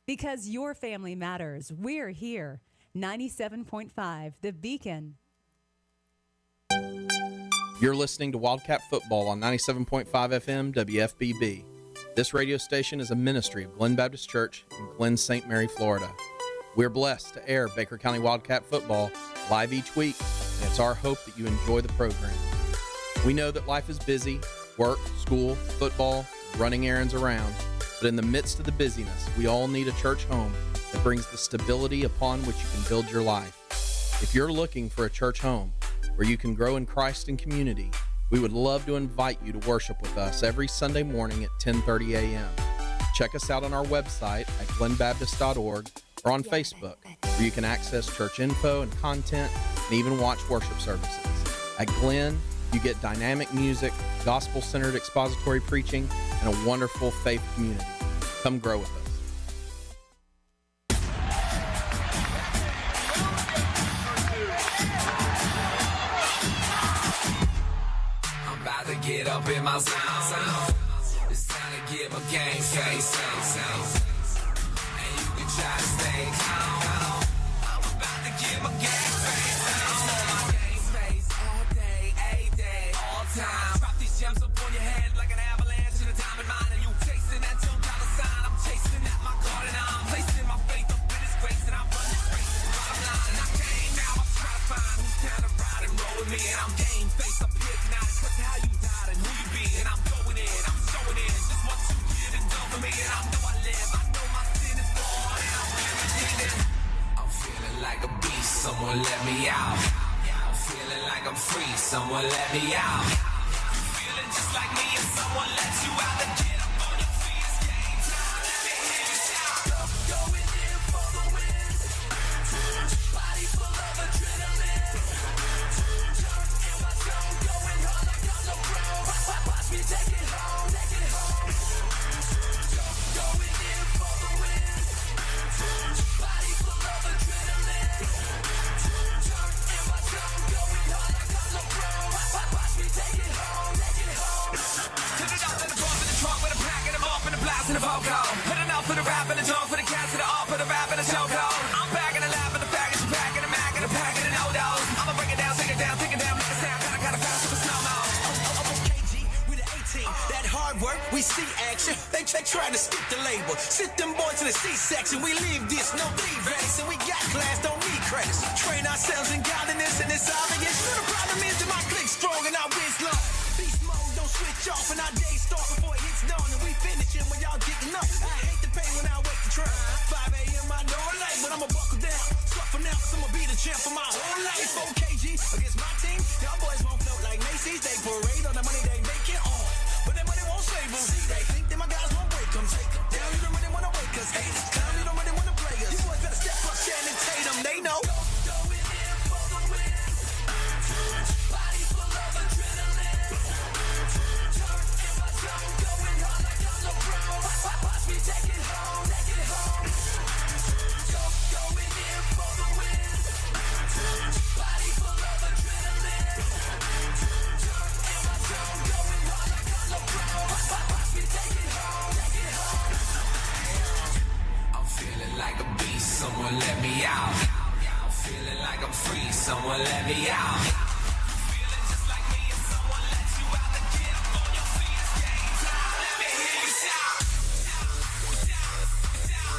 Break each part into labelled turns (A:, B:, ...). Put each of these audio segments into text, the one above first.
A: Because your family matters, we're here. 97.5, The Beacon.
B: You're listening to Wildcat Football on 97.5 FM WFBB. This radio station is a ministry of Glen Baptist Church in Glen St. Mary, Florida. We're blessed to air Baker County Wildcat Football live each week, and it's our hope that you enjoy the program. We know that life is busy, work, school, football, running errands around, but in the midst of the busyness, we all need a church home that brings the stability upon which you can build your life. If you're looking for a church home where you can grow in Christ and community, we would love to invite you to worship with us every Sunday morning at 10:30 a.m. Check us out on our website at glenbaptist.org or on Facebook, where you can access church info and content and even watch worship services. At Glen, you get dynamic music, gospel-centered expository preaching, and a wonderful faith community. Come grow with us.
C: Get up in my zone. It's time to get my game face. And you can try to stay calm. I'm about to get my game face. I'm on my game face all day, every day, all time. Drop these gems up on your head like an avalanche in a diamond mine. And you chasing that $2 sign. I'm chasing at my God and I'm placing my faith up in his grace. And I'm running straight to the bottom line. And I came now, I'm trying to find who's down to ride and roll with me. And I'm game face up here tonight. What's how you and who you be, and I'm going in, I'm showing in, just what you did and done for me, and I know I live, I know my sin is gone, and I'm redeeming. I'm feeling like a beast, someone let me out. I'm feeling like I'm free, someone let me out. I'm feeling just like me, and someone let you out. Then get up on your feet, it's game time, let me hear you shout. Going in for the win, body full of adrenaline. In my zone, going hard like I'm no pro. Watch me take it home, take it home. Going in for the win. Body full of adrenaline. In my zone, going hard like I'm no pro. Watch me take it home, take it home. Turn it up in the bump in the trunk with a pack and a bump and a blast and a vocal. Put it out for the rap and the junk, for the cats and the all, for the rap and the chokehold. I'm packing the lap and the faggots, you packing the mac and the pack and the no-dos. I'ma break it down, take it down, make it sound kinda fast with the snow-mo.
D: That hard work, we see action. They trying to skip the label. Sit them boys in the C-section. We leave this, no leave race. And we got class, don't need credits. Train ourselves in godliness and it's obvious. The problem is that my click's strong and our wins long. Beast mode, don't switch off and our day start before it hits dawn. And we finishing when y'all getting up. I hate the pain when I wait to try. 5 a.m. I know it late, but I'ma buckle down. Suffer now, cause I'ma be the champ for my whole life. 4 kg against my team. Y'all boys won't float like Macy's. They parade on the money they making on. But that money won't save them. They think that my guys won't break them. Take them down, you don't really wanna wake us. Haters come, you don't really wanna play us. You boys better step up, Shannon Tatum, they know. Going in for the win. Body full of adrenaline. In my zone, going hard like I'm no pro. Watch me take it home, take it home. Going in for the win. Body full of adrenaline. In my zone, going hard like I'm no pro. Watch me take it home, take it home. I'm feeling like a beast, someone let me out. I'm feeling like I'm free, someone let me out. Feeling just like me and someone let you out. Then get up on your feet, it's game time. Let me hear you shout. Let me hear you shout.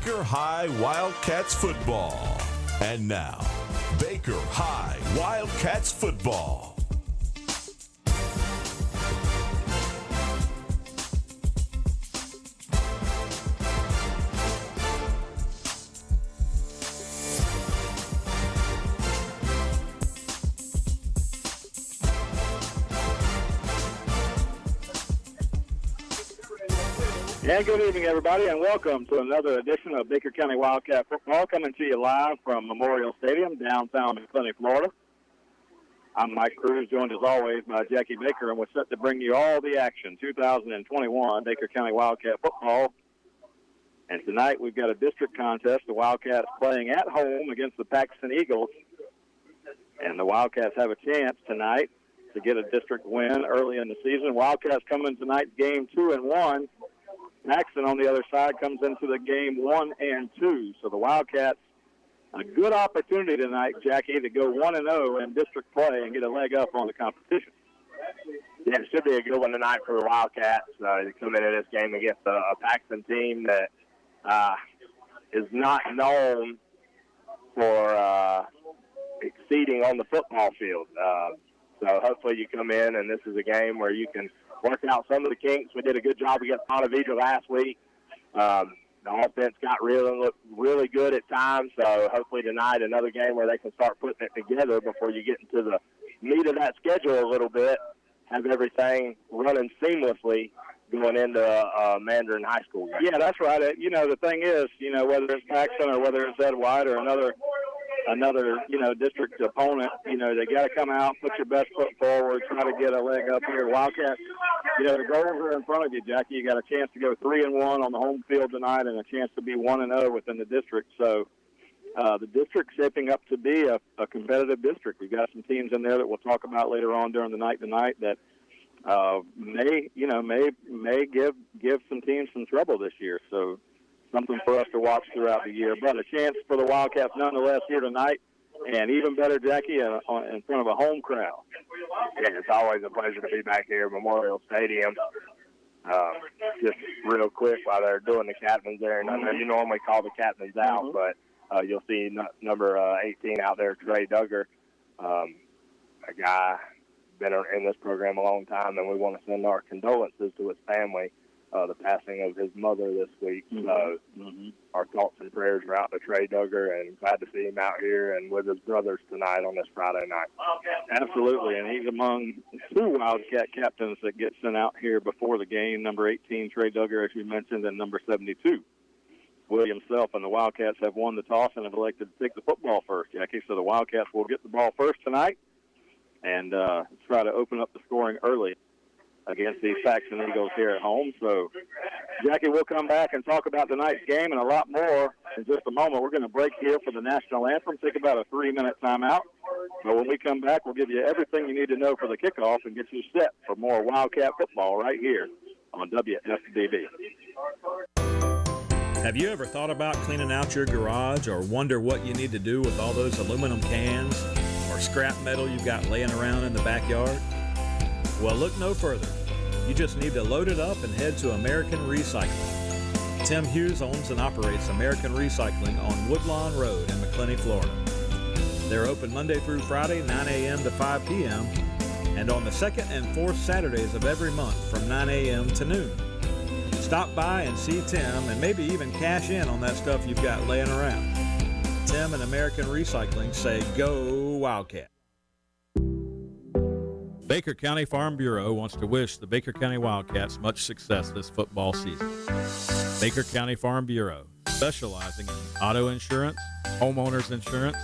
E: Baker High Wildcats football. And now, Baker High Wildcats football.
F: And good evening, everybody, and welcome to another edition of Baker County Wildcat Football, coming to you live from Memorial Stadium, downtown McClenny, Florida. I'm Mike Cruz, joined as always by Jackie Baker, and we're set to bring you all the action, 2021 Baker County Wildcat Football. And tonight we've got a district contest, the Wildcats playing at home against the Paxon Eagles. And the Wildcats have a chance tonight to get a district win early in the season. Wildcats come in tonight's game 2-1. Paxon on the other side comes into the game 1-2. So the Wildcats, a good opportunity tonight, Jackie, to go 1-0 in district play and get a leg up on the competition.
G: Yeah, it should be a good one tonight for the Wildcats. To come into this game against a Paxon team that is not known for exceeding on the football field. So hopefully you come in and this is a game where you can work out some of the kinks. We did a good job against Ponte Vedra last week. The offense got really good at times, so hopefully tonight another game where they can start putting it together before you get into the meat of that schedule a little bit, have everything running seamlessly going into Mandarin High School game.
F: Yeah, that's right. The thing is, whether it's Paxon or whether it's Ed White or another district opponent, they got to come out, put your best foot forward, try to get a leg up here. Wildcats, the goals are in front of you, Jackie. You got a chance to go 3-1 on the home field tonight and a chance to be 1-0 within the district. So the district's shaping up to be a competitive district. We've got some teams in there that we'll talk about later on during the night tonight that may give some teams some trouble this year. So something for us to watch throughout the year. But a chance for the Wildcats nonetheless here tonight, and even better, Jackie, in front of a home crowd.
G: Yeah, it's always a pleasure to be back here at Memorial Stadium. Just real quick while they're doing the captains there, and I know you normally call the captains out, but you'll see number 18 out there, Trey Duggar, a guy been in this program a long time, and we want to send our condolences to his family. The passing of his mother this week. So our thoughts and prayers are out to Trey Duggar, and glad to see him out here and with his brothers tonight on this Friday night.
F: Absolutely, and he's among two Wildcat captains that get sent out here before the game. Number 18, Trey Duggar, as you mentioned, and number 72, William Self. And the Wildcats have won the toss and have elected to take the football first, Jackie. So the Wildcats will get the ball first tonight and try to open up the scoring early against these Paxon Eagles here at home. So, Jackie, we'll come back and talk about tonight's game and a lot more in just a moment. We're going to break here for the national anthem, take about a 3-minute timeout. But when we come back, we'll give you everything you need to know for the kickoff and get you set for more Wildcat football right here on WFBB.
H: Have you ever thought about cleaning out your garage or wonder what you need to do with all those aluminum cans or scrap metal you've got laying around in the backyard? Well, look no further. You just need to load it up and head to American Recycling. Tim Hughes owns and operates American Recycling on Woodlawn Road in McClenny, Florida. They're open Monday through Friday, 9 a.m. to 5 p.m., and on the second and fourth Saturdays of every month from 9 a.m. to noon. Stop by and see Tim and maybe even cash in on that stuff you've got laying around. Tim and American Recycling say, go Wildcat. Baker County Farm Bureau wants to wish the Baker County Wildcats much success this football season. Baker County Farm Bureau, specializing in auto insurance, homeowners insurance,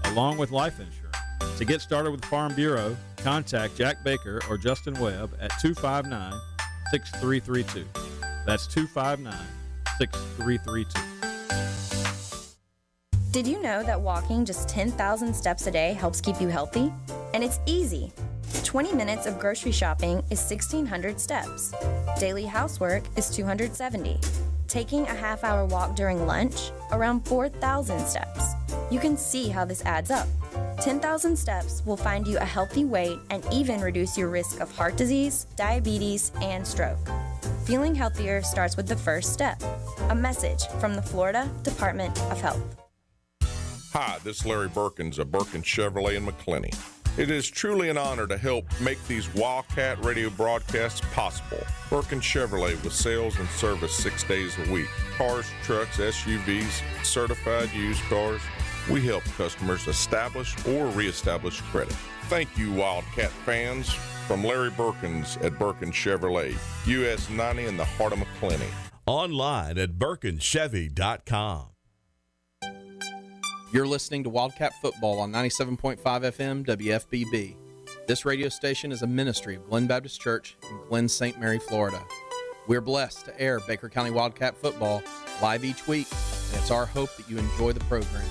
H: along with life insurance. To get started with Farm Bureau, contact Jack Baker or Justin Webb at 259-6332. That's 259-6332.
I: Did you know that walking just 10,000 steps a day helps keep you healthy? And it's easy. 20 minutes of grocery shopping is 1,600 steps. Daily housework is 270. Taking a half-hour walk during lunch, around 4,000 steps. You can see how this adds up. 10,000 steps will find you a healthy weight and even reduce your risk of heart disease, diabetes, and stroke. Feeling healthier starts with the first step. A message from the Florida Department of Health.
J: Hi, this is Larry Birkins of Birkins Chevrolet in McClenny. It is truly an honor to help make these Wildcat radio broadcasts possible. Birkins Chevrolet with sales and service 6 days a week. Cars, trucks, SUVs, certified used cars. We help customers establish or reestablish credit. Thank you, Wildcat fans. From Larry Birkins at Birkins Chevrolet, US 90 in the heart of McClenny.
E: Online at BirkinsChevy.com.
B: You're listening to Wildcat Football on 97.5 FM WFBB. This radio station is a ministry of Glen Baptist Church in Glen St. Mary, Florida. We're blessed to air Baker County Wildcat Football live each week, and it's our hope that you enjoy the program.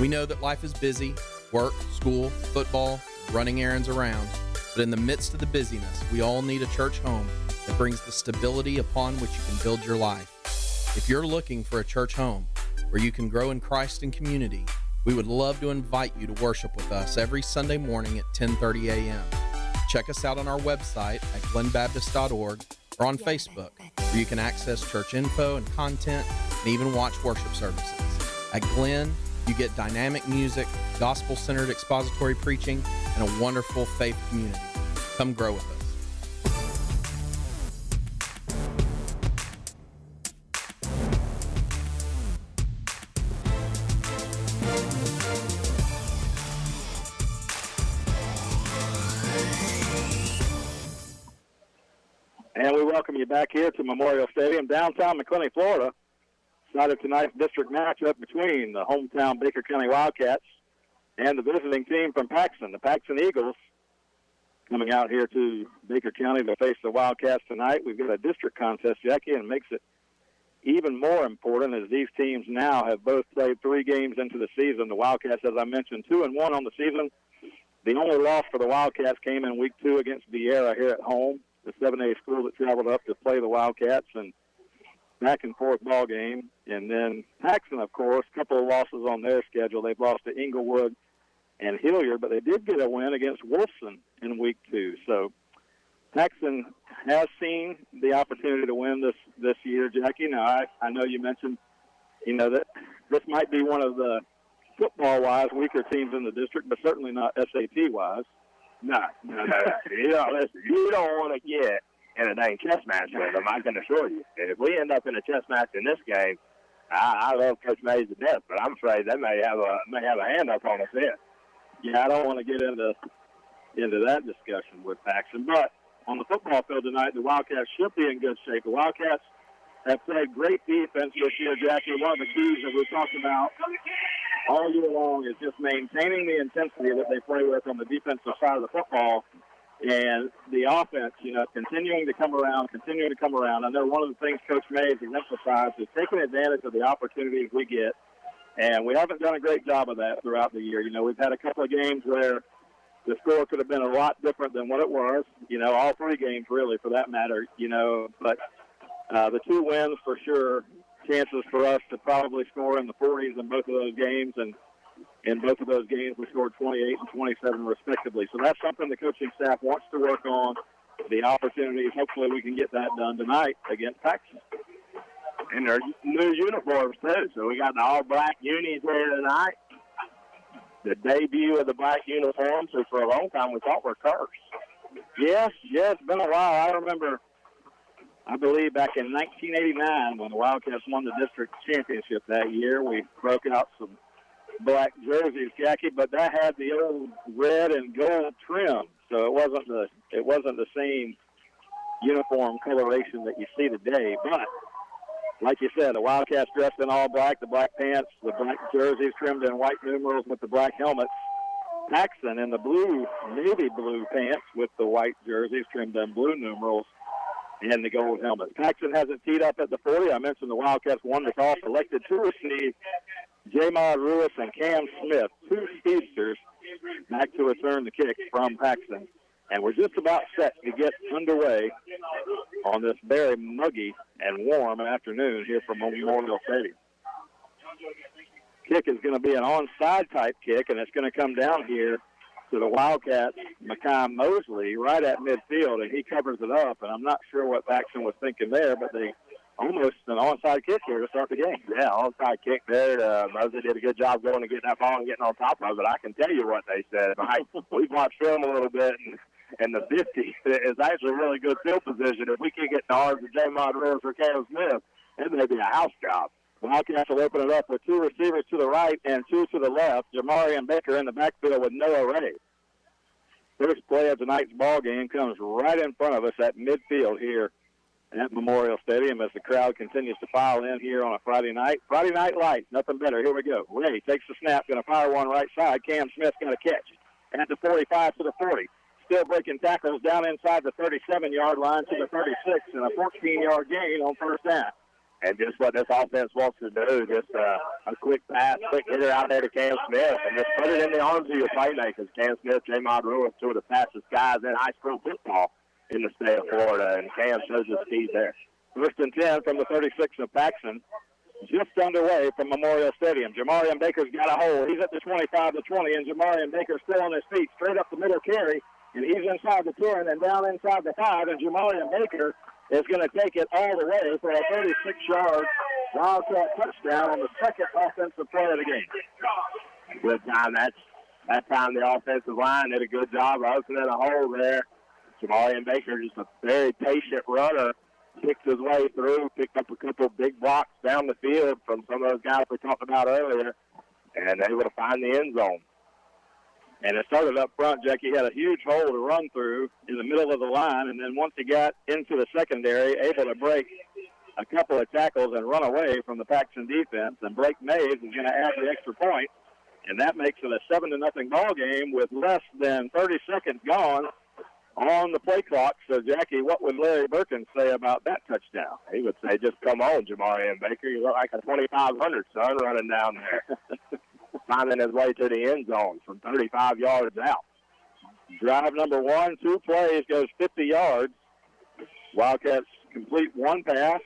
B: We know that life is busy, work, school, football, running errands around, but in the midst of the busyness, we all need a church home that brings the stability upon which you can build your life. If you're looking for a church home where you can grow in Christ and community, we would love to invite you to worship with us every Sunday morning at 10:30 a.m. Check us out on our website at glenbaptist.org or on Facebook, where you can access church info and content and even watch worship services. At Glen, you get dynamic music, gospel-centered expository preaching, and a wonderful faith community. Come grow with us.
F: And we welcome you back here to Memorial Stadium, downtown McClenny, Florida. Started tonight's district matchup between the hometown Baker County Wildcats and the visiting team from Paxon, the Paxon Eagles, coming out here to Baker County to face the Wildcats tonight. We've got a district contest, Jackie, and it makes it even more important as these teams now have both played 3 games into the season. The Wildcats, as I mentioned, 2-1 on the season. The only loss for the Wildcats came in week 2 against Vieira here at home, the 7A school that traveled up to play the Wildcats, and back and forth ball game. And then Paxon, of course, a couple of losses on their schedule. They've lost to Inglewood and Hilliard, but they did get a win against Wolfson in week 2. So Paxon has seen the opportunity to win this year, Jackie. Now, I know you mentioned, that this might be one of the football-wise weaker teams in the district, but certainly not SAT-wise.
G: No. Listen, you don't want to get in a dang chess match with them, I can assure you. If we end up in a chess match in this game, I love Coach Mays to death, but I'm afraid they may have a hand up on us here.
F: Yeah, I don't want to get into that discussion with Paxon. But on the football field tonight, the Wildcats should be in good shape. The Wildcats have played great defense this year, Jackie. One of the keys that we've talked about all year long is just maintaining the intensity that they play with on the defensive side of the football. And the offense, continuing to come around. I know one of the things Coach Mays has emphasized is taking advantage of the opportunities we get. And we haven't done a great job of that throughout the year. We've had a couple of games where the score could have been a lot different than what it was. All 3 games really for that matter, But the 2 wins for sure, chances for us to probably score in the 40s in both of those games. And in both of those games, we scored 28 and 27 respectively. So that's something the coaching staff wants to work on, the opportunities. Hopefully we can get that done tonight against Paxon.
G: And there's new uniforms, too. So we got the all-black unis here tonight. The debut of the black uniforms, which for a long time we thought were cursed.
F: Yes, it's been a while. I remember, I believe, back in 1989 when the Wildcats won the district championship that year, we broke out some black jerseys, Jackie, but that had the old red and gold trim, so it wasn't the same uniform coloration that you see today. But like you said, the Wildcats dressed in all black, the black pants, the black jerseys trimmed in white numerals with the black helmets. Paxon in the blue, navy blue pants with the white jerseys trimmed in blue numerals and the gold helmets. Paxon hasn't teed up at the 40. I mentioned the Wildcats won the toss, elected to receive J-Mod Lewis and Cam Smith, 2 speedsters, back to return the kick from Paxon. And we're just about set to get underway on this very muggy and warm afternoon here from Memorial Stadium. Kick is going to be an onside type kick, and it's going to come down here to the Wildcats McCoy Mosley right at midfield, and he covers it up. And I'm not sure what Paxon was thinking there, but they almost an onside kick here to start the game.
G: Yeah, onside kick there. Mosley did a good job going and getting that ball and getting on top of it. I can tell you what they said. We've watched film a little bit, and the 50 is actually a really good field position. If we can get the arms of J. Monroe or Cam Smith, it may be a house job. Wildcats will open it up with 2 receivers to the right and 2 to the left. Jamarian Baker in the backfield with Noah Ray. First play of tonight's ball game comes right in front of us at midfield here at Memorial Stadium as the crowd continues to file in here on a Friday night. Friday night lights, nothing better. Here we go. Ray takes the snap, going to fire one right side. Cam Smith's going to catch it at the 45 to the 40. Still breaking tackles down inside the 37-yard line to the 36, and a 14-yard gain on first down. And just what this offense wants to do, just a quick pass, quick hitter out there to Cam Smith, and just put it in the arms of your playmakers. Cam Smith, J. Monroe, two of the fastest guys in high school football in the state of Florida, and Cam shows his speed there.
F: First and 10 from the 36 of Paxon. Just underway from Memorial Stadium. Jamarian Baker's got a hole. He's at the 25 to 20, and Jamarian Baker's still on his feet, straight up the middle carry, and he's inside the 10 and down inside the 5, and Jamarian Baker is going to take it all the way for a 36-yard Wildcat touchdown on the second offensive play of the game.
G: Good time. That time the offensive line did a good job of opening a hole there. Jamarian Baker, just a very patient runner, picked his way through, picked up a couple big blocks down the field from some of those guys we talked about earlier, and able to find the end zone. And it started up front. Jackie had a huge hole to run through in the middle of the line, and then once he got into the secondary, able to break a couple of tackles and run away from the Paxon defense. And Blake Mays is going to add the extra point, and that makes it a 7-0 ball game with less than 30 seconds gone on the play clock. So, Jackie, what would Larry Birkin say about that touchdown? He would say, just come on, Jamarian Baker. You look like a 2,500 son running down there. Finding his way to the end zone from 35 yards out. Drive number 1, 2 plays, goes 50 yards. Wildcats complete one pass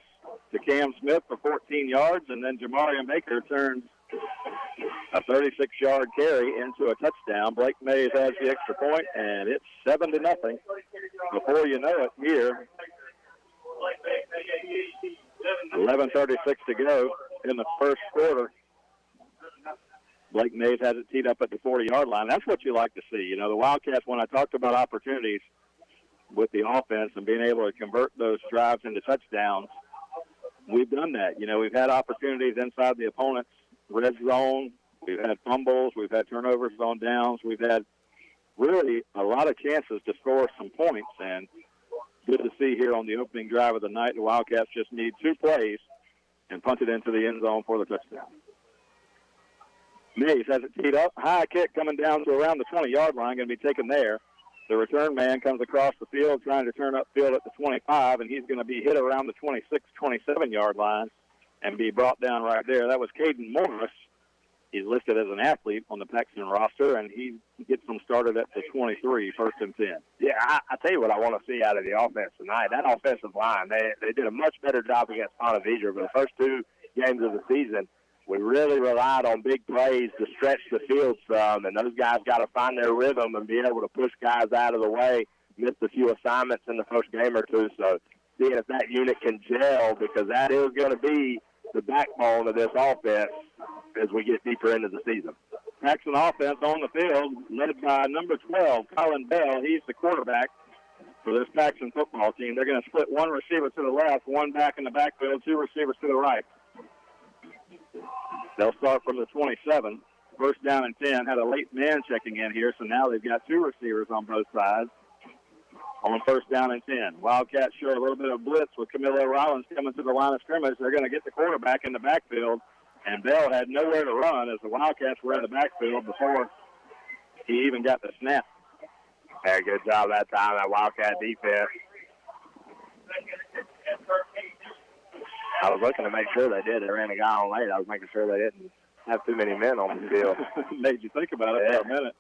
G: to Cam Smith for 14 yards, and then Jamarian Baker turns a 36-yard carry into a touchdown. Blake Mays has the extra point, and it's 7-0. Before you know it, here, 11:36 to go in the first quarter. Blake Mays has it teed up at the 40-yard line. That's what you like to see. You know, the Wildcats, when I talked about opportunities with the offense and being able to convert those drives into touchdowns, we've done that. You know, we've had opportunities inside the opponent's red zone. We've had fumbles. We've had turnovers on downs. We've had really a lot of chances to score some points. And good to see here on the opening drive of the night, the Wildcats just need 2 plays and punt it into the end zone for the touchdown. Mays has it teed up. High kick coming down to around the 20-yard line, going to be taken there. The return man comes across the field trying to turn upfield at the 25, and he's going to be hit around the 26, 27-yard line and be brought down right there. That was Caden Morris. He's listed as an athlete on the Paxon roster, and he gets them started at the 23, first and 10. Yeah, I tell you what I want to see out of the offense tonight. That offensive line, they did a much better job against Ponte Vedra, but the first 2 games of the season, we really relied on big plays to stretch the field some, and those guys got to find their rhythm and be able to push guys out of the way. Missed a few assignments in the first game or 2, so seeing if that unit can gel, because that is going to be the backbone of this offense as we get deeper into the season.
F: Paxon offense on the field, led by number 12, Colin Bell. He's the quarterback for this Paxon football team. They're going to split 1 receiver to the left, 1 back in the backfield, 2 receivers to the right. They'll start from the 27. First down and 10. Had a late man checking in here, so now they've got 2 receivers on both sides on first down and 10. Wildcats show a little bit of blitz with Camilo Rollins coming to the line of scrimmage. They're going to get the quarterback in the backfield, and Bell had nowhere to run as the Wildcats were in the backfield before he even got the snap.
G: Yeah, good job that time, that Wildcat defense. I was looking to make sure they did. They ran a guy on late. I was making sure they didn't have too many men on the field.
F: Made you think about it for a minute.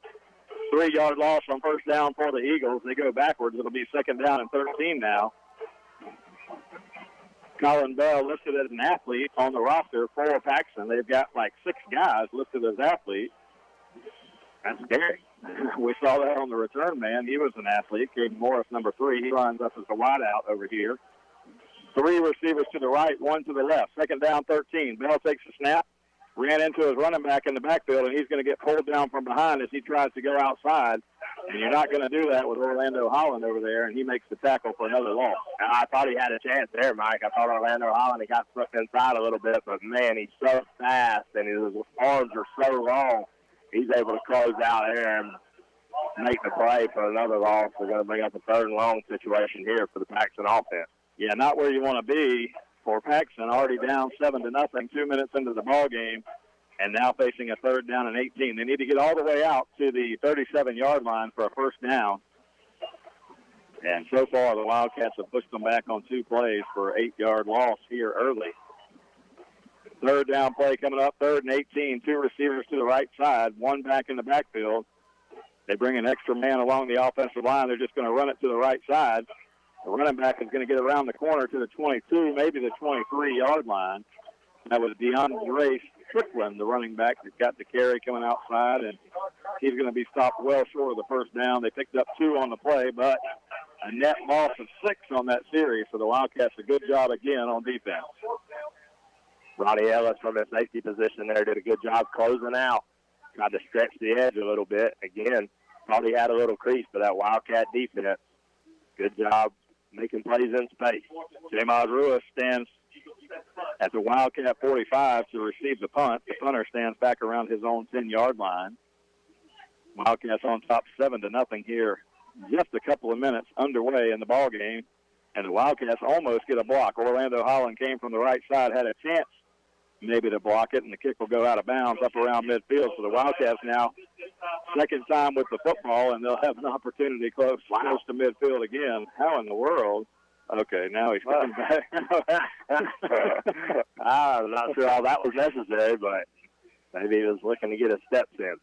F: 3-yard loss on first down for the Eagles. They go backwards. It'll be second down and 13 now. Colin Bell listed as an athlete on the roster for Paxon. They've got like 6 guys listed as athletes.
G: That's scary.
F: we saw that on the return man. He was an athlete. Caden Morris, number 3. He lines up as the wideout over here. 3 receivers to the right, 1 to the left. Second down, 13. Bell takes a snap, ran into his running back in the backfield, and he's going to get pulled down from behind as he tries to go outside. And you're not going to do that with Orlando Holland over there, and he makes the tackle for another loss.
G: I thought he had a chance there, Mike. I thought Orlando Holland, he got slipped inside a little bit, but, man, he's so fast, and his arms are so long. He's able to close out here and make the play for another loss. We're going to bring up a 3rd and long situation here for the Paxon offense.
F: Yeah, not where you want to be for Paxon. Already down 7-0, 2 minutes into the ball game, and now facing a 3rd down and 18. They need to get all the way out to the 37-yard line for a 1st down. And so far, the Wildcats have pushed them back on 2 plays for an 8-yard loss here early. 3rd down play coming up, 3rd and 18. 2 receivers to the right side, 1 back in the backfield. They bring an extra man along the offensive line. They're just going to run it to the right side. The running back is going to get around the corner to the 22, maybe the 23-yard line. That was DeAndre Strickland, the running back that got the carry coming outside, and he's going to be stopped well short of the 1st down. They picked up 2 on the play, but a net loss of 6 on that series. So the Wildcats a good job again on defense.
G: Ronnie Ellis from his safety position there did a good job closing out. Tried to stretch the edge a little bit. Again, probably had a little crease for that Wildcat defense. Good job making plays in space. Jamod Ruiz stands at the Wildcat 45 to receive the punt. The punter stands back around his own 10-yard line. Wildcats on top 7-0 here. Just a couple of minutes underway in the ball game, and the Wildcats almost get a block. Orlando Holland came from the right side, had a chance maybe to block it, and the kick will go out of bounds up around midfield. So the Wildcats now, 2nd time with the football, and they'll have an opportunity close to midfield again. How in the world? Okay, now he's coming back. I'm not sure how that was necessary, but maybe he was looking to get his steps in.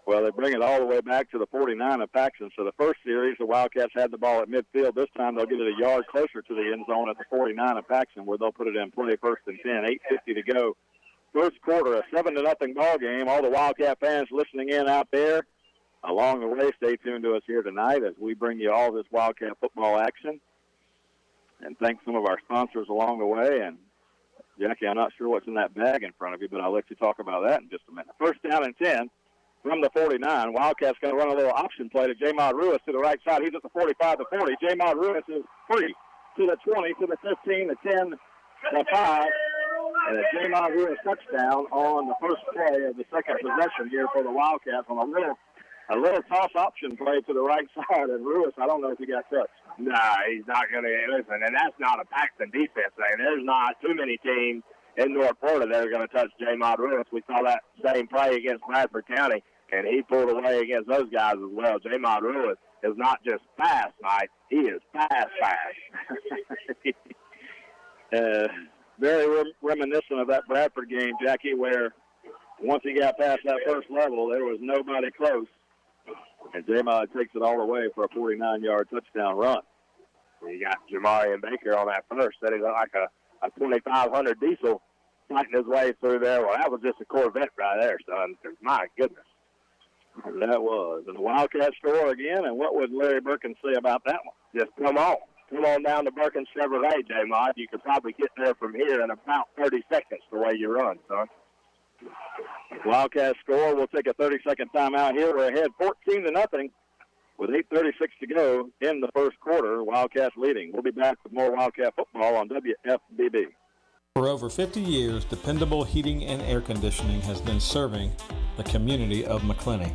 F: Well, they bring it all the way back to the 49 of Paxon. So the first series, the Wildcats had the ball at midfield. This time they'll get it a yard closer to the end zone at the 49 of Paxon, where they'll put it in play 1st and 10, 8:50 to go. First quarter, a 7-0 ball game. All the Wildcat fans listening in out there along the way, stay tuned to us here tonight as we bring you all this Wildcat football action. And thank some of our sponsors along the way. And, Jackie, I'm not sure what's in that bag in front of you, but I'll let you talk about that in just a minute. 1st down and 10. From the 49, Wildcats going to run a little option play to Jamod Ruiz to the right side. He's at the 45 to 40. Jamod Ruiz is free to the 20, to the 15, the 10, the 5. And a Jamod Ruiz touchdown on the first play of the second possession here for the Wildcats on a little toss option play to the right side. And Ruiz, I don't know if he got touched.
G: Nah, he's not going to listen. And that's not a Paxton defense thing. There's not too many teams in North Florida that are going to touch Jamod Ruiz. We saw that same play against Bradford County, and he pulled away against those guys as well. Jamod Ruiz is not just fast, Mike. He is fast.
F: Very reminiscent of that Bradford game, Jackie, where once he got past that first level, there was nobody close. And Jamod takes it all the way for a 49-yard touchdown run.
G: You got Jamarian Baker on that first. That is like a 2500 diesel fighting his way through there. Well, that was just a Corvette right there, son. My goodness.
F: That was. And the Wildcats score again, and what would Larry Birkin say about that one?
G: Just come on. Come on down to Birkin Chevrolet, J-Mod. You could probably get there from here in about 30 seconds the way you run, son.
F: Wildcats score. We'll take a 30-second timeout here. We're ahead 14-0 with 8:36 to go in the first quarter. Wildcats leading. We'll be back with more Wildcat football on WFBB.
K: For over 50 years, Dependable Heating and Air Conditioning has been serving the community of McClenny.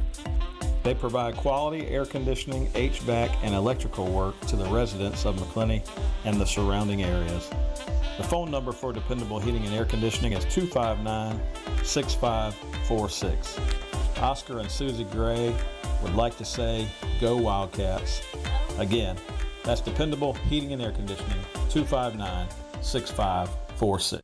K: They provide quality air conditioning, HVAC, and electrical work to the residents of McClenny and the surrounding areas. The phone number for Dependable Heating and Air Conditioning is 259-6546. Oscar and Susie Gray would like to say, go Wildcats. Again, that's Dependable Heating and Air Conditioning, 259-6546.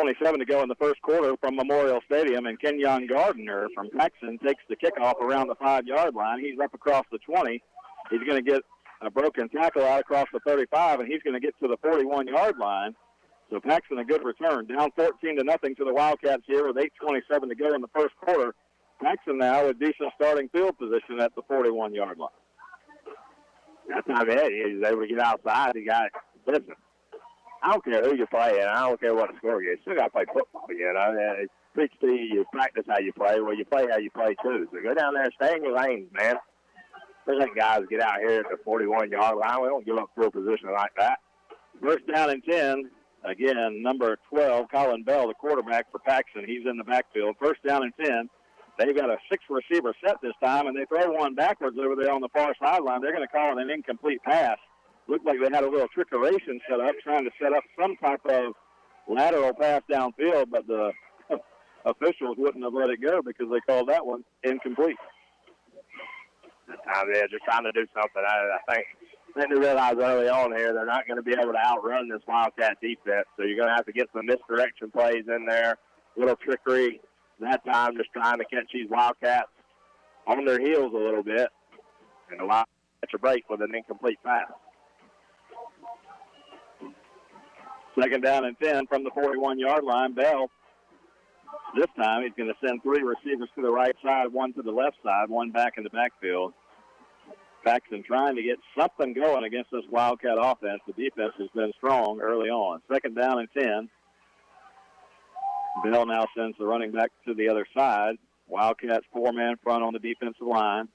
F: 6:27 to go in the first quarter from Memorial Stadium, and Kenyon Gardner from Paxon takes the kickoff around the 5-yard line. He's up across the 20. He's going to get a broken tackle out across the 35, and he's going to get to the 41-yard line. So Paxon a good return. Down 14-0 to the Wildcats here with 8:27 to go in the first quarter. Paxon now with decent starting field position at the 41-yard line.
G: That's not it. He was able to get outside. Listen, I don't care who you play, and I don't care what the score is. You still got to play football, you know. It's preach to you practice how you play. Well, you play how you play, too. So go down there and stay in your lanes, man. Don't let guys get out here at the 41-yard line. We don't give up field position like that.
F: First down and 10. Again, number 12, Colin Bell, the quarterback for Paxon. He's in the backfield. First down and 10. They've got a 6-receiver set this time, and they throw one backwards over there on the far sideline. They're going to call it an incomplete pass. Looked like they had a little trickeration set up, trying to set up some type of lateral pass downfield, but the officials wouldn't have let it go because they called that one incomplete.
G: They're just trying to do something. I think they realize early on here they're not going to be able to outrun this Wildcat defense, so you're going to have to get some misdirection plays in there, little trickery. That time just trying to catch these Wildcats on their heels a little bit and allow them to catch a break with an incomplete pass.
F: Second down and 10 from the 41-yard line. Bell, this time he's going to send 3 receivers to the right side, 1 to the left side, 1 back in the backfield. Paxon trying to get something going against this Wildcat offense. The defense has been strong early on. Second down and 10. Bell now sends the running back to the other side. Wildcats 4-man front on the defensive line.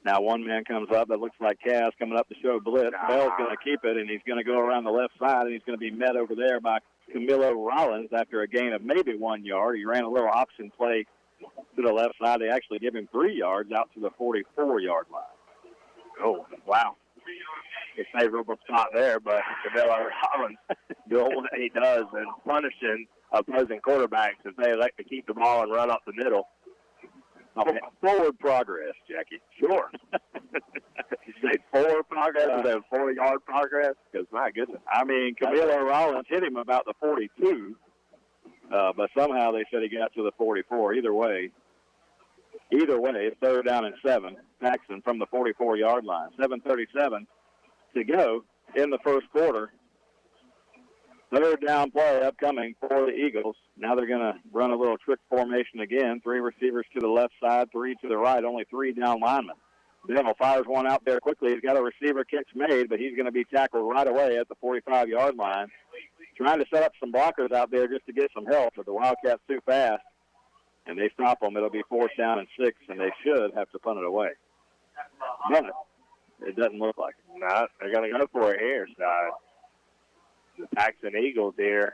F: Now 1 man comes up. That looks like Cass coming up to show blitz. Bell's going to keep it, and he's going to go around the left side, and he's going to be met over there by Camilo Rollins after a gain of maybe 1 yard. He ran a little option play to the left side. They actually give him 3 yards out to the 44-yard line.
G: Oh, wow. A favorable spot there, but Camilo Rollins doing what he does and punishing opposing quarterbacks if they elect to keep the ball and run up the middle.
F: Forward progress, Jackie.
G: Sure. You say forward progress instead of 4-yard progress? Because, my goodness.
F: I mean, Camilo Rollins hit him about the 42, but somehow they said he got to the 44. Either way, it's third down and 7. Paxon from the 44-yard line. 7:37 to go in the first quarter. Third down play upcoming for the Eagles. Now they're going to run a little trick formation again. 3 receivers to the left side, 3 to the right, only 3 down linemen. Bell fires one out there quickly. He's got a receiver catch made, but he's going to be tackled right away at the 45-yard line. Trying to set up some blockers out there just to get some help, but the Wildcats too fast, and they stop them. It'll be 4th down and 6, and they should have to punt it away. But it doesn't look like it.
G: No, they're going to go for it here, so the Paxon Eagles here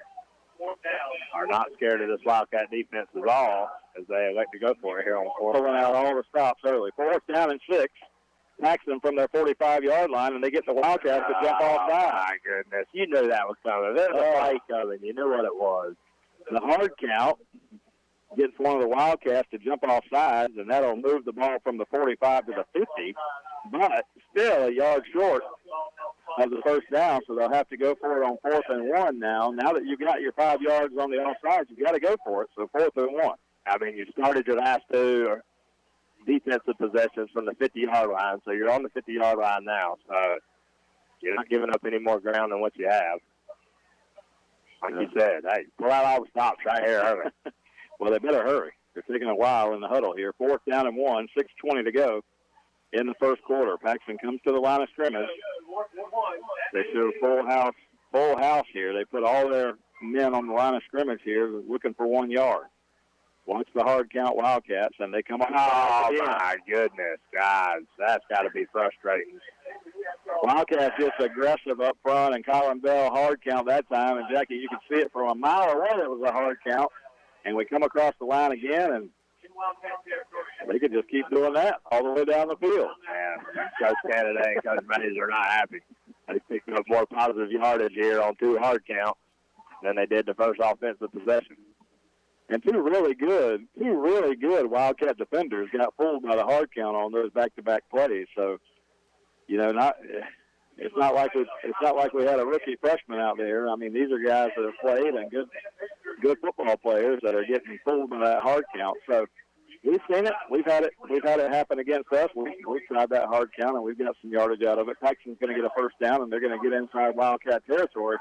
G: are not scared of this Wildcat defense at all as they elect to go for it here on 4th.
F: Pulling out all the stops early. 4th down and 6. Paxon from their 45-yard line, and they get the Wildcats to jump offside.
G: My goodness. You knew that was coming. There's a play coming. You knew what it was.
F: The hard count gets one of the Wildcats to jump off sides, and that'll move the ball from the 45 to the 50, but still a yard short of the first down, so they'll have to go for it on 4th and 1 now. Now that you've got your 5 yards on the offside, you've got to go for it, so 4th and 1.
G: I mean, you started your last 2 defensive possessions from the 50-yard line, so you're on the 50-yard line now, so you're not giving up any more ground than what you have. Like you said, hey, pull out all the stops right here early.
F: Well, they better hurry. They're taking a while in the huddle here. 4th down and 1, 6:20 to go in the first quarter. Paxon comes to the line of scrimmage. They show full house here. They put all their men on the line of scrimmage here looking for 1 yard. Watch the hard count Wildcats, and they come on.
G: Oh, my goodness, guys. That's got to be frustrating.
F: Wildcats just aggressive up front, and Colin Bell hard count that time. And, Jackie, you can see it from a mile away. It was a hard count. And we come across the line again, and they could just keep doing that all the way down the field.
G: Yeah, Coach Canada and Coach Mays are not happy. They picked up more positive yardage here on 2 hard counts than they did the first offensive possession.
F: And two really good Wildcat defenders got fooled by the hard count on those back-to-back plays. So, you know, it's not like we had a rookie freshman out there. I mean, these are guys that have played and good football players that are getting pulled by that hard count. So we've seen it. We've had it happen against us. We've tried that hard count, and we've got some yardage out of it. Paxon's going to get a first down, and they're going to get inside Wildcat territory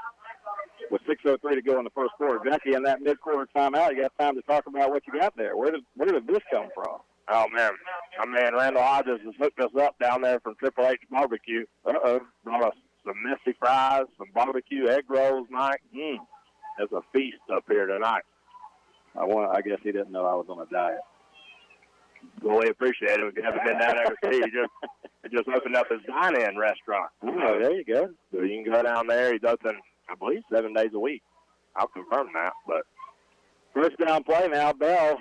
F: with 6:03 to go in the first quarter. Jackie, in that mid-quarter timeout, you got time to talk about what you got there. Where did this come from?
G: Oh, man. My man Randall Hodges has hooked us up down there from Triple H Barbecue. Brought us some Misty fries, some barbecue egg rolls, Mike. There's a feast up here tonight.
F: I guess he didn't know I was on a diet.
G: Well, we appreciate it. We haven't been down there to see. He just opened up his dine-in restaurant.
F: Oh, there you go.
G: So you can go down there. He's open, I believe, 7 days a week. I'll confirm that. But
F: first down play now, Bell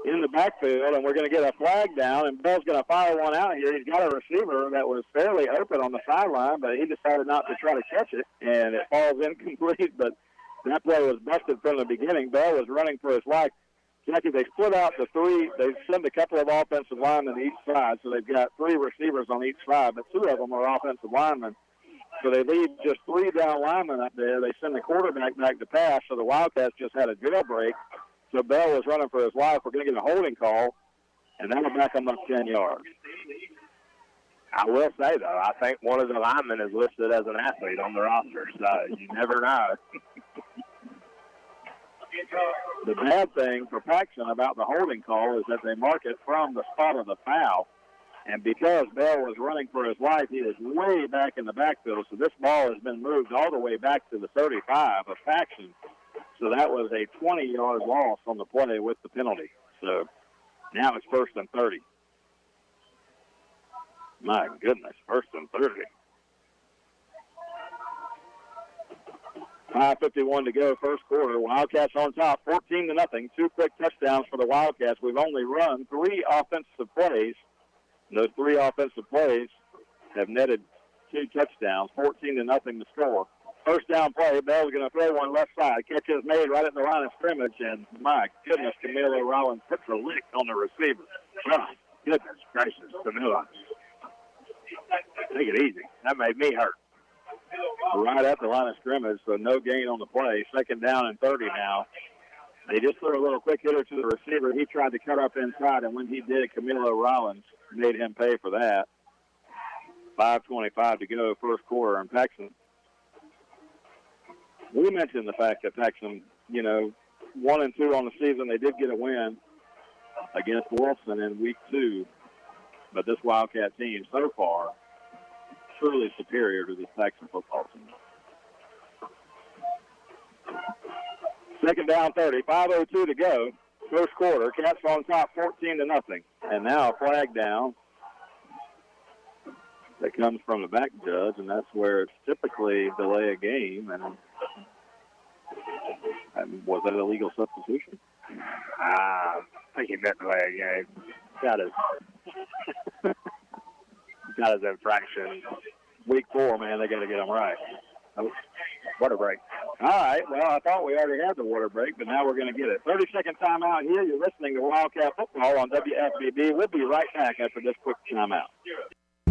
F: in the backfield, and we're going to get a flag down, and Bell's going to fire one out here. He's got a receiver that was fairly open on the sideline, but he decided not to try to catch it, and it falls incomplete. But that play was busted from the beginning. Bell was running for his life. Jackie, they split out the three. They send a couple of offensive linemen to each side, so they've got three receivers on each side, but two of them are offensive linemen. So they leave just three down linemen up there. They send the quarterback back to pass, so the Wildcats just had a jailbreak. So Bell was running for his life. We're going to get a holding call, and that'll back him up 10 yards.
G: I will say, though, I think one of the linemen is listed as an athlete on the roster, so you never know.
F: The bad thing for Paxon about the holding call is that they mark it from the spot of the foul. And because Bell was running for his life, he was way back in the backfield. So this ball has been moved all the way back to the 35 of Paxon. So that was a 20-yard loss on the play with the penalty. So now it's 1st and 30. My goodness, 1st and 30. 5:51 to go, first quarter. Wildcats on top, 14-0. 2 quick touchdowns for the Wildcats. We've only run 3 offensive plays. Those 3 offensive plays have netted 2 touchdowns, 14-0 to score. First down play, Bell's going to throw one left side. Catch is made right at the line of scrimmage, and my goodness, Camilo Rollins puts a lick on the receiver. Oh, goodness gracious, Camilo. Take it easy. That made me hurt. Right at the line of scrimmage, so no gain on the play. 2nd down and 30 now. They just threw a little quick hitter to the receiver. He tried to cut up inside, and when he did, Camilo Rollins made him pay for that. 5:25 to go, first quarter, and Paxon. We mentioned the fact that Paxon, 1 and 2 on the season, they did get a win against Wolfson in week 2. But this Wildcat team so far, truly superior to this Paxon football team. 2nd down 30, 5:02 to go. First quarter, Cats on top 14-0. And now a flag down that comes from the back judge, and that's where it's typically delay a game. And was that a legal substitution?
G: I think he meant delay a game. Got his infraction.
F: Week 4, man, they got to get them right.
G: Water break.
F: All right, well, I thought we already had the water break, but now we're going to get it. 30-second timeout here. You're listening to Wildcat Football on WFBB. We'll be right back after this quick timeout.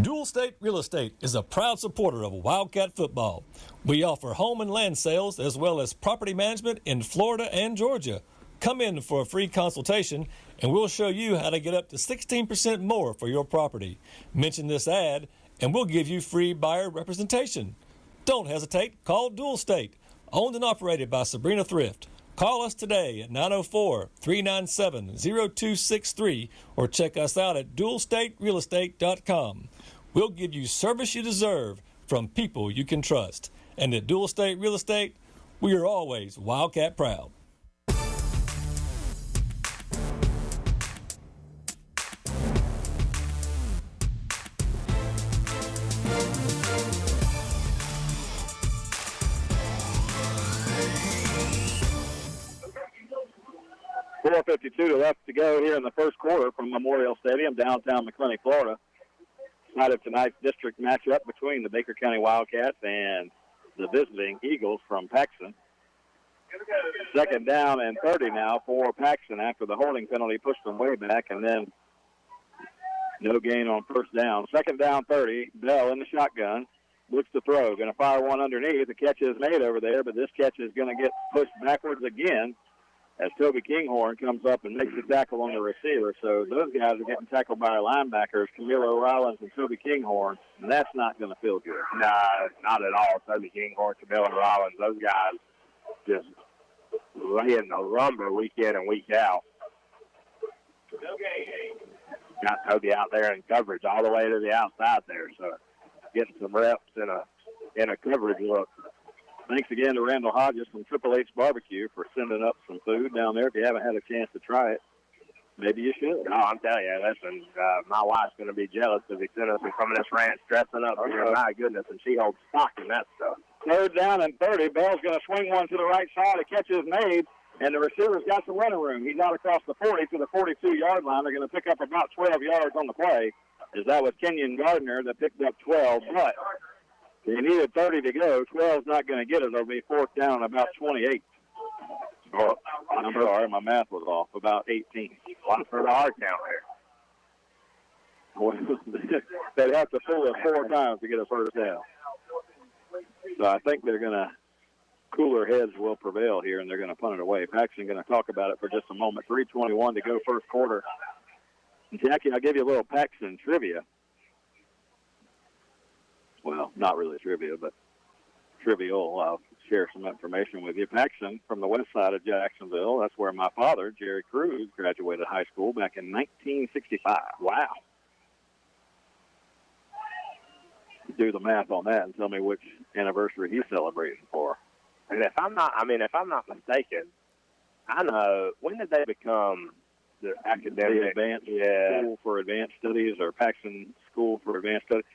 L: Dual State Real Estate is a proud supporter of Wildcat Football. We offer home and land sales as well as property management in Florida and Georgia. Come in for a free consultation, and we'll show you how to get up to 16% more for your property. Mention this ad, and we'll give you free buyer representation. Don't hesitate. Call Dual State, owned and operated by Sabrina Thrift. Call us today at 904-397-0263 or check us out at dualstaterealestate.com. We'll give you service you deserve from people you can trust. And at Dual State Real Estate, we are always Wildcat proud.
F: .52 left to go here in the first quarter from Memorial Stadium, downtown McClenny, Florida. Night of tonight's district matchup between the Baker County Wildcats and the visiting Eagles from Paxon. 2nd down and 30 now for Paxon after the holding penalty pushed them way back, and then no gain on first down. 2nd down 30, Bell in the shotgun. looks to throw. Going to fire one underneath. The catch is made over there, but this catch is going to get pushed backwards again as Toby Kinghorn comes up and makes the tackle on the receiver. So those guys are getting tackled by our linebackers, Camilo Rollins and Toby Kinghorn, and that's not going to feel good.
G: Nah, not at all. Toby Kinghorn, Camilo Rollins, those guys just laying the lumber week in and week out. Got Toby out there in coverage all the way to the outside there, so getting some reps in a coverage look.
F: Thanks again to Randall Hodges from Triple H Barbecue for sending up some food down there. If you haven't had a chance to try it, maybe you should.
G: No, I'm telling you, listen, my wife's going to be jealous if he sent us some of this ranch dressing up here. My goodness, and she holds stock in that stuff.
F: 3rd down and 30. Bell's going to swing one to the right side. A catch is made, and the receiver's got some running room. He's out across the 40 to the 42-yard line. They're going to pick up about 12 yards on the play, as that was Kenyon Gardner that picked up 12, but they needed 30 to go. 12's not going to get it. It'll be 4th down about 28. Oh, I'm sorry, my math was off. About 18.
G: One for the hard count
F: there. They'd have to pull it 4 times to get a first down. So I think they're going to, cooler heads will prevail here, and they're going to punt it away. Paxson going to talk about it for just a moment. 3:21 to go first quarter. Jackie, I'll give you a little Paxson trivia. Well, not really trivia, but trivial. I'll share some information with you. Paxson from the west side of Jacksonville. That's where my father, Jerry Cruz, graduated high school back in 1965. Wow. Do the math on that and tell me which anniversary he's celebrating for.
G: And if I'm not mistaken, I know, when did they become the academic?
F: The advanced School for Advanced Studies, or Paxson School for Advanced Studies.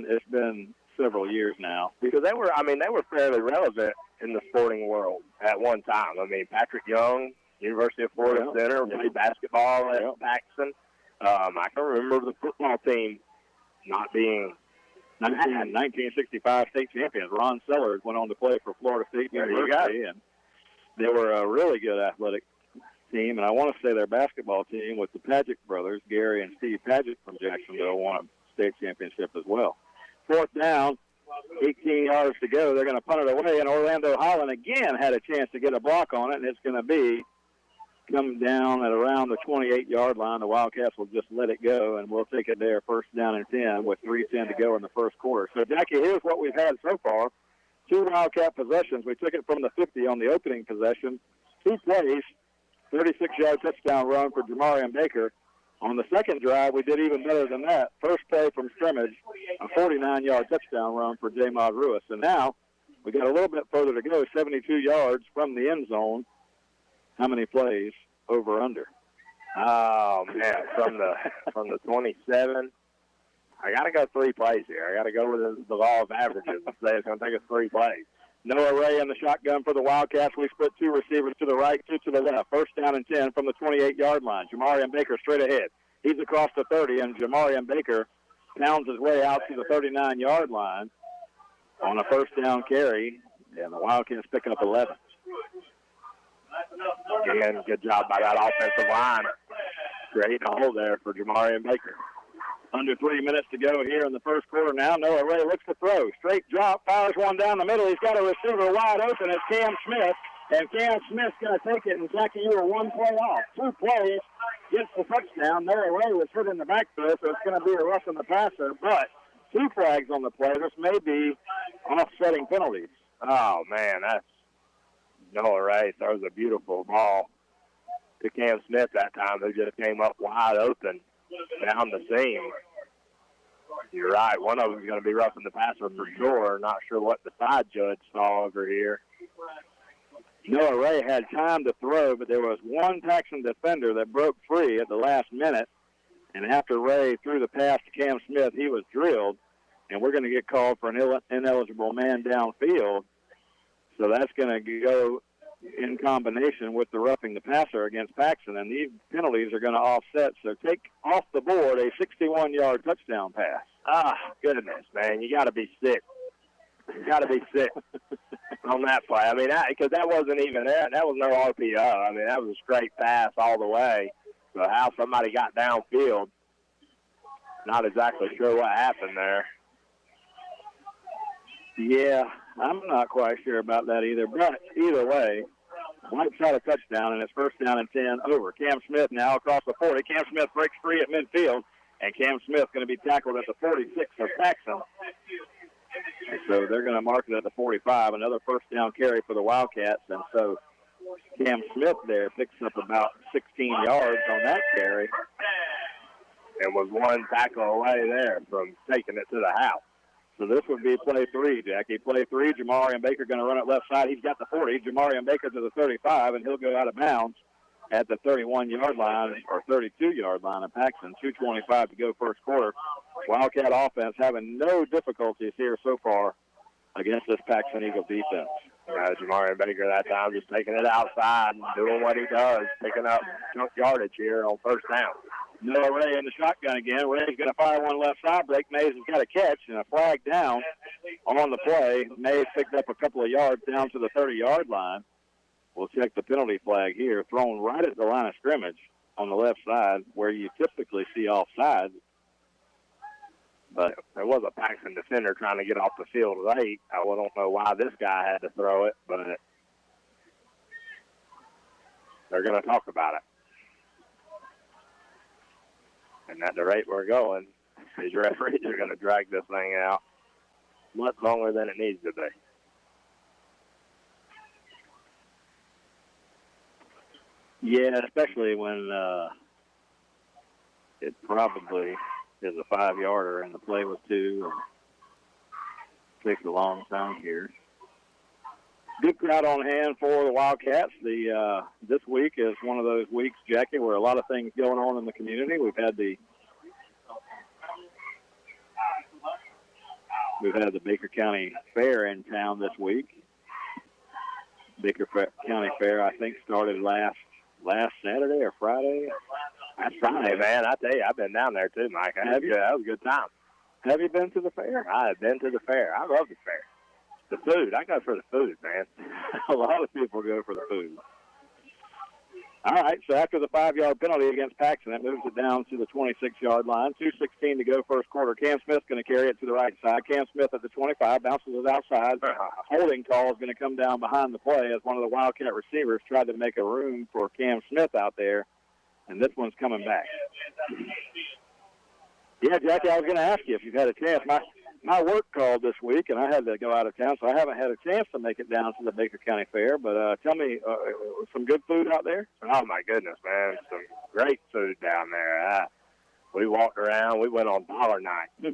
F: It's been several years now.
G: Because they were fairly relevant in the sporting world at one time. I mean, Patrick Young, University of Florida Center, played basketball at Paxson. I can remember the football team not being
F: 1965 state champions. Ron Sellers went on to play for Florida State University, and they were a really good athletic team. And I want to say their basketball team with the Padgett brothers, Gary and Steve Padgett from Jacksonville, won a state championship as well. 4th down, 18 yards to go. They're going to punt it away, and Orlando Holland again had a chance to get a block on it, and it's going to be coming down at around the 28-yard line. The Wildcats will just let it go, and we'll take it there, 1st down and 10 with 3:10 to go in the first quarter. So, Jackie, here's what we've had so far. 2 Wildcat possessions. We took it from the 50 on the opening possession. 2 plays, 36-yard touchdown run for Jamarian Baker. On the second drive, we did even better than that. First play from scrimmage, a 49-yard touchdown run for J-Mod Ruiz. And now we got a little bit further to go, 72 yards from the end zone. How many plays over under?
G: Oh man, from the 27. I got to go 3 plays here. I got to go with the law of averages and say it's going to take us 3 plays.
F: Noah Ray in the shotgun for the Wildcats. We split 2 receivers to the right, 2 to the left. 1st down and 10 from the 28-yard line. Jamarian Baker straight ahead. He's across the 30, and Jamarian Baker pounds his way out to the 39-yard line on a 1st down carry, and the Wildcats pick up 11.
G: Again, good job by that offensive line. Great hole there for Jamarian Baker.
F: Under 3 minutes to go here in the first quarter now. Noah Ray looks to throw. Straight drop, fires one down the middle. He's got a receiver wide open. It's Cam Smith, and Cam Smith's going to take it. And, Jackie, you were 1 play off. 2 plays, gets the touchdown. Noah Ray was hit in the backfield, so it's going to be a rush on the passer. But 2 flags on the play. This may be offsetting penalties.
G: Oh, man, that's Noah Ray throws a beautiful ball to Cam Smith that time, who just came up wide open down the seam. You're right. One of them is going to be roughing the passer for sure. Not sure what the side judge saw over here.
F: Noah Ray had time to throw, but there was one Paxson defender that broke free at the last minute. And after Ray threw the pass to Cam Smith, he was drilled. And we're going to get called for an ineligible man downfield. So that's going to go in combination with the roughing the passer against Paxson, and these penalties are going to offset. So take off the board a 61-yard touchdown pass.
G: Ah, goodness, man, you got to be sick. You got to be sick on that play. I mean, because that wasn't even that. That was no RPO. I mean, that was a straight pass all the way. So how somebody got downfield. Not exactly sure what happened there.
F: Yeah, I'm not quite sure about that either. But either way, White shot a touchdown, and it's first down and 10 over. Cam Smith now across the 40. Cam Smith breaks free at midfield, and Cam Smith going to be tackled at the 46 of Paxon. And so they're going to mark it at the 45. Another first down carry for the Wildcats, and so Cam Smith there picks up about 16 yards on that carry.
G: And was one tackle away there from taking it to the house.
F: So this would be play 3, Jackie. Play 3, Jamarian Baker going to run it left side. He's got the 40. Jamarian Baker to the 35, and he'll go out of bounds at the 31-yard line or 32-yard line of Paxton. 2:25 to go first quarter. Wildcat offense having no difficulties here so far against this Paxton Eagle defense.
G: Jamarian Baker that time just taking it outside and doing what he does, picking up chunk yardage here on first down.
F: Noah Ray in the shotgun again. Ray's going to fire one left side. Blake Mays has got a catch and a flag down on the play. Mays picked up a couple of yards down to the 30-yard line. We'll check the penalty flag here. Thrown right at the line of scrimmage on the left side where you typically see offside.
G: But there was a Paxton defender trying to get off the field late. I don't know why this guy had to throw it, but they're going to talk about it. And at the rate we're going, these referees are going to drag this thing out much longer than it needs to be.
F: Yeah, especially when it probably is a 5-yarder and the play was 2. Takes a long time here. Good crowd on hand for the Wildcats. This week is one of those weeks, Jackie, where a lot of things going on in the community. We've had the Baker County Fair in town this week. Baker County Fair, I think, started last Saturday or Friday.
G: That's Friday, man. I tell you, I've been down there too, Mike. That was a good time.
F: Have you been to the fair?
G: I have been to the fair. I love the fair. The food. I go for the food, man.
F: A lot of people go for the food. All right, so after the 5-yard penalty against Paxton, that moves it down to the 26-yard line. 2:16 to go first quarter. Cam Smith's going to carry it to the right side. Cam Smith at the 25, bounces it outside. Holding call is going to come down behind the play as one of the Wildcat receivers tried to make a room for Cam Smith out there, and this one's coming back. Yeah, Jackie, I was going to ask you if you've had a chance. My work called this week, and I had to go out of town, so I haven't had a chance to make it down to the Baker County Fair. But tell me, some good food out there?
G: Oh, my goodness, man. Some great food down there. We walked around. We went on dollar night. My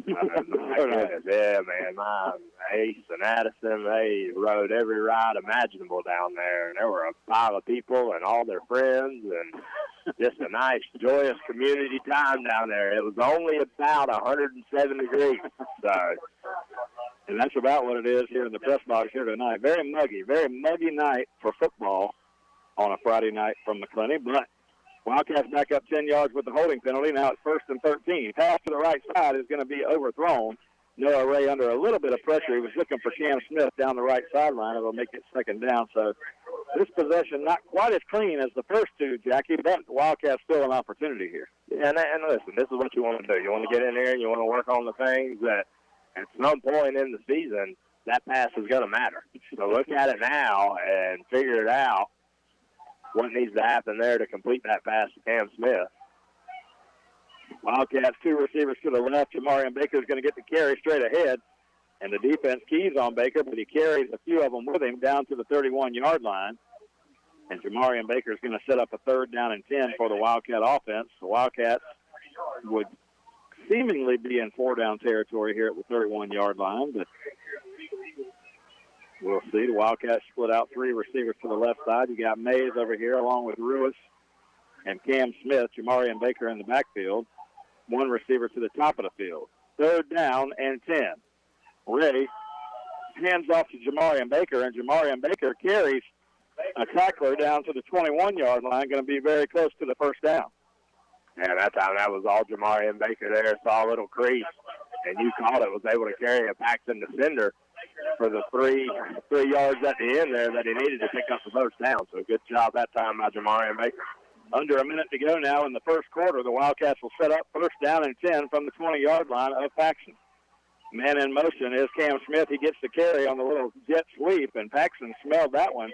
G: goodness, yeah, man. My Ace and Addison, they rode every ride imaginable down there. And there were a pile of people and all their friends and just a nice, joyous community time down there. It was only about 107 degrees.
F: And that's about what it is here in the press box here tonight. Very muggy night for football on a Friday night from McClenny. But Wildcats back up 10 yards with the holding penalty. Now it's 1st and 13. Pass to the right side is going to be overthrown. Noah Ray under a little bit of pressure. He was looking for Cam Smith down the right sideline. It'll make it 2nd down. So this possession not quite as clean as the first two, Jackie, but Wildcats still an opportunity here.
G: Yeah, and listen, this is what you want to do. You want to get in there and you want to work on the things that at some point in the season, that pass is going to matter. So look at it now and figure it out, what needs to happen there to complete that pass to Cam Smith.
F: Wildcats, 2 receivers to the left. Jamarian Baker is going to get the carry straight ahead, and the defense keys on Baker, but he carries a few of them with him down to the 31-yard line. And Jamarian Baker is going to set up a 3rd down and 10 for the Wildcat offense. The Wildcats would seemingly be in 4-down territory here at the 31-yard line, but we'll see. The Wildcats split out 3 receivers to the left side. You got Mays over here along with Ruiz and Cam Smith, Jamarian Baker in the backfield. 1 receiver to the top of the field. 3rd down and 10. Ray hands off to Jamarian Baker, and Jamarian Baker carries a tackler down to the 21-yard line, going to be very close to the 1st down.
G: Yeah, that time that was all Jamarian Baker there. Saw a little crease, and you called it, was able to carry a Paxton defender for the 3 yards at the end there that he needed to pick up the 1st down. So good job that time by Jamarian Baker.
F: Under a minute to go now in the first quarter. The Wildcats will set up first down and 10 from the 20-yard line of Paxon. Man in motion is Cam Smith. He gets the carry on the little jet sweep, and Paxon smelled that one.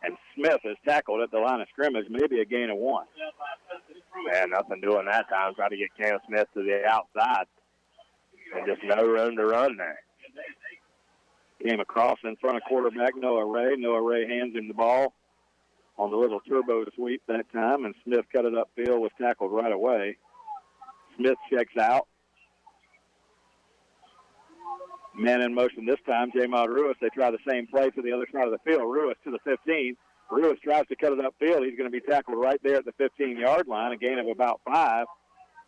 F: And Smith is tackled at the line of scrimmage, maybe a gain of 1.
G: Man, nothing doing that time. Try to get Cam Smith to the outside. And just no room to run there.
F: Came across in front of quarterback Noah Ray. Noah Ray hands him the ball on the little turbo sweep that time, and Smith cut it upfield, was tackled right away. Smith checks out. Man in motion this time, J-Mod Ruiz. They try the same play to the other side of the field. Ruiz to the 15. Ruiz tries to cut it upfield. He's going to be tackled right there at the 15-yard line, a gain of about 5.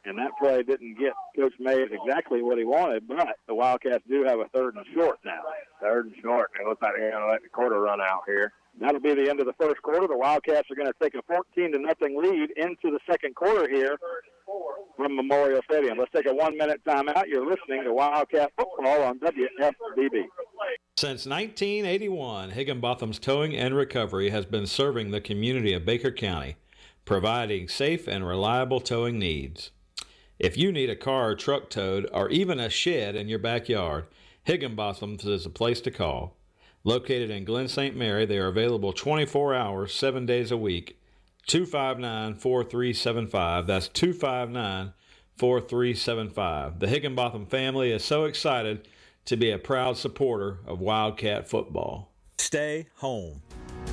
F: And that play didn't get Coach Mays exactly what he wanted, but the Wildcats do have a 3rd and short now.
G: 3rd and short. It looks like they're going to let the quarter run out here.
F: That'll be the end of the first quarter. The Wildcats are going to take a 14-0 lead into the second quarter here from Memorial Stadium. Let's take a 1-minute timeout. You're listening to Wildcat Football on WFBB.
K: Since 1981, Higginbotham's Towing and Recovery has been serving the community of Baker County, providing safe and reliable towing needs. If you need a car or truck towed, or even a shed in your backyard, Higginbotham's is a place to call. Located in Glen St. Mary, they are available 24 hours, 7 days a week. 259-4375. That's 259-4375. The Higginbotham family is so excited to be a proud supporter of Wildcat football.
H: Stay home.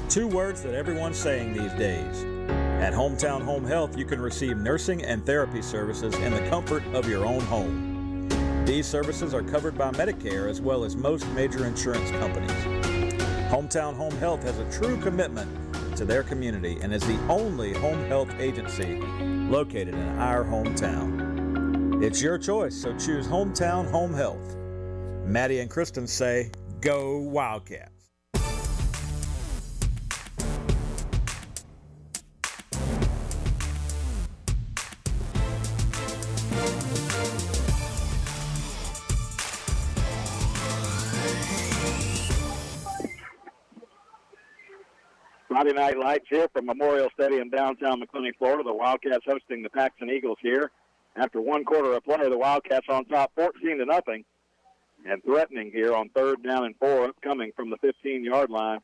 H: 2 words that everyone's saying these days. At Hometown Home Health, you can receive nursing and therapy services in the comfort of your own home. These services are covered by Medicare as well as most major insurance companies. Hometown Home Health has a true commitment to their community and is the only home health agency located in our hometown. It's your choice, so choose Hometown Home Health. Maddie and Kristen say, go Wildcats.
F: Friday Night Lights here from Memorial Stadium, downtown McClenny, Florida. The Wildcats hosting the Paxon Eagles here. After 1 quarter of play, the Wildcats on top 14-0 and threatening here on 3rd down and 4 upcoming from the 15-yard line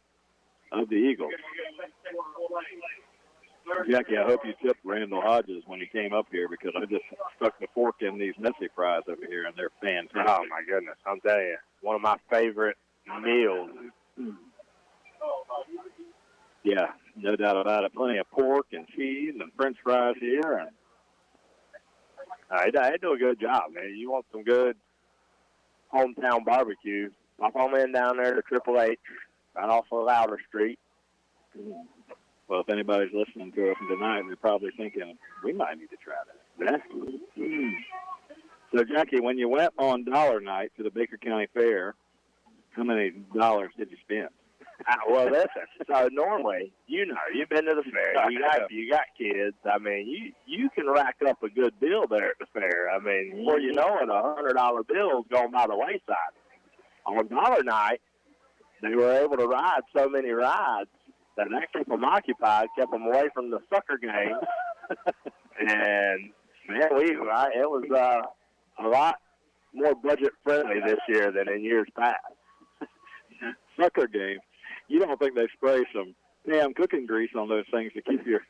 F: of the Eagles. Jackie, I hope you tipped Randall Hodges when he came up here because I just stuck the fork in these messy fries over here, and they're fantastic.
G: Oh, my goodness. I'm telling you, one of my favorite meals.
F: Yeah, no doubt about it. Plenty of pork and cheese and French fries here. And
G: they do a good job, man. You want some good hometown barbecue, pop on in down there to Triple H, right off of Louder Street.
F: Well, if anybody's listening to us tonight, they're probably thinking, we might need to try that. So, Jackie, when you went on Dollar Night to the Baker County Fair, how many dollars did you spend?
G: Well, listen, so normally, you know, you've been to the fair, you got kids. I mean, you can rack up a good bill there at the fair. I mean, before you know it, $100 bill's going by the wayside. On Dollar Night, they were able to ride so many rides that kept them occupied, kept them away from the sucker game. And, man, it was a lot more budget-friendly this year than in years past.
F: Sucker game. You don't think they spray some damn cooking grease on those things to keep your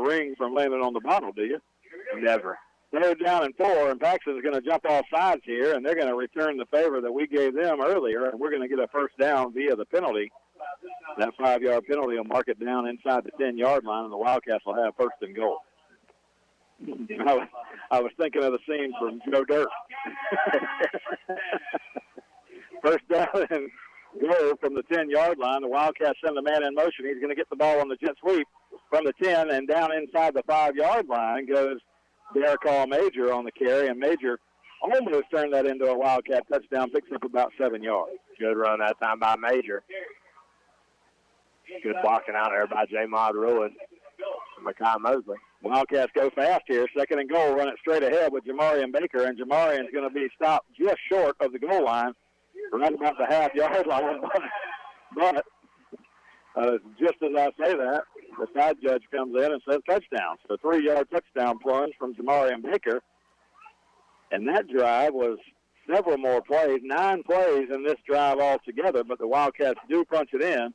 F: ring from landing on the bottle, do you?
G: Never.
F: 3rd down and 4, and Paxon is going to jump off sides here, and they're going to return the favor that we gave them earlier, and we're going to get a first down via the penalty. That 5-yard penalty will mark it down inside the 10-yard line, and the Wildcats will have 1st and goal. I was thinking of the scene from Joe Dirt. First down and goal from the 10-yard line. The Wildcats send the man in motion. He's going to get the ball on the jet sweep from the 10, and down inside the 5-yard line goes Derek Hall Major on the carry, and Major almost turned that into a Wildcat touchdown, picks up about 7 yards.
G: Good run that time by Major. Good blocking out there by J-Mod Ruiz and Makai Mosley.
F: Wildcats go fast here. 2nd and goal, run it straight ahead with Jamarian Baker, and Jamarian's going to be stopped just short of the goal line, right about the half-yard line. But just as I say that, the side judge comes in and says touchdown. So 3-yard touchdown plunge from Jamarian Baker. And that drive was several more plays, 9 plays in this drive altogether, but the Wildcats do punch it in,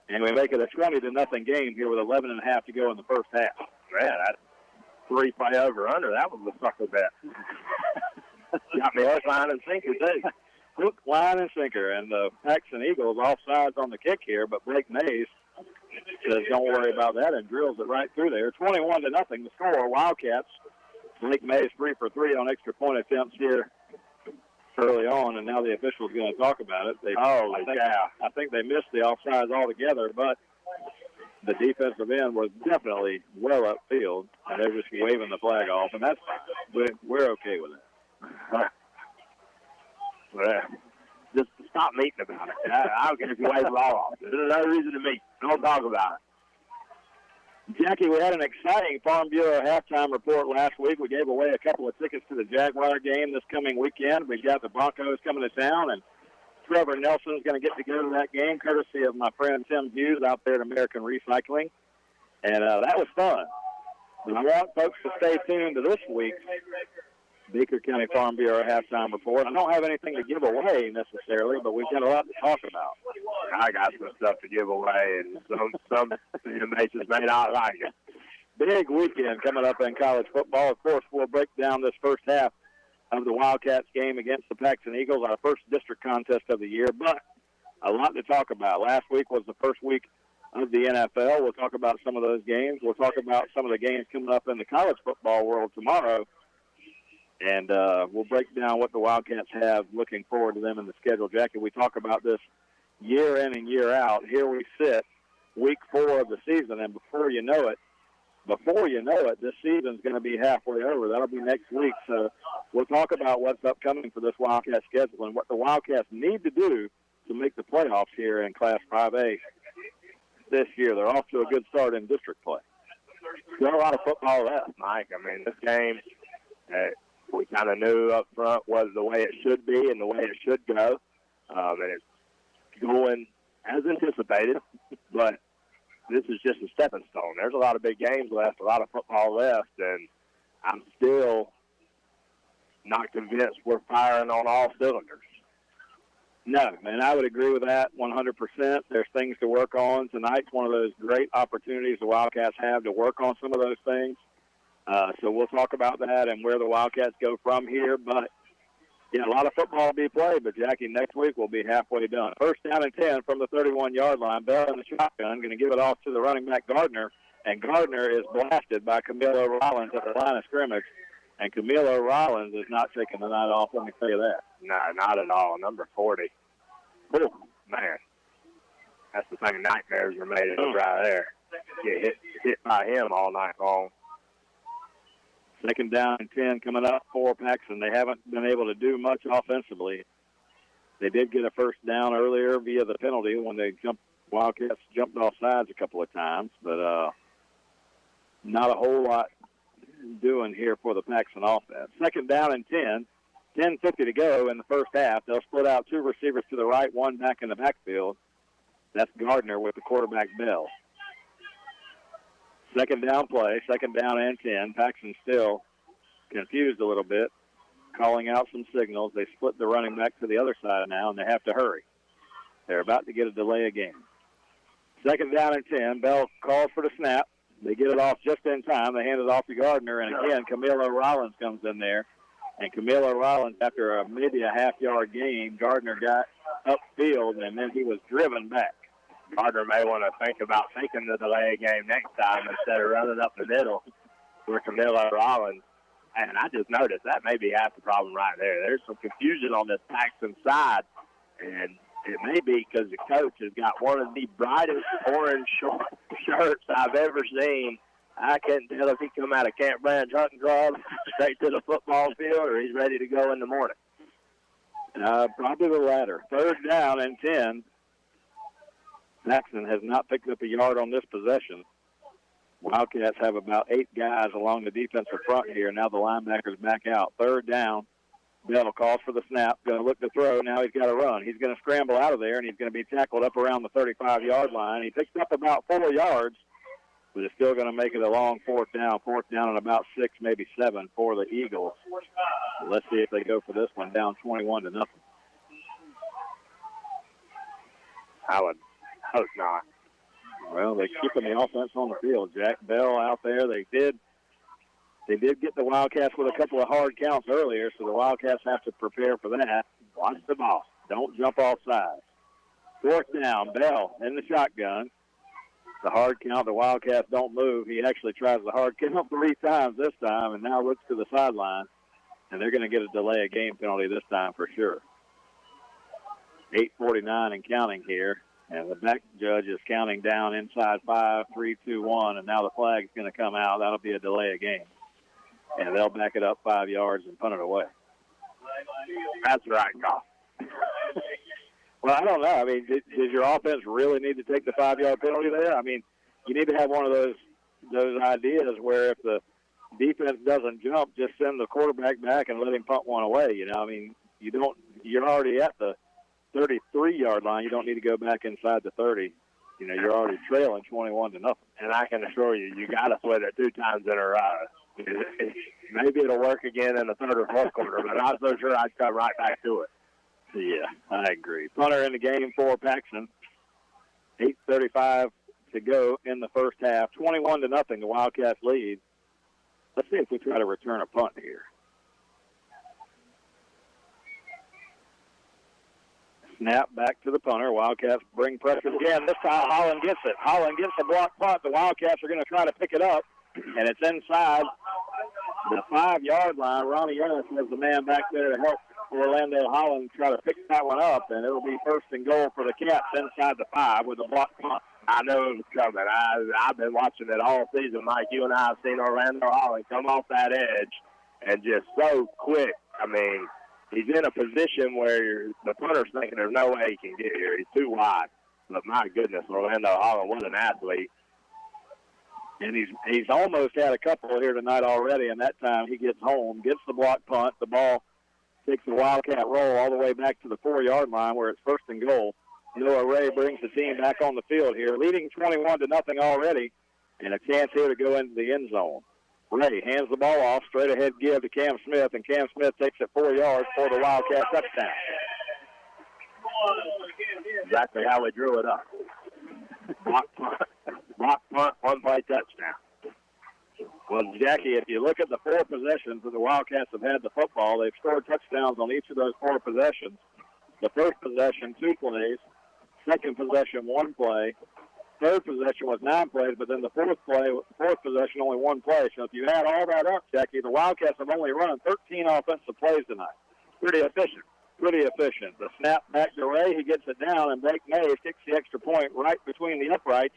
F: and we make it a 20-0 game here with 11.5 to go in the first half.
G: Man, that 3-play over-under, that was the sucker bet. Got me hook, line, and sinker, too.
F: Hook, line, and sinker. And the Paxon Eagles offsides on the kick here, but Blake Mays says don't worry about that and drills it right through there. 21-0 the score. Wildcats. Blake Mays 3 for 3 on extra point attempts here early on, and now the official's going to talk about it. I think they missed the offsides altogether, but the defensive end was definitely well upfield, and they're just waving the flag off, and that's we're okay with it.
G: Well, just stop meeting about it. I don't care if you wave the ball off. There's no reason to meet. Don't talk about it.
F: Jackie, we had an exciting Farm Bureau halftime report last week. We gave away a couple of tickets to the Jaguar game this coming weekend. We've got the Broncos coming to town, and Trevor Nelson's going to get to go to that game, courtesy of my friend Tim Hughes out there at American Recycling. And that was fun. And I want folks to stay tuned to this week's Baker County Farm Bureau halftime report. I don't have anything to give away necessarily, but we've got a lot to talk about.
G: I got some stuff to give away, and some inmates may not like it.
F: Big weekend coming up in college football. Of course, we'll break down this first half of the Wildcats game against the Paxon Eagles, our first district contest of the year, but a lot to talk about. Last week was the first week of the NFL. We'll talk about some of those games. We'll talk about some of the games coming up in the college football world tomorrow. And we'll break down what the Wildcats have looking forward to them in the schedule. Jackie, we talk about this year in and year out. Here we sit, week 4 of the season, and before you know it, this season's going to be halfway over. That'll be next week. So we'll talk about what's upcoming for this Wildcat schedule and what the Wildcats need to do to make the playoffs here in Class 5A this year. They're off to a good start in district play.
G: Still a lot of football left, Mike. I mean, this game, we kind of knew up front was the way it should be and the way it should go. And it's going as anticipated, but this is just a stepping stone. There's a lot of big games left, a lot of football left, and I'm still not convinced we're firing on all cylinders.
F: No, and I would agree with that 100%. There's things to work on. Tonight's one of those great opportunities the Wildcats have to work on some of those things. So we'll talk about that and where the Wildcats go from here. But, yeah, a lot of football will be played, but, Jackie, next week we'll be halfway done. First down and 10 from the 31-yard line. Bell in the shotgun, going to give it off to the running back Gardner, and Gardner is blasted by Camilo Rollins at the line of scrimmage. And Camilo Rollins is not taking the night off, let me tell you that.
G: No, not at all. Number 40. Oh, man. That's the thing nightmares are made of right there. Get hit by him all night long.
F: Second down and 10 coming up for Paxon. They haven't been able to do much offensively. They did get a first down earlier via the penalty when Wildcats jumped off sides a couple of times, but not a whole lot doing here for the Paxon offense. Second down and 10, 10:50 to go in the first half. They'll split out 2 receivers to the right, 1 back in the backfield. That's Gardner with the quarterback Bell. Second down play, second down and 10. Paxon still confused a little bit, calling out some signals. They split the running back to the other side now, and they have to hurry. They're about to get a delay of game. Second down and 10. Bell calls for the snap. They get it off just in time. They hand it off to Gardner, and again, Camilo Rollins comes in there. And Camilo Rollins, after maybe a half-yard gain, Gardner got upfield, and then he was driven back.
G: Gardner may want to think about taking the delay game next time instead of running up the middle for Camilo Rollins. And I just noticed that may be half the problem right there. There's some confusion on this Paxton side, and it may be because the coach has got one of the brightest orange shirts I've ever seen. I can't tell if he come out of Camp Branch hunting club straight to the football field or he's ready to go in the morning.
F: Probably the latter. Third down and 10. Paxton has not picked up a yard on this possession. Wildcats have about 8 guys along the defensive front here. Now the linebackers back out. Third down. Bell calls for the snap. Going to look to throw. Now he's got to run. He's going to scramble out of there, and he's going to be tackled up around the 35-yard line. He picks up about 4 yards but it's still going to make it a long fourth down and about 6, maybe 7 for the Eagles. So let's see if they go for this one, down 21-0.
G: I would hope not.
F: Well, they're keeping the offense on the field. Jack Bell out there. They did get the Wildcats with a couple of hard counts earlier, so the Wildcats have to prepare for that. Watch the ball. Don't jump off sides. Fourth down, Bell in the shotgun. The hard count, the Wildcats don't move. He actually tries the hard count 3 times this time and now looks to the sideline, and they're going to get a delay of game penalty this time for sure. 8:49 and counting here, and the back judge is counting down inside 5, 3, 2, 1, and now the flag's going to come out. That'll be a delay of game, and they'll back it up 5 yards and punt it away.
G: That's right, call.
F: Well, I don't know. I mean, does your offense really need to take the 5-yard penalty there? I mean, you need to have one of those ideas where if the defense doesn't jump, just send the quarterback back and let him punt one away. You know, I mean, you're already at the 33-yard line. You don't need to go back inside the 30. You know, you're already trailing 21-0.
G: And I can assure you, you got to sweat it 2 times in a row. Maybe it'll work again in the 3rd or 4th quarter, but I'm so sure I'd come right back to it.
F: Yeah, I agree. Punter in the game for Paxon. 8:35 to go in the first half. 21-0, the Wildcats lead. Let's see if we try to return a punt here. Snap back to the punter. Wildcats bring pressure again. This time Holland gets it. Holland gets the block punt. The Wildcats are going to try to pick it up, and it's inside the 5-yard line. Ronnie Ellis was the man back there to help Orlando Holland try to pick that one up, and it'll be 1st and goal for the Cats inside the 5 with a block punt.
G: I know it was coming. I've been watching it all season, Mike. You and I have seen Orlando Holland come off that edge and just so quick. I mean, he's in a position where the punter's thinking there's no way he can get here. He's too wide. But my goodness, Orlando Holland was an athlete. And he's almost had a couple here tonight already, and that time he gets home, gets the block punt. The ball takes the Wildcat roll all the way back to the 4-yard line where it's 1st and goal. Noah Ray brings the team back on the field here, leading 21-0 already, and a chance here to go into the end zone. Ray hands the ball off, straight ahead give to Cam Smith, and Cam Smith takes it 4 yards for the Wildcat touchdown. Exactly how we drew it up. Block punt, 1-play touchdown.
F: Well, Jackie, if you look at the 4 possessions that the Wildcats have had the football, they've scored touchdowns on each of those 4 possessions. The first possession, 2 plays. Second possession, 1 play. Third possession was 9 plays, but then the fourth possession, only 1 play. So if you add all that up, Jackie, the Wildcats have only run 13 offensive plays tonight. Pretty efficient. The snap back to Ray, he gets it down, and Blake May kicks the extra point right between the uprights,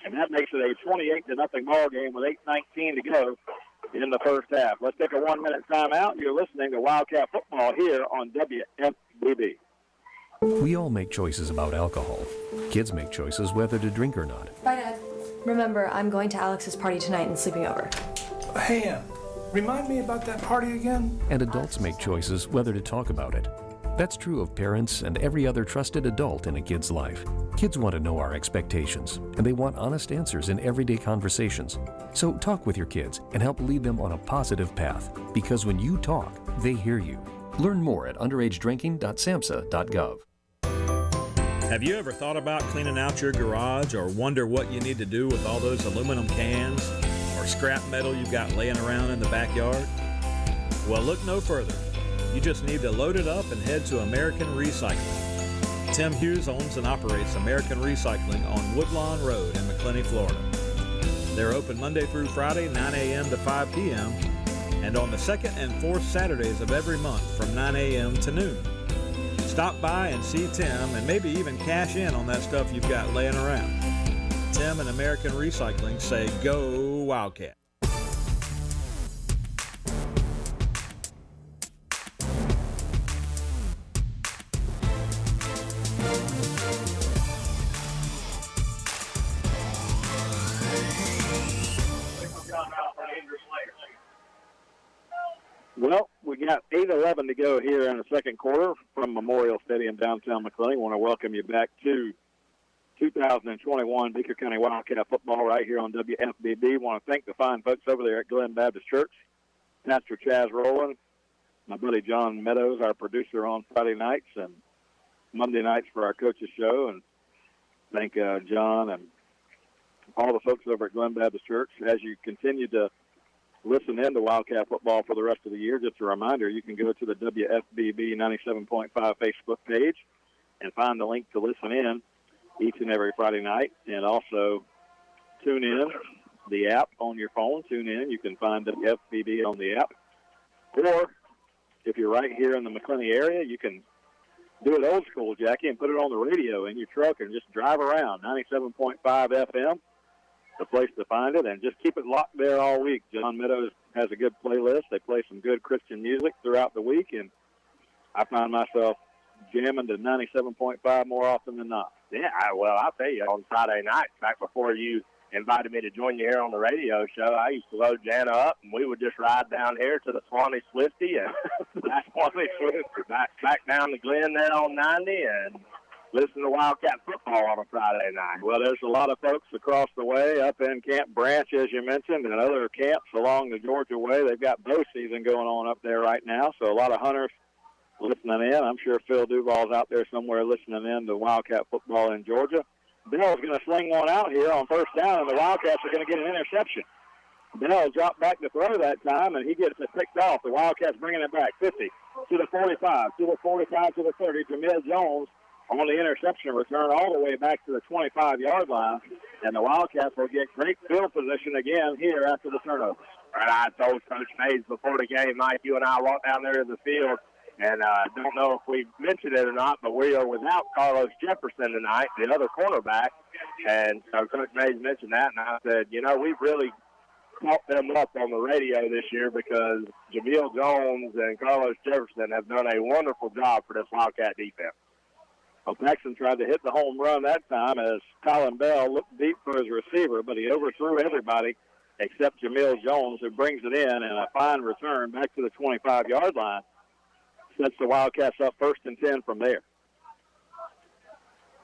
F: and that makes it a 28-0 ball game with 8:19 to go in the first half. Let's take a 1-minute timeout. You're listening to Wildcat Football here on WFBB.
M: We all make choices about alcohol. Kids make choices whether to drink or not.
N: Bye, Dad. Remember, I'm going to Alex's party tonight and sleeping over.
O: Hey, remind me about that party again?
M: And adults make choices whether to talk about it. That's true of parents and every other trusted adult in a kid's life. Kids want to know our expectations, and they want honest answers in everyday conversations. So talk with your kids and help lead them on a positive path, because when you talk, they hear you. Learn more at underagedrinking.samhsa.gov.
H: Have you ever thought about cleaning out your garage or wonder what you need to do with all those aluminum cans or scrap metal you've got laying around in the backyard? Well, look no further. You just need to load it up and head to American Recycling. Tim Hughes owns and operates American Recycling on Woodlawn Road in McClenny, Florida. They're open Monday through Friday, 9 a.m. to 5 p.m., and on the 2nd and 4th Saturdays of every month from 9 a.m. to noon. Stop by and see Tim and maybe even cash in on that stuff you've got laying around. Tim and American Recycling say, go Wildcat.
F: Well, we got 8:11 to go here in the second quarter from Memorial Stadium, downtown McClenny. I want to welcome you back to 2021 Beaker County Wildcat football right here on WFBB. Want to thank the fine folks over there at Glen Baptist Church, Pastor Chaz Rowland, my buddy John Meadows, our producer on Friday nights and Monday nights for our coaches show, and thank John and all the folks over at Glen Baptist Church. As you continue to listen in to Wildcat football for the rest of the year, just a reminder, you can go to the WFBB 97.5 Facebook page and find the link to listen in each and every Friday night, and also tune in the app on your phone. Tune in. You can find WFBB on the app. Or if you're right here in the McClenny area, you can do it old school, Jackie, and put it on the radio in your truck and just drive around. 97.5 FM, the place to find it, and just keep it locked there all week. John Meadows has a good playlist. They play some good Christian music throughout the week, and I find myself jamming to 97.5 more often than not.
G: Yeah, I'll tell you, on Friday nights, back before you invited me to join you here on the radio show, I used to load Jana up, and we would just ride down here to the Swanee Swifty and back down to Glen there on 90 and listen to Wildcat football on a Friday night.
F: Well, there's a lot of folks across the way up in Camp Branch, as you mentioned, and other camps along the Georgia way. They've got bow season going on up there right now, so a lot of hunters listening in. I'm sure Phil Duval's out there somewhere listening in to Wildcat football in Georgia. Bell's going to sling one out here on first down, and the Wildcats are going to get an interception. Bell dropped back to throw that time, and he gets it picked off. The Wildcats bringing it back 50 to the 45, to the 45, to the 30. Jamil Jones on the interception return all the way back to the 25-yard line, and the Wildcats will get great field position again here after the turnover.
G: And I told Coach Mays before the game, Mike, you and I walked down there to the field, and I don't know if we mentioned it or not, but we are without Carlos Jefferson tonight, the other cornerback. And so Coach Mays mentioned that, and I said, we've really caught them up on the radio this year because Jamil Jones and Carlos Jefferson have done a wonderful job for this Wildcat defense.
F: Well, Paxon tried to hit the home run that time as Colin Bell looked deep for his receiver, but he overthrew everybody except Jamil Jones, who brings it in, and a fine return back to the 25-yard line. Sets the Wildcats up 1st and 10 from there.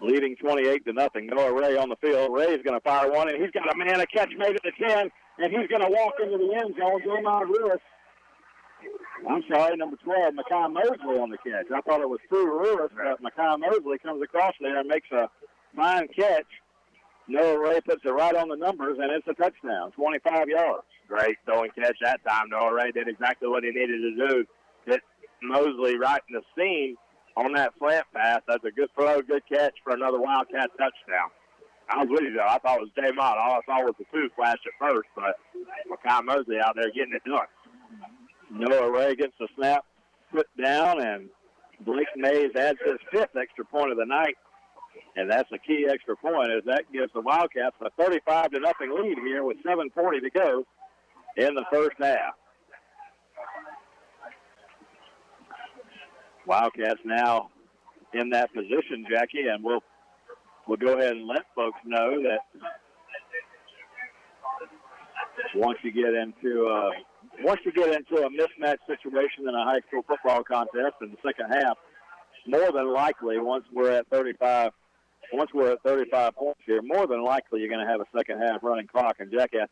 F: Leading 28-0. Noah Ray on the field. Ray's going to fire one, and he's got a man. A catch made at the 10, and he's going to walk into the end zone. Jamon Lewis. I'm sorry, number 12, Makai Mosley on the catch. I thought it was Prue Lewis, but Makai Mosley comes across there and makes a fine catch. Noah Ray puts it right on the numbers, and it's a touchdown, 25 yards.
G: Great throwing catch that time. Noah Ray did exactly what he needed to do. Hit Mosley right in the seam on that slant pass. That's a good throw, good catch for another Wildcat touchdown. I was with you, though. I thought it was J. Mott. All I saw was the two flash at first, but Makai Mosley out there getting it done.
F: Noah Ray gets the snap put down, and Blake Mays adds his 5th extra point of the night, and that's a key extra point as that gives the Wildcats a 35-0 lead here with 7:40 to go in the first half. Wildcats now in that position, Jackie, and we'll go ahead and let folks know that once you get into a mismatch situation in a high school football contest in the second half, more than likely once we're at 35 points here, more than likely you're going to have a second half running clock. And Jackie, I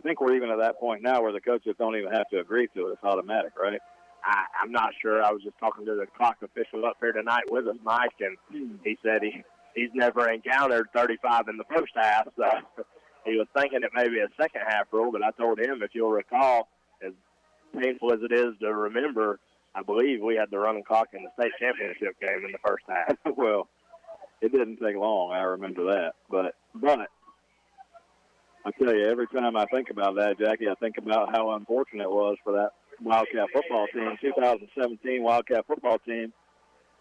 F: think we're even at that point now where the coaches don't even have to agree to it. It's automatic, right?
G: I'm not sure. I was just talking to the clock official up here tonight with us, Mike, and he said he's never encountered 35 in the first half, so he was thinking it may be a second half rule, but I told him, if you'll recall, as painful as it is to remember, I believe we had the running clock in the state championship game in the first half.
F: Well, it didn't take long. I remember that. But I tell you, every time I think about that, Jackie, I think about how unfortunate it was for that Wildcat football team, 2017 Wildcat football team,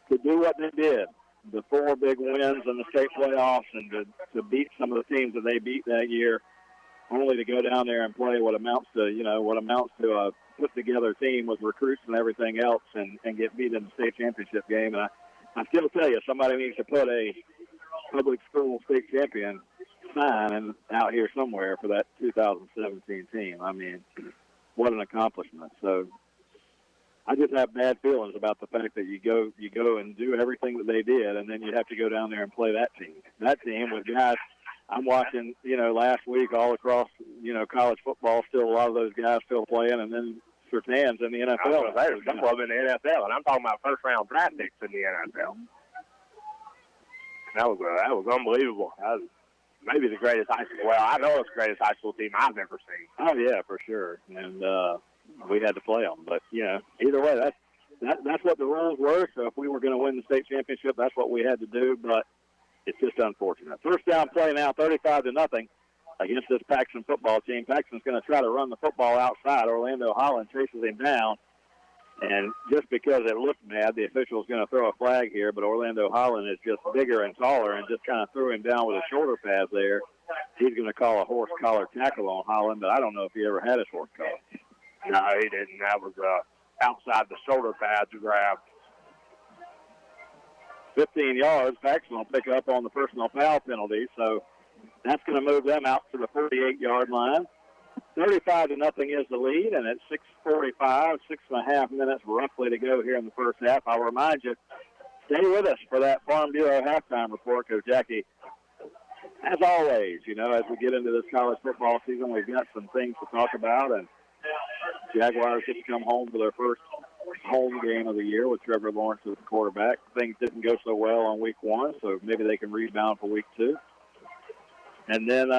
F: to do what they did. The 4 big wins in the state playoffs and to beat some of the teams that they beat that year, only to go down there and play what amounts to a put-together team with recruits and everything else and get beat in the state championship game. And I still tell you, somebody needs to put a public school state champion sign out here somewhere for that 2017 team. I mean, what an accomplishment. So I just have bad feelings about the fact that you go and do everything that they did, and then you have to go down there and play that team. That team with guys I'm watching, last week all across, college football, still a lot of those guys still playing, and then Sertan's in the NFL.
G: There's some of them in the NFL, and I'm talking about first-round draft picks in the NFL. That was unbelievable. That was maybe the greatest high school. Well, I know it's the greatest high school team I've ever seen.
F: Oh yeah, for sure. And we had to play them, but either way, that's what the rules were. So if we were going to win the state championship, that's what we had to do. But it's just unfortunate. First down play now, 35-0 against this Paxon football team. Paxon's going to try to run the football outside. Orlando Holland chases him down. And just because it looked bad, the official's going to throw a flag here, but Orlando Holland is just bigger and taller and just kind of threw him down with a shoulder pad there. He's going to call a horse collar tackle on Holland, but I don't know if he ever had his horse collar.
G: No, he didn't. That was outside the shoulder pads grab.
F: 15 yards. Paxton will pick up on the personal foul penalty, so that's going to move them out to the 48-yard line. 35-0 is the lead, and it's 6:45, 6.5 minutes roughly to go here in the first half. I'll remind you, stay with us for that Farm Bureau halftime report, because Jackie, as always, as we get into this college football season, we've got some things to talk about, and Jaguars get to come home for their first home game of the year with Trevor Lawrence as the quarterback. Things didn't go so well on week 1, so maybe they can rebound for week 2. And then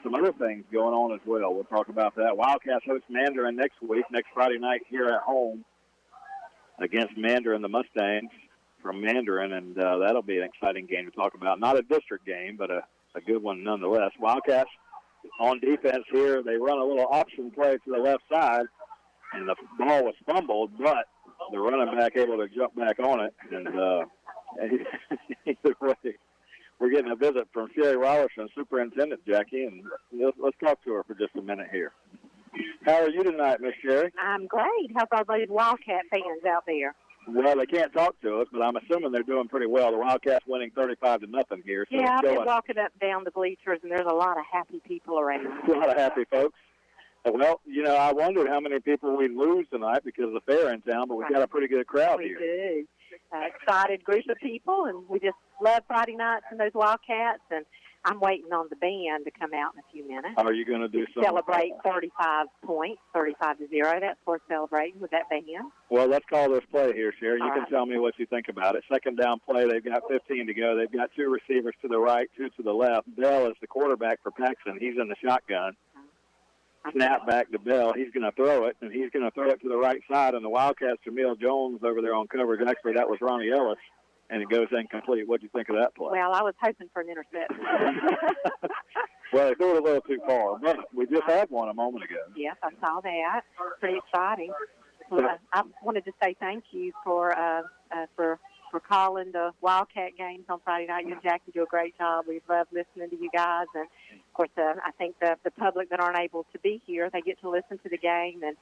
F: some other things going on as well. We'll talk about that. Wildcats host Mandarin next week, next Friday night here at home against Mandarin, the Mustangs from Mandarin, and that'll be an exciting game to talk about. Not a district game, but a good one nonetheless. Wildcats on defense here, they run a little option play to the left side, and the ball was fumbled, but the running back able to jump back on it. And either way, we're getting a visit from Sherry Rollerson, superintendent, Jackie, and let's talk to her for just a minute here. How are you tonight, Miss Sherry?
P: I'm great. How about those Wildcat fans out there?
F: Well, they can't talk to us, but I'm assuming they're doing pretty well. The Wildcats winning 35-0 here. So
P: yeah, I've been walking up and down the bleachers, and there's a lot of happy people around.
F: A lot of happy folks. Well, I wondered how many people we'd lose tonight because of the fair in town, but we've got a pretty good crowd here.
P: We do. Excited group of people, and we just love Friday nights and those Wildcats, and I'm waiting on the band to come out in a few minutes.
F: Are you going to do something?
P: Celebrate 35 points, 35-0. That's worth celebrating with that band.
F: Well, let's call this play here, Sherry. You
P: All
F: can
P: right.
F: tell me what you think about it. Second down play, they've got 15 to go. They've got 2 receivers to the right, 2 to the left. Bell is the quarterback for Paxson. He's in the shotgun. Snap back to Bell. He's going to throw it, and he's going to throw it to the right side. And the Wildcats, Jamil Jones over there on coverage. Actually, that was Ronnie Ellis, and it goes incomplete. What do you think of that play?
P: Well, I was hoping for an interception.
F: Well, they threw it a little too far, but we just had one a moment ago.
P: Yes, I saw that. Pretty exciting. Well, I wanted to say thank you for calling the Wildcat games on Friday night. You and Jackie do a great job. We've loved listening to you guys. And, of course, I think the public that aren't able to be here, they get to listen to the game. And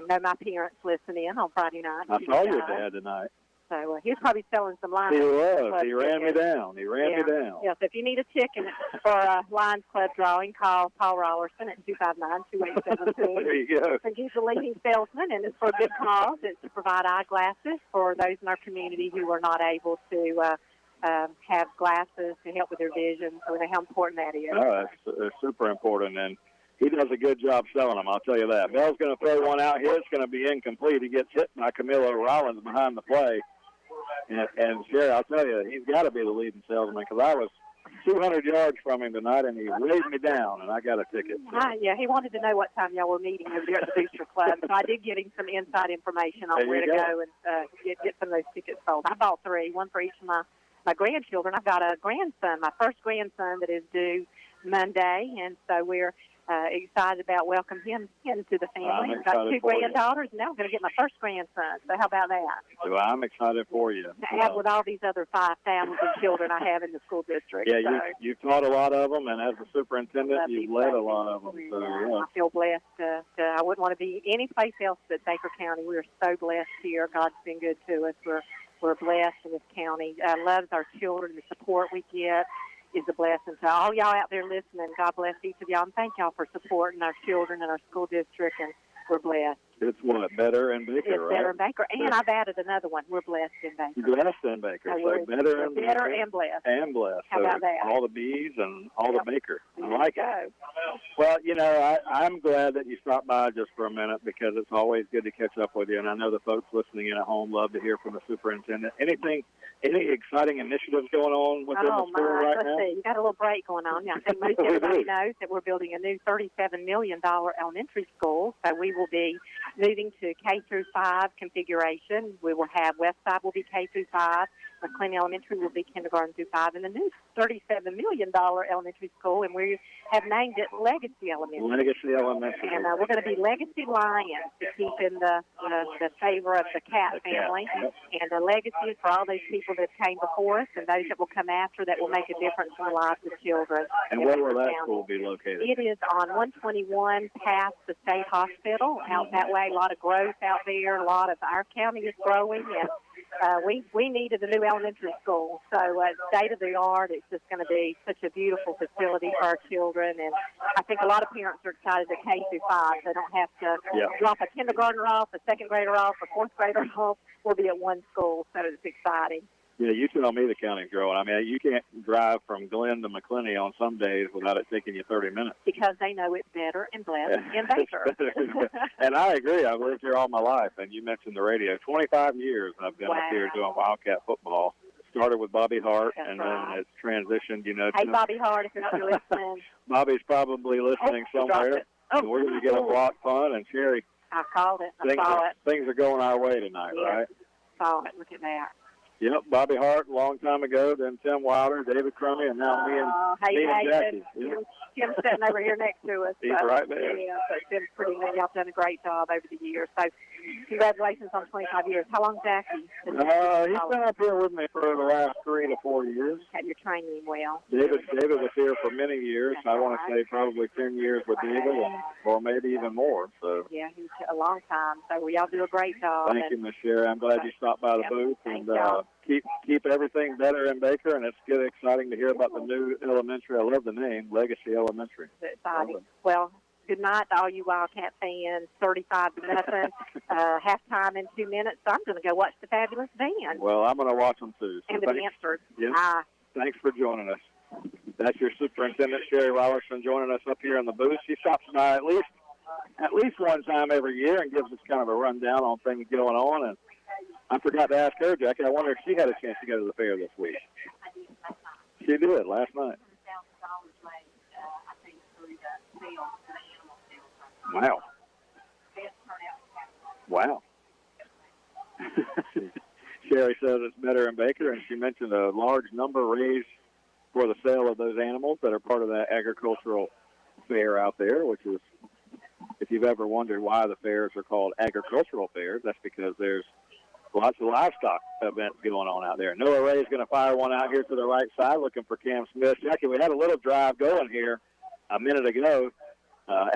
P: know my parents listen in on Friday night.
F: I saw your dad tonight.
P: So he was probably selling some Lions
F: He was.
P: Club
F: He ran me
P: tickets.
F: down. He ran me down.
P: Yeah, so if you need a ticket for a Lions Club drawing, call Paul Rollerson at 259-2872.
F: There you go.
P: And he's the leading salesman, and it's for a good cause. It's to provide eyeglasses for those in our community who are not able to have glasses to help with their vision. So we know how important that is.
F: Oh, that's super important, and he does a good job selling them, I'll tell you that. Bell's going to throw one out here. It's going to be incomplete. He gets hit by Camilo Rollins behind the play. And Sherry, I'll tell you, he's got to be the leading salesman because I was 200 yards from him tonight, and he waved me down, and I got a ticket.
P: Yeah, he wanted to know what time y'all were meeting over there at the Booster Club, so I did get him some inside information on
F: There
P: where to
F: you go.
P: go and get some of those tickets sold. I bought 3, one for each of my grandchildren. I've got a grandson, my first grandson that is due Monday, and so we're excited about welcoming him into the family. I've got 2 granddaughters, and now I'm going to get my first grandson. So how about that?
F: So I'm excited for you.
P: To have with all these other 5,000 children I have in the school district.
F: Yeah,
P: so.
F: you've taught a lot of them, and as a superintendent, you've led a lot of them. So, yeah.
P: I feel blessed. I wouldn't want to be any place else but Baker County. We are so blessed here. God's been good to us. We're blessed in this county. Loves our children. The support we get is a blessing. So all y'all out there listening, God bless each of y'all, and thank y'all for supporting our children and our school district, and we're blessed.
F: It's what, Better and Baker,
P: It's
F: right?
P: Better and Baker, and I've added another one. We're blessed in Baker.
F: Blessed and Baker.
P: So
F: So
P: we're
F: Better and
P: Better
F: Baker.
P: and Blessed.
F: And Blessed.
P: How
F: So
P: about that?
F: all the B's and all the Baker. I like it.
P: Go.
F: Well, you know, I'm glad that you stopped by just for a minute because it's always good to catch up with you. And I know the folks listening in at home love to hear from the superintendent. Any exciting initiatives going on within the school right
P: Let's
F: now?
P: see. You got a little break going on. I think most everybody knows that we're building a new $37 million elementary school. So we will be moving to K through 5 configuration. We will have Westside will be K through 5. McLean Elementary will be kindergarten through 5, and the new $37 million elementary school, and we have named it Legacy Elementary.
F: Legacy Elementary.
P: And we're going to be Legacy Lions to keep in the favor of the cat family.
F: Yep.
P: And the legacy is for all those people that came before us and those that will come after that will make a difference in the lives of children.
F: And where will that school be located?
P: It is on 121 past the state hospital. Out that way, a lot of growth out there. A lot of our county is growing, and we needed a new elementary school. So state of the art. It's just going to be such a beautiful facility for our children, and I think a lot of parents are excited that K through 5. They don't have to drop a kindergartner off, a second grader off, a fourth grader off. We'll be at one school, so it's exciting.
F: Yeah, you tell me the county's growing. I mean, you can't drive from Glenn to McClenny on some days without it taking you 30 minutes.
P: Because they know it's better and blessed and Baker.
F: And I agree. I've lived here all my life. And you mentioned the radio. 25 years I've been up here doing Wildcat football. Started with Bobby Hart, and then it's transitioned, you know.
P: Hey, Bobby Hart, if you're not listening.
F: Bobby's probably listening somewhere. So we're going to get a lot of fun. And, Sherry,
P: I called it. I saw it.
F: Things are going our way tonight, right?
P: Saw it. Look at that.
F: Yep, Bobby Hart, a long time ago, then Tim Wilder, David Crummy, and now me and Jackie.
P: Tim's sitting over here next to us.
F: He's right there.
P: Yeah, so Tim's pretty good. Y'all done a great job over the years. So congratulations on 25 years. How long, Jackie?
F: He's been up here with me for the last 3 to 4 years.
P: You're training him well.
F: David was here for many years. I want to say probably 10 years with David, or maybe even more. So
P: yeah, he's a long time. So y'all do a great job.
F: Thank you, Miss Sherry. I'm glad you stopped by the booth, and keep everything better in Baker. And it's good, exciting to hear about the new elementary. I love the name, Legacy Elementary.
P: It's exciting. Well, good night to all you Wildcat fans. 35-0. Halftime in 2 minutes. So I'm going to go watch the fabulous band.
F: Well, I'm going to watch them too. So
P: and the dancers.
F: Yep. Thanks for joining us. That's your superintendent, Sherry Rollerson, joining us up here in the booth. She stops by at least one time every year and gives us kind of a rundown on things going on. And I forgot to ask her, Jackie. I wonder if she had a chance to go to the fair this week. She did last night. Wow. Sherry says it's better in Baker, and she mentioned a large number raised for the sale of those animals that are part of that agricultural fair out there, which is, if you've ever wondered why the fairs are called agricultural fairs, that's because there's lots of livestock events going on out there. Noah Ray is going to fire one out here to the right side, looking for Cam Smith. Jackie, we had a little drive going here a minute ago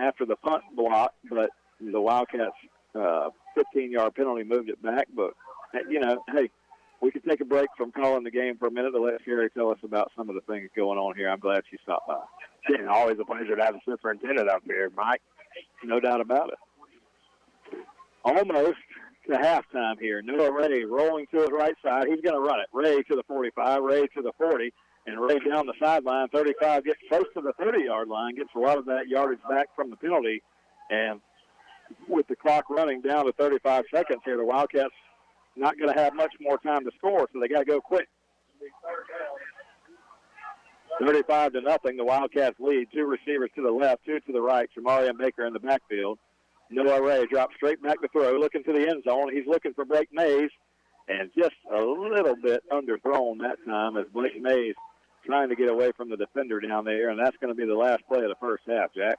F: after the punt block, but the Wildcats' 15-yard penalty moved it back. But, you know, hey, we could take a break from calling the game for a minute to let Sherry tell us about some of the things going on here. I'm glad she stopped by.
G: Yeah, always a pleasure to have the superintendent up here, Mike.
F: No doubt about it. Almost to halftime here. Noah Ray rolling to his right side. He's going to run it. Ray to the 45, Ray to the 40, and Ray down the sideline. 35 gets close to the 30-yard line, gets a lot of that yardage back from the penalty. And with the clock running down to 35 seconds here, the Wildcats not going to have much more time to score, so they got to go quick. 35-0, the Wildcats lead. 2 receivers to the left, 2 to the right. Jamarian Baker in the backfield. Noah Ray drops straight back to throw, looking to the end zone. He's looking for Blake Mays, and just a little bit underthrown that time as Blake Mays trying to get away from the defender down there, and that's going to be the last play of the first half, Jack.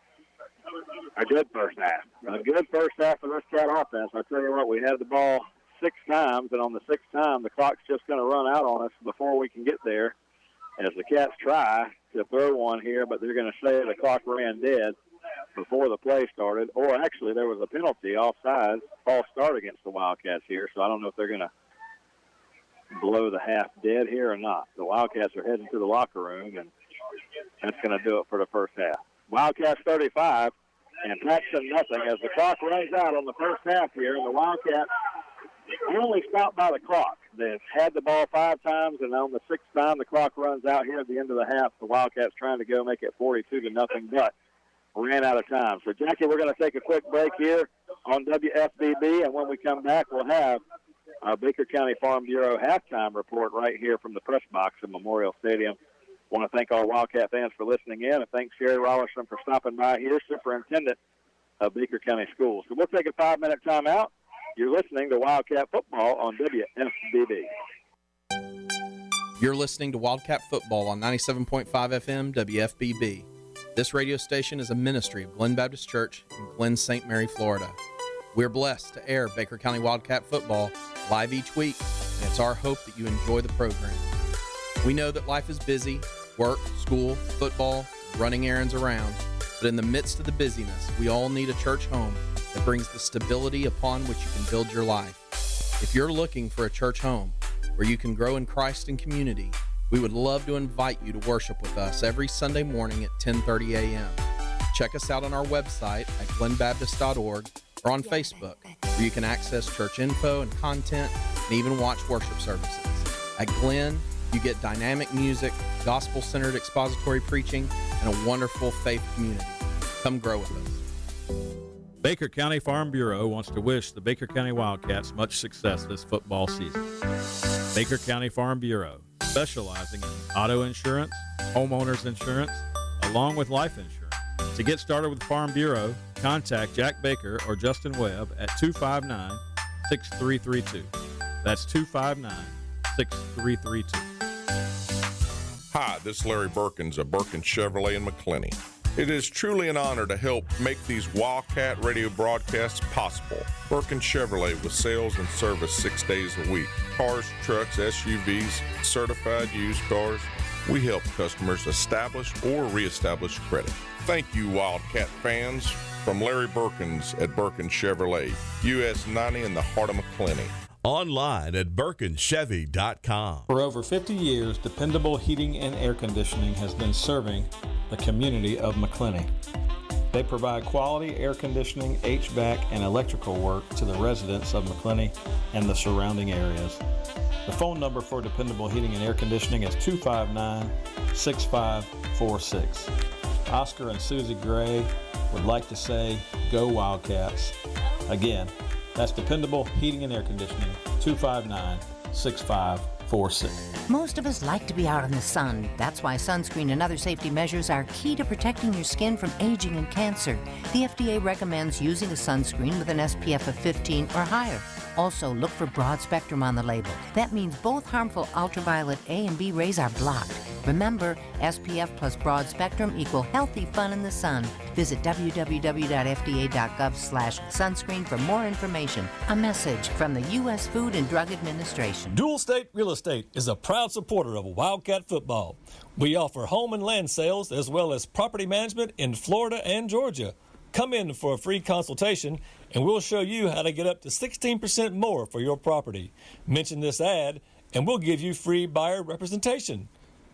G: A good first half.
F: A good first half of this Cat offense. I tell you what, we had the ball 6 times, and on the 6th time, the clock's just going to run out on us before we can get there as the Cats try to throw one here, but they're going to say the clock ran dead before the play started, or actually there was a penalty offside, false start against the Wildcats here, so I don't know if they're going to blow the half dead here or not. The Wildcats are heading to the locker room, and that's going to do it for the first half. Wildcats 35, and Paxon nothing as the clock runs out on the first half here, and the Wildcats only stopped by the clock. They've had the ball 5 times, and on the 6th time the clock runs out here at the end of the half. The Wildcats trying to go make it 42-0, but ran out of time. So, Jackie, we're going to take a quick break here on WFBB, and when we come back, we'll have our Baker County Farm Bureau halftime report right here from the press box in Memorial Stadium. I want to thank all Wildcat fans for listening in, and thanks Sherry Rollerson for stopping by here, Superintendent of Baker County Schools. So we'll take a 5-minute timeout. You're listening to Wildcat Football on WFBB.
B: You're listening to Wildcat Football on 97.5 FM WFBB. This radio station is a ministry of Glen Baptist Church in Glen St. Mary, Florida. We're blessed to air Baker County Wildcat Football live each week, and it's our hope that you enjoy the program. We know that life is busy, work, school, football, running errands around, but in the midst of the busyness, we all need a church home that brings the stability upon which you can build your life. If you're looking for a church home where you can grow in Christ and community, we would love to invite you to worship with us every Sunday morning at 10:30 a.m. Check us out on our website at glenbaptist.org or on Facebook, where you can access church info and content and even watch worship services. At Glen, you get dynamic music, gospel-centered expository preaching, and a wonderful faith community. Come grow with us.
K: Baker County Farm Bureau wants to wish the Baker County Wildcats much success this football season. Baker County Farm Bureau, specializing in auto insurance, homeowners insurance, along with life insurance. To get started with Farm Bureau, contact Jack Baker or Justin Webb at 259-6332. That's 259-6332.
J: Hi, this is Larry Berkins of Berkins Chevrolet in McClenny. It is truly an honor to help make these Wildcat radio broadcasts possible. Berkins Chevrolet with sales and service 6 days a week. Cars, trucks, SUVs, certified used cars. We help customers establish or reestablish credit. Thank you, Wildcat fans. From Larry Berkins at Berkins Chevrolet, US 90 in the heart of McClenny.
E: Online at BerkinsChevy.com.
K: For over 50 years, dependable heating and air conditioning has been serving the community of McClenny. They provide quality air conditioning, HVAC, and electrical work to the residents of McClenny and the surrounding areas. The phone number for dependable heating and air conditioning is 259-6546. Oscar and Susie Gray would like to say, go Wildcats. Again, that's dependable heating and air conditioning, 259-6546.
Q: Most of us like to be out in the sun. That's why sunscreen and other safety measures are key to protecting your skin from aging and cancer. The FDA recommends using a sunscreen with an SPF of 15 or higher. Also, look for broad spectrum on the label. That means both harmful ultraviolet A and B rays are blocked. Remember, SPF plus broad spectrum equal healthy fun in the sun. Visit www.fda.gov/sunscreen for more information. A message from the U.S. Food and Drug Administration.
L: Dual State Real Estate is a proud supporter of Wildcat football. We offer home and land sales as well as property management in Florida and Georgia. Come in for a free consultation and we'll show you how to get up to 16% more for your property. Mention this ad and we'll give you free buyer representation.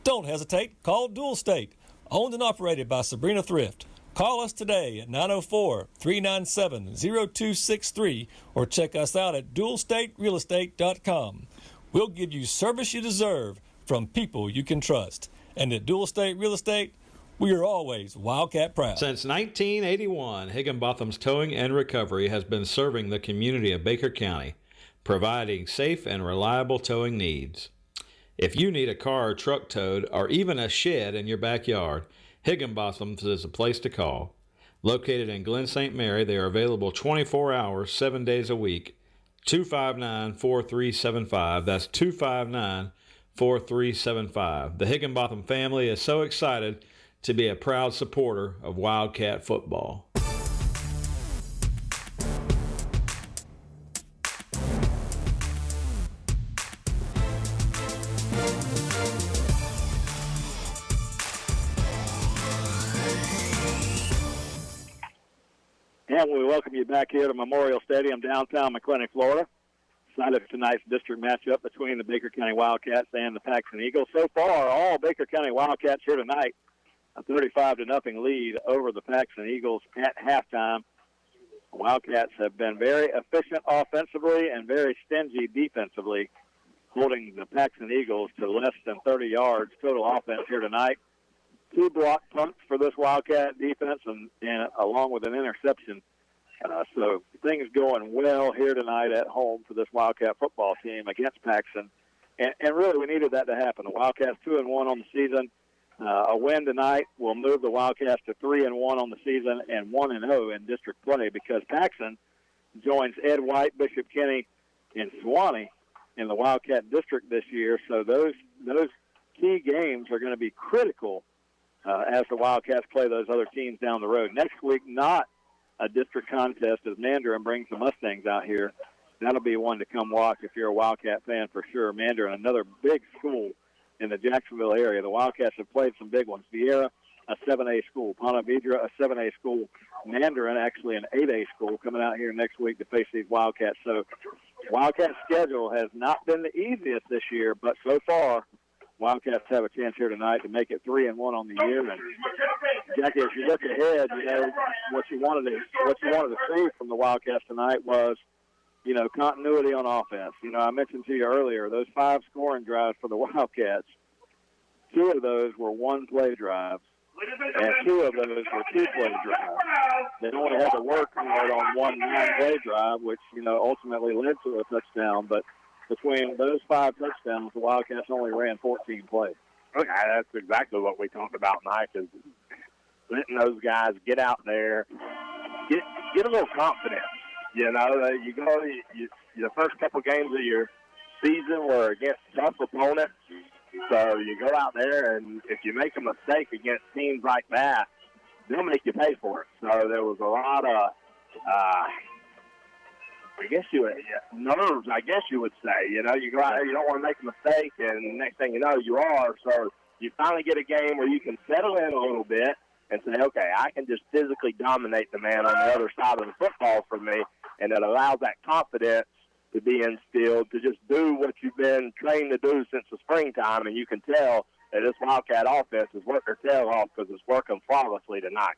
L: Don't hesitate. Call Dual State, owned and operated by Sabrina Thrift. Call us today at 904-397-0263 or check us out at dualstaterealestate.com. We'll give you service you deserve from people you can trust. And at Dual State Real Estate, we are always Wildcat proud.
K: Since 1981, Higginbotham's Towing and Recovery has been serving the community of Baker County, providing safe and reliable towing needs. If you need a car or truck towed or even a shed in your backyard, Higginbotham's is a place to call. Located in Glen St. Mary, they are available 24 hours, 7 days a week. 259-4375. That's 259-4375. The Higginbotham family is so excited to be a proud supporter of Wildcat football.
F: And we welcome you back here to Memorial Stadium, downtown McClenny, Florida. Excited for tonight's district matchup between the Baker County Wildcats and the Paxon Eagles. So far, all Baker County Wildcats here tonight a 35-0 lead over the Paxon Eagles at halftime. Wildcats have been very efficient offensively and very stingy defensively, holding the Paxon Eagles to less than 30 yards total offense here tonight. 2 block punts for this Wildcat defense, and along with an interception. So things going well here tonight at home for this Wildcat football team against Paxon. And really, we needed that to happen. The Wildcats 2-1 on the season. A win tonight will move the Wildcats to 3-1 on the season and 1-0 in district play, because Paxon joins Ed White, Bishop Kenny, and Suwannee in the Wildcat district this year. So those key games are going to be critical as the Wildcats play those other teams down the road. Next week, not a district contest as Mandarin brings the Mustangs out here. That'll be one to come watch if you're a Wildcat fan for sure. Mandarin, another big school in the Jacksonville area. The Wildcats have played some big ones. Vieira, a 7A school. Ponte Vedra, a 7A school. Mandarin, actually an 8A school, coming out here next week to face these Wildcats. So Wildcats' schedule has not been the easiest this year, but so far Wildcats have a chance here tonight to make it 3-1 on the year. And Jackie, as you look ahead, what you wanted to see from the Wildcats tonight was, continuity on offense. I mentioned to you earlier, those 5 scoring drives for the Wildcats, 2 of those were one-play drives, and 2 of those were 2-play drives. They only had to work hard on one 9-play drive, which, ultimately led to a touchdown. But between those 5 touchdowns, the Wildcats only ran 14 plays.
G: Okay, that's exactly what we talked about, Mike, is letting those guys get out there, get a little confidence. You go, the first couple games of your season were against tough opponents. So you go out there, and if you make a mistake against teams like that, they'll make you pay for it. So there was a lot of, nerves, I guess you would say. You go out there, you don't want to make a mistake, and next thing you know, you are. So you finally get a game where you can settle in a little bit and say, okay, I can just physically dominate the man on the other side of the football for me, and it allows that confidence to be instilled to just do what you've been trained to do since the springtime, and you can tell that this Wildcat offense has worked their tail off because it's working flawlessly tonight.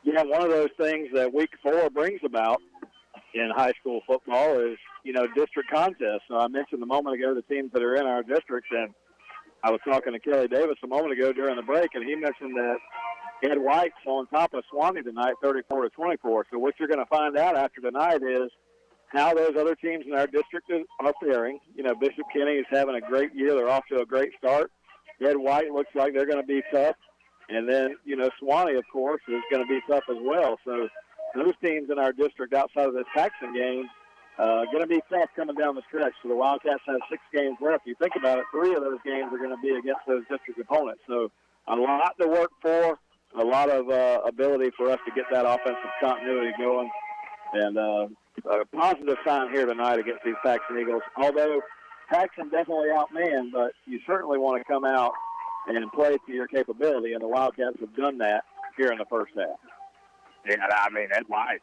F: Yeah, one of those things that Week 4 brings about in high school football is, district contests. So I mentioned a moment ago the teams that are in our districts, and I was talking to Kelly Davis a moment ago during the break, and he mentioned that Ed White's on top of Suwannee tonight, 34-24. So what you're going to find out after tonight is how those other teams in our district are faring. Bishop Kenny is having a great year. They're off to a great start. Ed White looks like they're going to be tough. And then, Suwannee, of course, is going to be tough as well. So those teams in our district outside of this Paxon game going to be tough coming down the stretch. So the Wildcats have 6 games left. You think about it, 3 of those games are going to be against those district opponents. So a lot to work for. A lot of ability for us to get that offensive continuity going. And a positive sign here tonight against these Paxon Eagles. Although Paxon definitely outmanned, but you certainly want to come out and play to your capability, and the Wildcats have done that here in the first half.
G: Yeah, Ed White.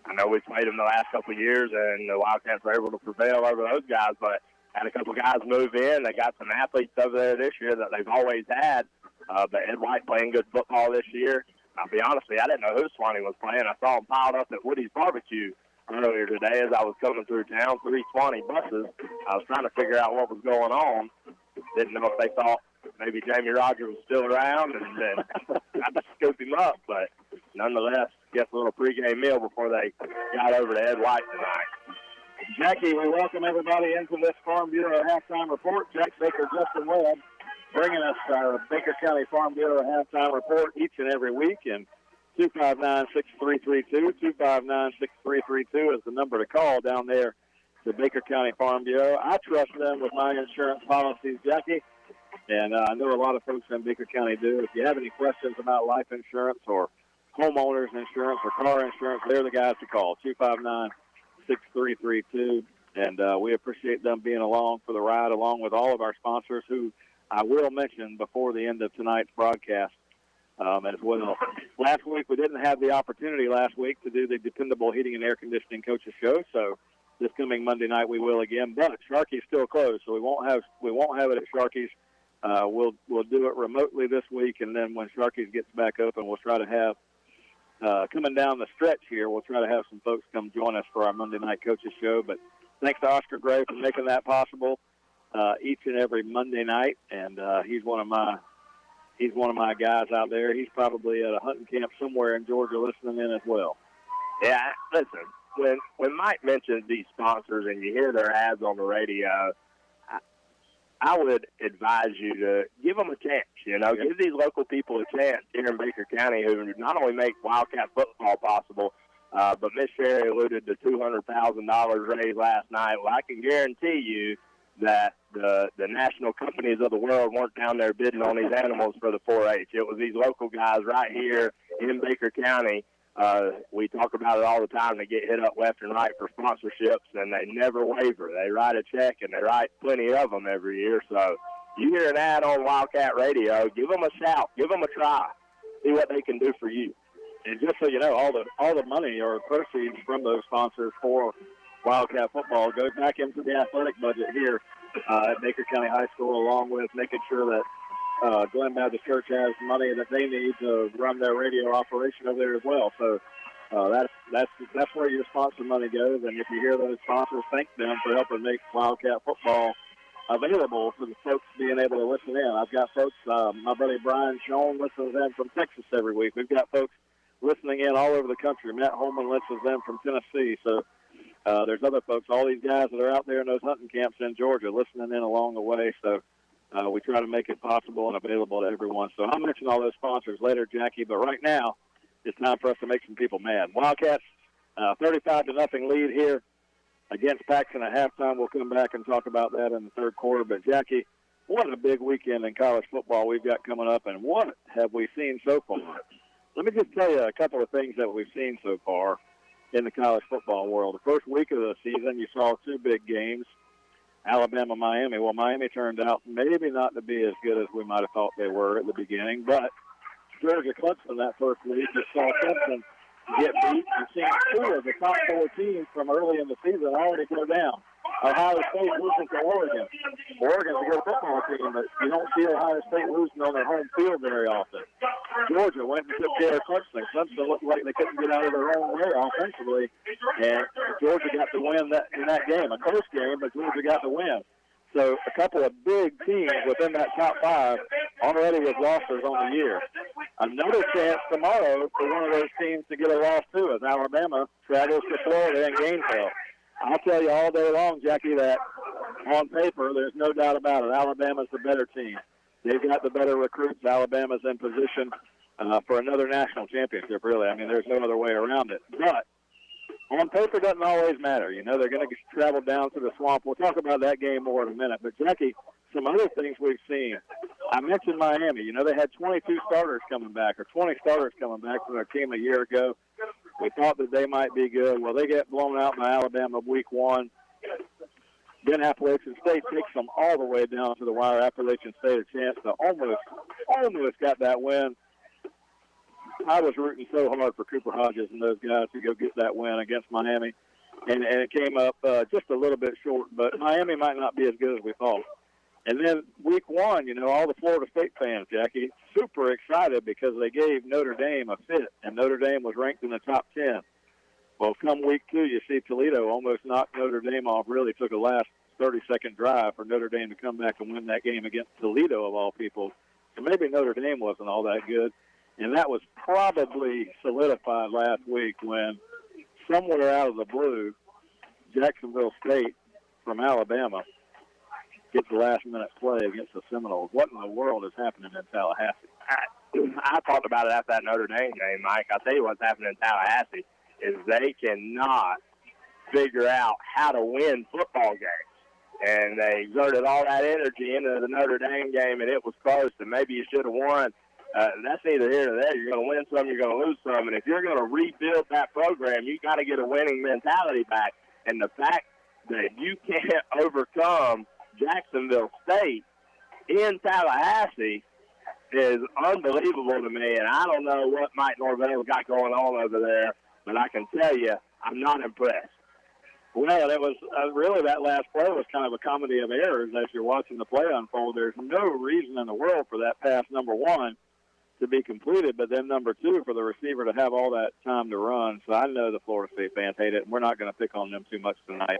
G: I know we played him the last couple of years, and the Wildcats were able to prevail over those guys, but had a couple of guys move in. They got some athletes over there this year that they've always had. But Ed White playing good football this year. I'll be honest with you, I didn't know who Suwannee was playing. I saw him piled up at Woody's Barbecue earlier today as I was coming through town, 3 Suwannee buses. I was trying to figure out what was going on. Didn't know if they thought maybe Jamie Rogers was still around, and then I just scooped him up. But nonetheless, get a little pregame meal before they got over to Ed White tonight.
F: Jackie, we welcome everybody into this Farm Bureau halftime report. Jack Baker, Justin Webb, bringing us our Baker County Farm Bureau halftime report each and every week. And 259-6332, 259-6332 is the number to call down there to Baker County Farm Bureau. I trust them with my insurance policies, Jackie, and I know a lot of folks in Baker County do. If you have any questions about life insurance or homeowners insurance or car insurance, they're the guys to call, 259-6332. And we appreciate them being along for the ride, along with all of our sponsors, who I will mention before the end of tonight's broadcast as well. Last week, we didn't have the opportunity to do the Dependable Heating and Air Conditioning Coaches Show, so this coming Monday night we will again. But Sharky's still closed, so we won't have it at Sharky's We'll do it remotely this week, and then when Sharky's gets back open, we'll try to have coming down the stretch here. We'll try to have some folks come join us for our Monday Night Coaches Show. But thanks to Oscar Gray for making that possible each and every Monday night, and he's one of my guys out there. He's probably at a hunting camp somewhere in Georgia listening in as well.
G: Yeah, listen, when Mike mentions these sponsors and you hear their ads on the radio, I would advise you to give them a chance. Give these local people a chance here in Baker County who not only make Wildcat football possible, but Miss Sherry alluded to $200,000 raised last night. Well, I can guarantee you that the national companies of the world weren't down there bidding on these animals for the 4-H. It was these local guys right here in Baker County. We talk about it all the time. They get hit up left and right for sponsorships, and they never waver. They write a check, and they write plenty of them every year. So you hear an ad on Wildcat Radio, give them a shout, give them a try, see what they can do for you.
F: And just so you know, all the money or proceeds from those sponsors for Wildcat football goes back into the athletic budget here at Baker County High School, along with making sure that Glen Baptist Church has money that they need to run their radio operation over there as well. So that's where your sponsor money goes. And if you hear those sponsors, thank them for helping make Wildcat football available for the folks being able to listen in. I've got folks, my buddy Brian Schoen listens in from Texas every week. We've got folks listening in all over the country. Matt Holman listens in from Tennessee. So there's other folks, all these guys that are out there in those hunting camps in Georgia listening in along the way. So we try to make it possible and available to everyone. So I'll mention all those sponsors later, Jackie, but right now it's time for us to make some people mad. Wildcats, 35-0 lead here against Paxon at halftime. We'll come back and talk about that in the third quarter. But, Jackie, what a big weekend in college football we've got coming up, and what have we seen so far? Let me just tell you a couple of things that we've seen so far in the college football world. The first week of the season, you saw two big games, Alabama-Miami. Well, Miami turned out maybe not to be as good as we might have thought they were at the beginning, but Georgia-Clemson that first week, you saw Clemson get beat. You've seen two of the top four teams from early in the season already go down. Ohio State losing to Oregon. Oregon's a good football team, but you don't see Ohio State losing on their home field very often. Georgia went and took care of Clemson. Clemson looked like they couldn't get out of their own way offensively, and Georgia got the win in that game. A close game, but Georgia got the win. So a couple of big teams within that top five already with losses on the year. Another chance tomorrow for one of those teams to get a loss too as Alabama travels to Florida and Gainesville. I'll tell you all day long, Jackie, that on paper, there's no doubt about it. Alabama's the better team. They've got the better recruits. Alabama's in position for another national championship, really. I mean, there's no other way around it. But on paper doesn't always matter. You know, they're going to travel down to the swamp. We'll talk about that game more in a minute. But, Jackie, some other things we've seen. I mentioned Miami. You know, they had 22 starters coming back, or 20 starters coming back from their team a year ago. We thought that they might be good. Well, they get blown out by Alabama week one. Then Appalachian State takes them all the way down to the wire. Appalachian State a chance to almost got that win. I was rooting so hard for Cooper Hodges and those guys to go get that win against Miami. And it came up just a little bit short, but Miami might not be as good as we thought. And then week one, you know, all the Florida State fans, Jackie, super excited because they gave Notre Dame a fit, and Notre Dame was ranked in the top 10. Well, come week two, you see Toledo almost knocked Notre Dame off, really took a last 30-second drive for Notre Dame to come back and win that game against Toledo, of all people. So maybe Notre Dame wasn't all that good. And that was probably solidified last week when somewhere out of the blue, Jacksonville State from Alabama gets the last-minute play against the Seminoles. What in the world is happening in Tallahassee?
G: I talked about it after that Notre Dame game, Mike. I'll tell you what's happening in Tallahassee is they cannot figure out how to win football games. And they exerted all that energy into the Notre Dame game, and it was close, and maybe you should have won. That's neither here nor there. You're going to win some, you're going to lose some. And if you're going to rebuild that program, you got to get a winning mentality back. And the fact that you can't overcome Jacksonville State in Tallahassee is unbelievable to me, and I don't know what Mike Norvell's got going on over there, but I can tell you I'm not impressed.
F: Well, it was really that last play was kind of a comedy of errors as you're watching the play unfold. There's no reason in the world for that pass, number one, to be completed, but then number two, for the receiver to have all that time to run. So I know the Florida State fans hate it, and we're not going to pick on them too much tonight.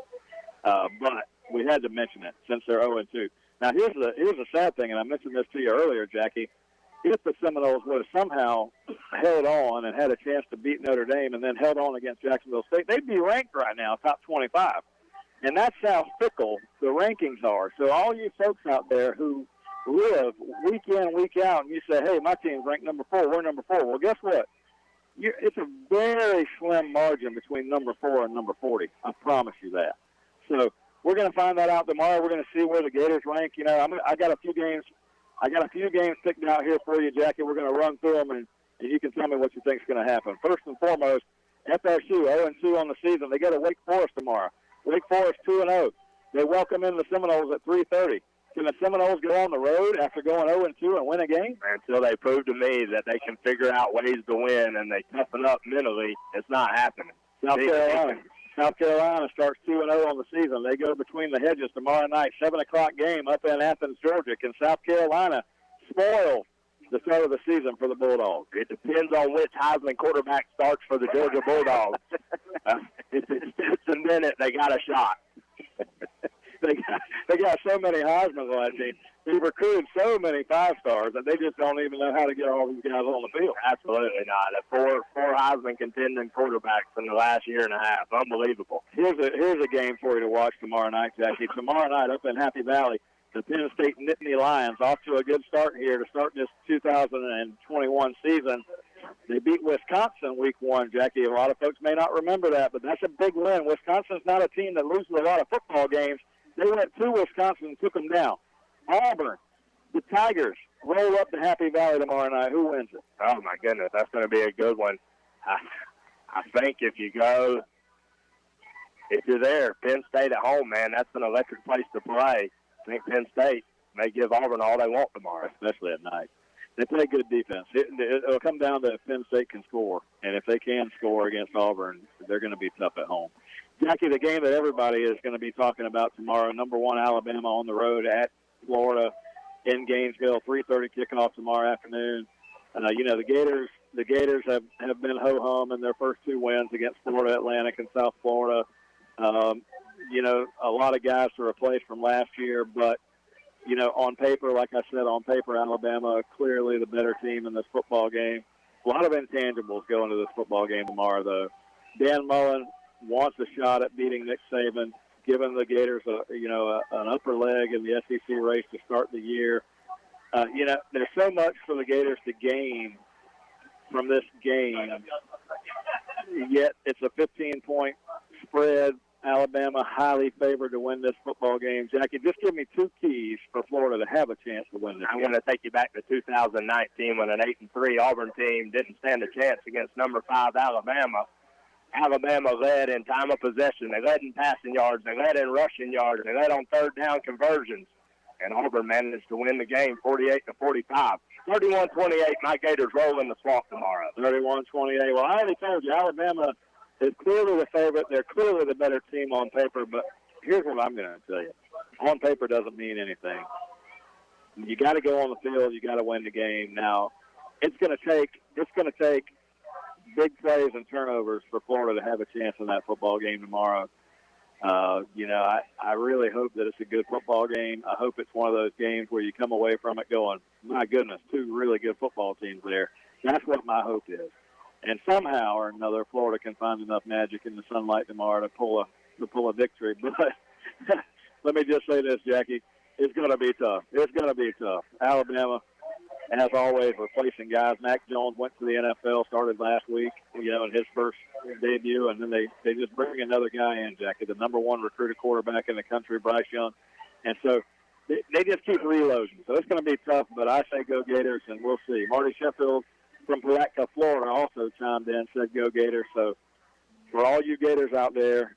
F: But we had to mention it since they're 0-2. Now, here's the sad thing, and I mentioned this to you earlier, Jackie. If the Seminoles would have somehow held on and had a chance to beat Notre Dame and then held on against Jacksonville State, they'd be ranked right now, top 25. And that's how fickle the rankings are. So all you folks out there who live week in, week out, and you say, hey, my team's ranked number 4, we're number 4. Well, guess what? It's a very slim margin between number 4 and number 40. I promise you that. So we're going to find that out tomorrow. We're going to see where the Gators rank. You know, I got a few games picked out here for you, Jackie. We're going to run through them, and you can tell me what you think is going to happen. First and foremost, FSU, 0-2 on the season. They go to Wake Forest tomorrow. Wake Forest 2-0. They welcome in the Seminoles at 3:30. Can the Seminoles go on the road after going 0-2 and win a game?
G: Until they prove to me that they can figure out ways to win and they toughen up mentally, it's not happening.
F: South Carolina starts 2-0 on the season. They go between the hedges tomorrow night, 7 o'clock game up in Athens, Georgia. Can South Carolina spoil the start of the season for the Bulldogs?
G: It depends on which Heisman quarterback starts for the Georgia Bulldogs. If it's Stetson Bennett, they got a shot.
F: They got so many Heisman on that team. They recruited so many 5-stars that they just don't even know how to get all these guys on the field.
G: Absolutely not. Four Heisman contending quarterbacks in the last year and a half. Unbelievable.
F: Here's a game for you to watch tomorrow night, Jackie. Tomorrow night up in Happy Valley, the Penn State Nittany Lions off to a good start here to start this 2021 season. They beat Wisconsin week 1, Jackie. A lot of folks may not remember that, but that's a big win. Wisconsin's not a team that loses a lot of football games. They went to Wisconsin and took them down. Auburn, the Tigers, roll up to Happy Valley tomorrow night. Who wins it?
G: Oh, my goodness. That's going to be a good one. I think if you're there, Penn State at home, man, that's an electric place to play. I think Penn State may give Auburn all they want tomorrow.
F: Especially at night. They play good defense. It'll come down to if Penn State can score. And if they can score against Auburn, they're going to be tough at home. Jackie, the game that everybody is going to be talking about tomorrow, number 1 Alabama on the road at Florida in Gainesville, 3:30 kickoff tomorrow afternoon. The Gators have been ho-hum in their first 2 wins against Florida Atlantic and South Florida. A lot of guys to replace from last year, but on paper, like I said, Alabama clearly the better team in this football game. A lot of intangibles go into this football game tomorrow, though. Dan Mullen wants a shot at beating Nick Saban, giving the Gators an upper leg in the SEC race to start the year. There's so much for the Gators to gain from this game, yet it's a 15-point spread. Alabama highly favored to win this football game. Jackie, just give me 2 keys for Florida to have a chance to win this
G: I'm
F: game.
G: going to take you back to 2019 when an 8-3 Auburn team didn't stand a chance against number 5 Alabama. Alabama led in time of possession. They led in passing yards. They led in rushing yards. They led on third down conversions. And Auburn managed to win the game 48-45. 31-28, my Gators roll in the swamp tomorrow.
F: 31-28. Well, I already told you, Alabama is clearly the favorite. They're clearly the better team on paper, but here's what I'm going to tell you. On paper doesn't mean anything. You got to go on the field. You got to win the game. Now, it's going to take big plays and turnovers for Florida to have a chance in that football game tomorrow. I really hope that it's a good football game. I hope it's one of those games where you come away from it going, my goodness, 2 really good football teams there. That's what my hope is. And somehow or another, Florida can find enough magic in the sunlight tomorrow to pull a victory. But let me just say this, Jackie, it's going to be tough. It's going to be tough. Alabama, as always, replacing guys. Mac Jones went to the NFL, started last week, in his first debut, and then they just bring another guy in, Jackie, the number 1 recruited quarterback in the country, Bryce Young. And so they just keep reloading. So it's going to be tough, but I say go Gators, and we'll see. Marty Sheffield from Palatka, Florida, also chimed in, said go Gators. So for all you Gators out there,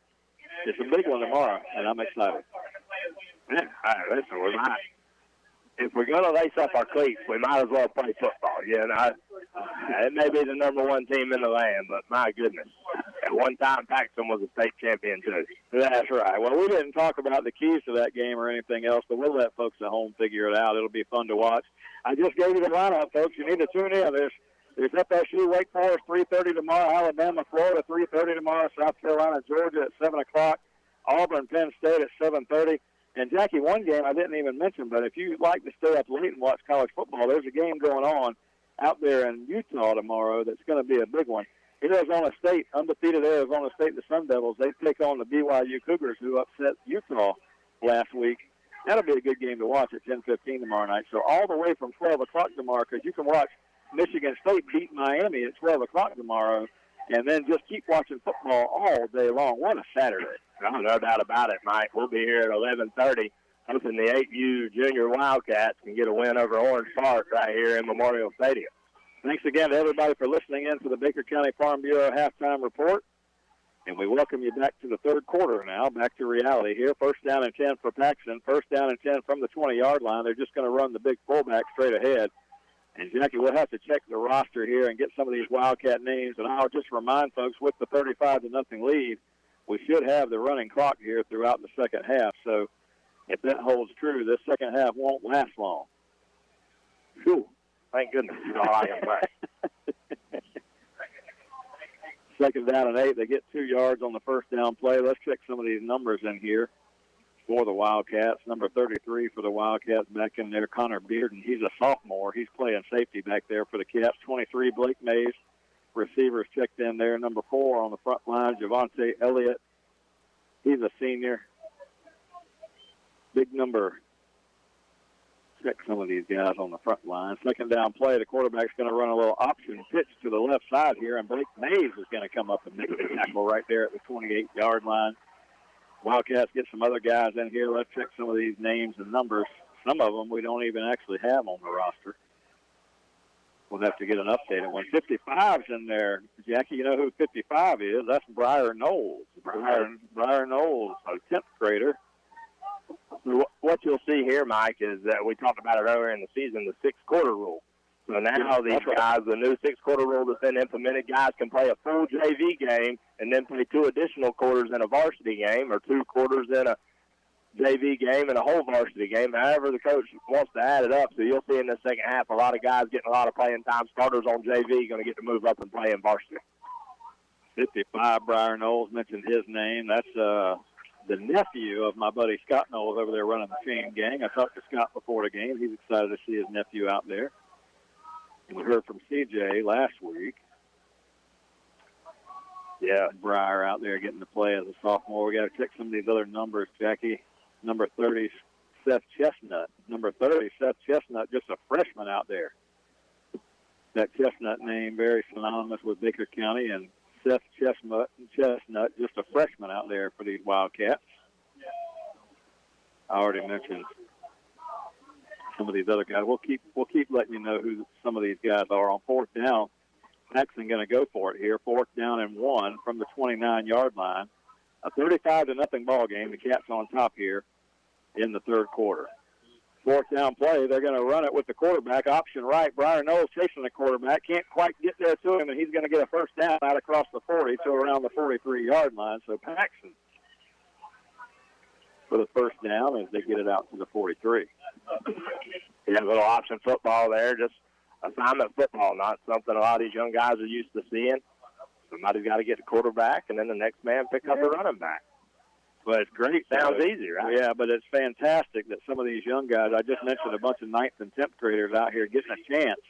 F: it's a big one tomorrow, and I'm excited.
G: Yeah, listen, if we're going to lace up our cleats, we might as well play football. You know, it may be the number one team in the land, but my goodness, at one time Paxon was a state champion too.
F: That's right. Well, we didn't talk about the keys to that game or anything else, but we'll let folks at home figure it out. It'll be fun to watch. I just gave you the lineup, folks. You need to tune in. There's FSU, Wake Forest, 3:30 tomorrow. Alabama, Florida, 3:30 tomorrow. South Carolina, Georgia at 7 o'clock. Auburn, Penn State at 7:30. And, Jackie, one game I didn't even mention, but if you like to stay up late and watch college football, there's a game going on out there in Utah tomorrow that's going to be a big one. Arizona State, undefeated Arizona State, the Sun Devils, they take on the BYU Cougars, who upset Utah last week. That'll be a good game to watch at 10:15 tomorrow night. So all the way from 12 o'clock tomorrow, because you can watch Michigan State beat Miami at 12 o'clock tomorrow, and then just keep watching football all day long. What a Saturday.
G: No doubt about it, Mike. We'll be here at 11:30, hoping the 8U Junior Wildcats can get a win over Orange Park right here in Memorial Stadium.
F: Thanks again to everybody for listening in to the Baker County Farm Bureau Halftime Report. And we welcome you back to the third quarter now, back to reality here. First down and 10 for Paxon. First down and 10 from the 20-yard line. They're just going to run the big fullback straight ahead. And, Jackie, we'll have to check the roster here and get some of these Wildcat names. And I'll just remind folks, with the 35-0 lead, we should have the running clock here throughout the second half. So if that holds true, this second half won't last long.
G: Whew. Thank goodness. That's all I can say.
F: Second down and 8. They get 2 yards on the first down play. Let's check some of these numbers in here for the Wildcats. Number 33 for the Wildcats back in there, Connor Bearden. He's a sophomore. He's playing safety back there for the Cats. 23, Blake Mays. Receivers checked in there. Number 4 on the front line, Javante Elliott. He's a senior. Big number. Check some of these guys on the front line. Second down play, the quarterback's going to run a little option pitch to the left side here, and Blake Mays is going to come up and make the tackle right there at the 28-yard line. Wildcats get some other guys in here. Let's check some of these names and numbers. Some of them we don't even actually have on the roster. We'll have to get an updated one. 55's in there. Jackie, you know who 55 is? That's Briar Knowles. Briar Knowles, a 10th grader.
G: What you'll see here, Mike, is that we talked about it earlier in the season, the 6-quarter rule. So now these guys, the new 6-quarter rule that's been implemented, guys can play a full JV game and then play 2 additional quarters in a varsity game, or 2 quarters in a JV game and a whole varsity game, however the coach wants to add it up. So you'll see in the second half a lot of guys getting a lot of playing time. Starters on JV going to get to move up and play in varsity.
F: 55, Briar Knowles, mentioned his name. That's the nephew of my buddy Scott Knowles over there running the chain gang. I talked to Scott before the game. He's excited to see his nephew out there. And we heard from CJ last week. Yeah, Briar out there getting to play as a sophomore. We got to check some of these other numbers, Jackie. Number 30, Seth Chestnut. Number 30, Seth Chestnut, just a freshman out there. That Chestnut name very synonymous with Baker County, and Seth Chestnut, just a freshman out there for these Wildcats. I already mentioned some of these other guys. We'll keep letting you know who some of these guys are. On fourth down, Paxon going to go for it here. 4th down and 1 from the 29-yard line. A 35-0 ball game. The Cats on top here in the third quarter. 4th down play, they're going to run it with the quarterback. Option right. Briar Knowles chasing the quarterback. Can't quite get there to him, and he's going to get a first down out across the 40 to around the 43-yard line. So Paxon for the first down as they get it out to the 43.
G: Yeah, a little option football there, just assignment football, not something a lot of these young guys are used to seeing. Somebody's got to get the quarterback, and then the next man pick up the running back.
F: But it's great.
G: Sounds easy, right?
F: Yeah, but it's fantastic that some of these young guys, I just mentioned a bunch of 9th and 10th graders out here getting a chance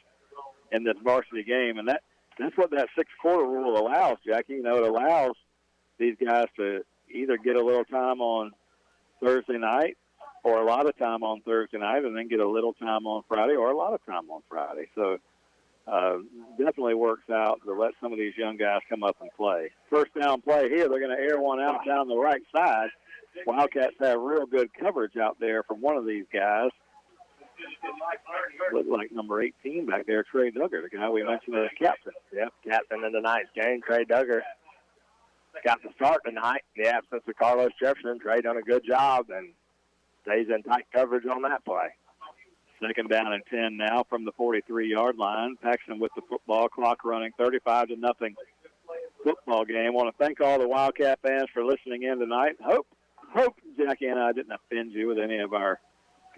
F: in this varsity game, and that's what that 6-quarter rule allows, Jackie. You know, it allows these guys to either get a little time on Thursday night or a lot of time on Thursday night and then get a little time on Friday or a lot of time on Friday. So definitely works out to let some of these young guys come up and play. First down play here, they're going to air one out down the right side. Wildcats have real good coverage out there from one of these guys. Looked like number 18 back there, Trey Duggar, the guy we mentioned as captain.
G: Yep, captain in tonight's game, Trey Duggar. Got the start tonight in the absence of Carlos Jefferson. Trey done a good job and stays in tight coverage on that play.
F: Second down and 10 now from the 43-yard line. Paxon with the football, clock running, 35-0 football game. Want to thank all the Wildcat fans for listening in tonight. Hope Jackie and I didn't offend you with any of our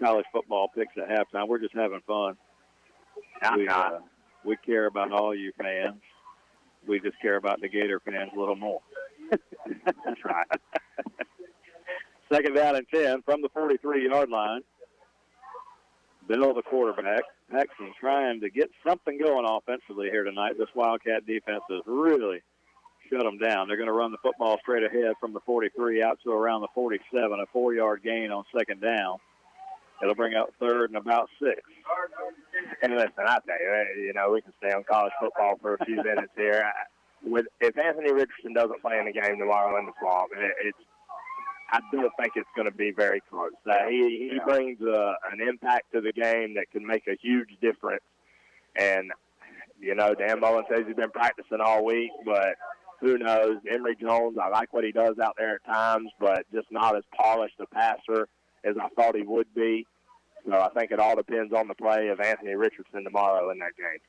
F: college football picks at halftime. We're just having fun. We care about all you fans. We just care about the Gator fans a little more.
G: That's right.
F: Second down and 10 from the 43-yard line. Bill, the quarterback. Paxson trying to get something going offensively here tonight. This Wildcat defense has really shut them down. They're going to run the football straight ahead from the 43 out to around the 47, a 4-yard gain on second down. It'll bring up third and about 6.
G: And listen, I tell you, we can stay on college football for a few minutes here. If Anthony Richardson doesn't play in the game tomorrow in the Swamp, I don't think it's going to be very close. He brings an impact to the game that can make a huge difference. And, Dan Mullen says he's been practicing all week, but who knows? Emory Jones, I like what he does out there at times, but just not as polished a passer as I thought he would be. So I think it all depends on the play of Anthony Richardson tomorrow in that game.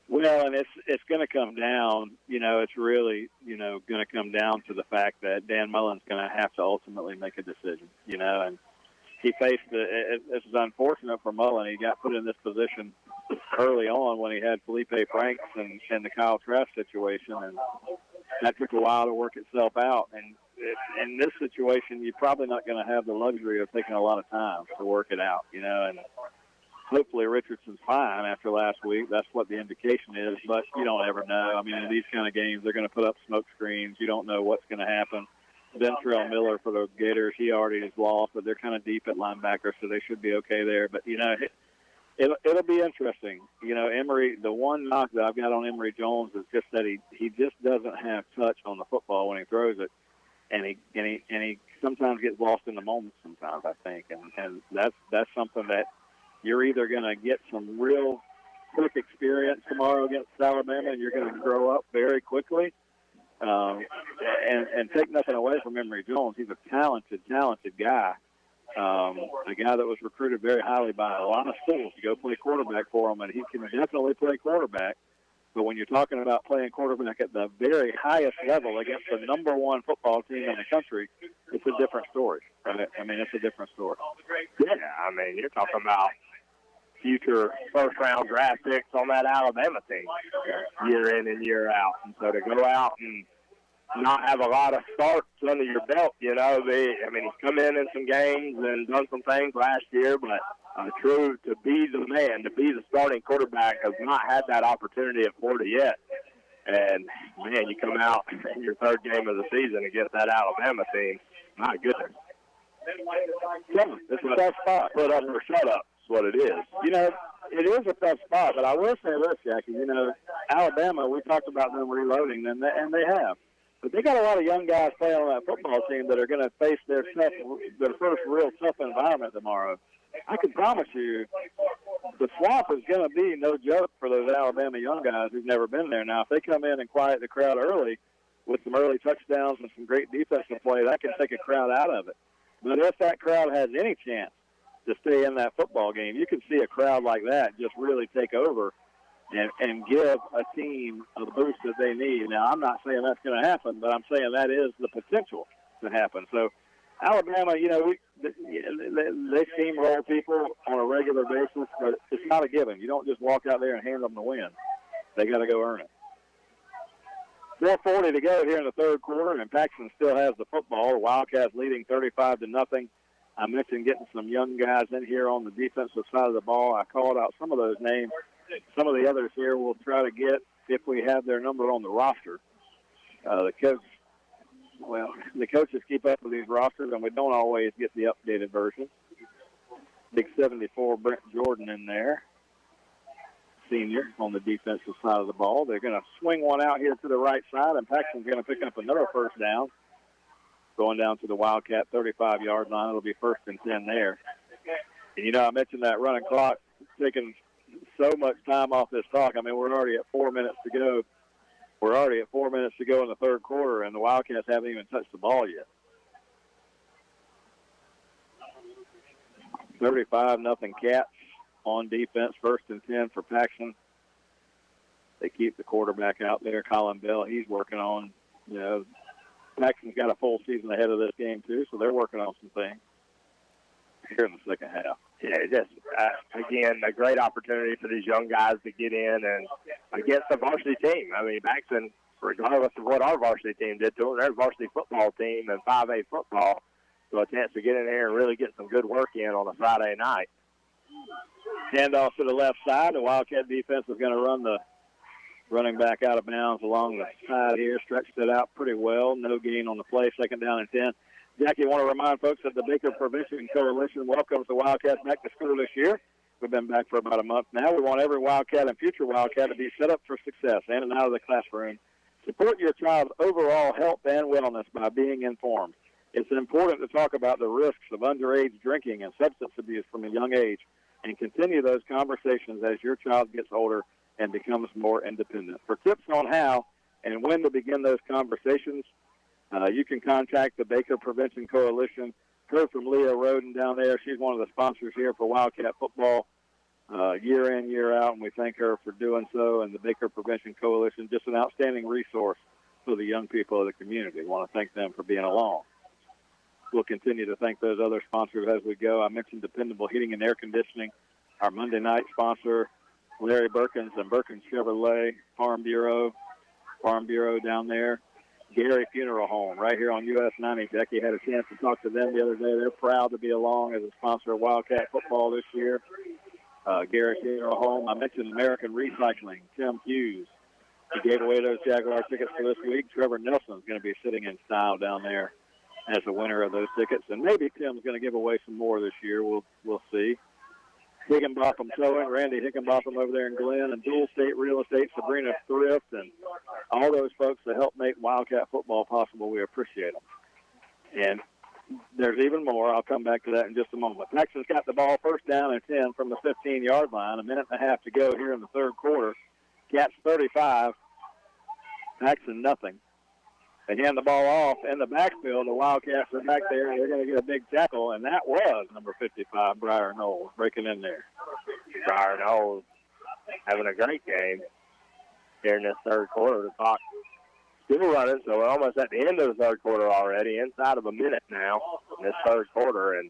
F: Well, and it's going to come down, it's really, going to come down to the fact that Dan Mullen's going to have to ultimately make a decision, and he faced this is unfortunate for Mullen. He got put in this position early on when he had Felipe Franks and the Kyle Trask situation, and that took a while to work itself out. And in this situation, you're probably not going to have the luxury of taking a lot of time to work it out, and hopefully Richardson's fine after last week. That's what the indication is, but you don't ever know. I mean, in these kind of games, they're going to put up smoke screens. You don't know what's going to happen. Ventrell Miller for the Gators, he already is lost, but they're kind of deep at linebacker, so they should be okay there. But, it'll be interesting. Emory, the one knock that I've got on Emory Jones is just that he just doesn't have touch on the football when he throws it, and he sometimes gets lost in the moment sometimes, I think. And that's something that you're either going to get some real quick experience tomorrow against Alabama, and you're going to grow up very quickly. And take nothing away from Emory Jones. He's a talented guy. A guy that was recruited very highly by a lot of schools to go play quarterback for him, and he can definitely play quarterback. But when you're talking about playing quarterback at the very highest level against the number one football team in the country, it's a different story. Right? I mean, it's a different story.
G: Yeah, I mean, you're talking about future first-round draft picks on that Alabama team year in and year out. And so to go out and not have a lot of starts under your belt, he's come in some games and done some things last year, but true to be the man, to be the starting quarterback, has not had that opportunity at Florida yet. And, man, you come out in your third game of the season against that Alabama team, my goodness.
F: It's a tough spot.
G: Put up or shut up. What it is.
F: It is a tough spot, but I will say this, Jackie. Alabama, we talked about them reloading, and they have. But they got a lot of young guys playing on that football team that are going to face their first real tough environment tomorrow. I can promise you the Swamp is going to be no joke for those Alabama young guys who've never been there. Now, if they come in and quiet the crowd early with some early touchdowns and some great defensive play, that can take a crowd out of it. But if that crowd has any chance to stay in that football game, you can see a crowd like that just really take over and give a team a boost that they need. Now, I'm not saying that's going to happen, but I'm saying that is the potential to happen. So, Alabama, they steamroll people on a regular basis, but it's not a given. You don't just walk out there and hand them the win. They got to go earn it. 4:40 to go here in the third quarter, and Paxson still has the football. The Wildcats leading 35-0. I mentioned getting some young guys in here on the defensive side of the ball. I called out some of those names. Some of the others here we'll try to get if we have their number on the roster. The coaches keep up with these rosters, and we don't always get the updated version. Big 74 Brent Jordan in there, senior, on the defensive side of the ball. They're going to swing one out here to the right side, and Paxton's going to pick up another first down. Going down to the Wildcat 35-yard line. It'll be 1st and 10 there. And, I mentioned that running clock taking so much time off this talk. I mean, we're already at 4 minutes to go. We're already at 4 minutes to go in the third quarter, and the Wildcats haven't even touched the ball yet. 35-0 Cats. on defense, 1st and 10 for Paxon. They keep the quarterback out there, Colin Bell. He's working on, Paxon's got a full season ahead of this game, too, so they're working on some things here in the second half.
G: Yeah, just, again, a great opportunity for these young guys to get in and against the varsity team. I mean, Paxon, regardless of what our varsity team did to them, they're a varsity football team and 5A football, so a chance to get in there and really get some good work in on a Friday night.
F: Handoff to the left side. The Wildcat defense is going to run the running back out of bounds along the side here. Stretched it out pretty well. No gain on the play. 2nd down and 10. Jackie, I want to remind folks that the Baker Prevention Coalition welcomes the Wildcats back to school this year. We've been back for about a month now. We want every Wildcat and future Wildcat to be set up for success in and out of the classroom. Support your child's overall health and wellness by being informed. It's important to talk about the risks of underage drinking and substance abuse from a young age and continue those conversations as your child gets older and becomes more independent. For tips on how and when to begin those conversations, you can contact the Baker Prevention Coalition. Heard from Leah Roden down there. She's one of the sponsors here for Wildcat football year in, year out, and we thank her for doing so. And the Baker Prevention Coalition, just an outstanding resource for the young people of the community. We want to thank them for being along. We'll continue to thank those other sponsors as we go. I mentioned Dependable Heating and Air Conditioning, our Monday night sponsor, Larry Berkins and Berkins Chevrolet, Farm Bureau down there. Gary Funeral Home right here on US 90. Jackie had a chance to talk to them the other day. They're proud to be along as a sponsor of Wildcat football this year. Gary Funeral Home. I mentioned American Recycling, Tim Hughes. He gave away those Jaguar tickets for this week. Trevor Nelson's going to be sitting in style down there as the winner of those tickets. And maybe Tim's going to give away some more this year. We'll see. Higginbotham Towing, Randy Higginbotham over there in Glen, and Dual State Real Estate, Sabrina Thrift, and all those folks that help make Wildcat football possible. We appreciate them. And there's even more. I'll come back to that in just a moment. Paxon's got the ball 1st down and 10 from the 15-yard line. A minute and a half to go here in the third quarter. Cats 35, Paxon nothing. They hand the ball off in the backfield. The Wildcats are back there. They're going to get a big tackle, and that was number 55, Briar Knowles, breaking in there.
G: Briar Knowles having a great game here in this third quarter. The clock still running, so we're almost at the end of the third quarter already, inside of a minute now in this third quarter. And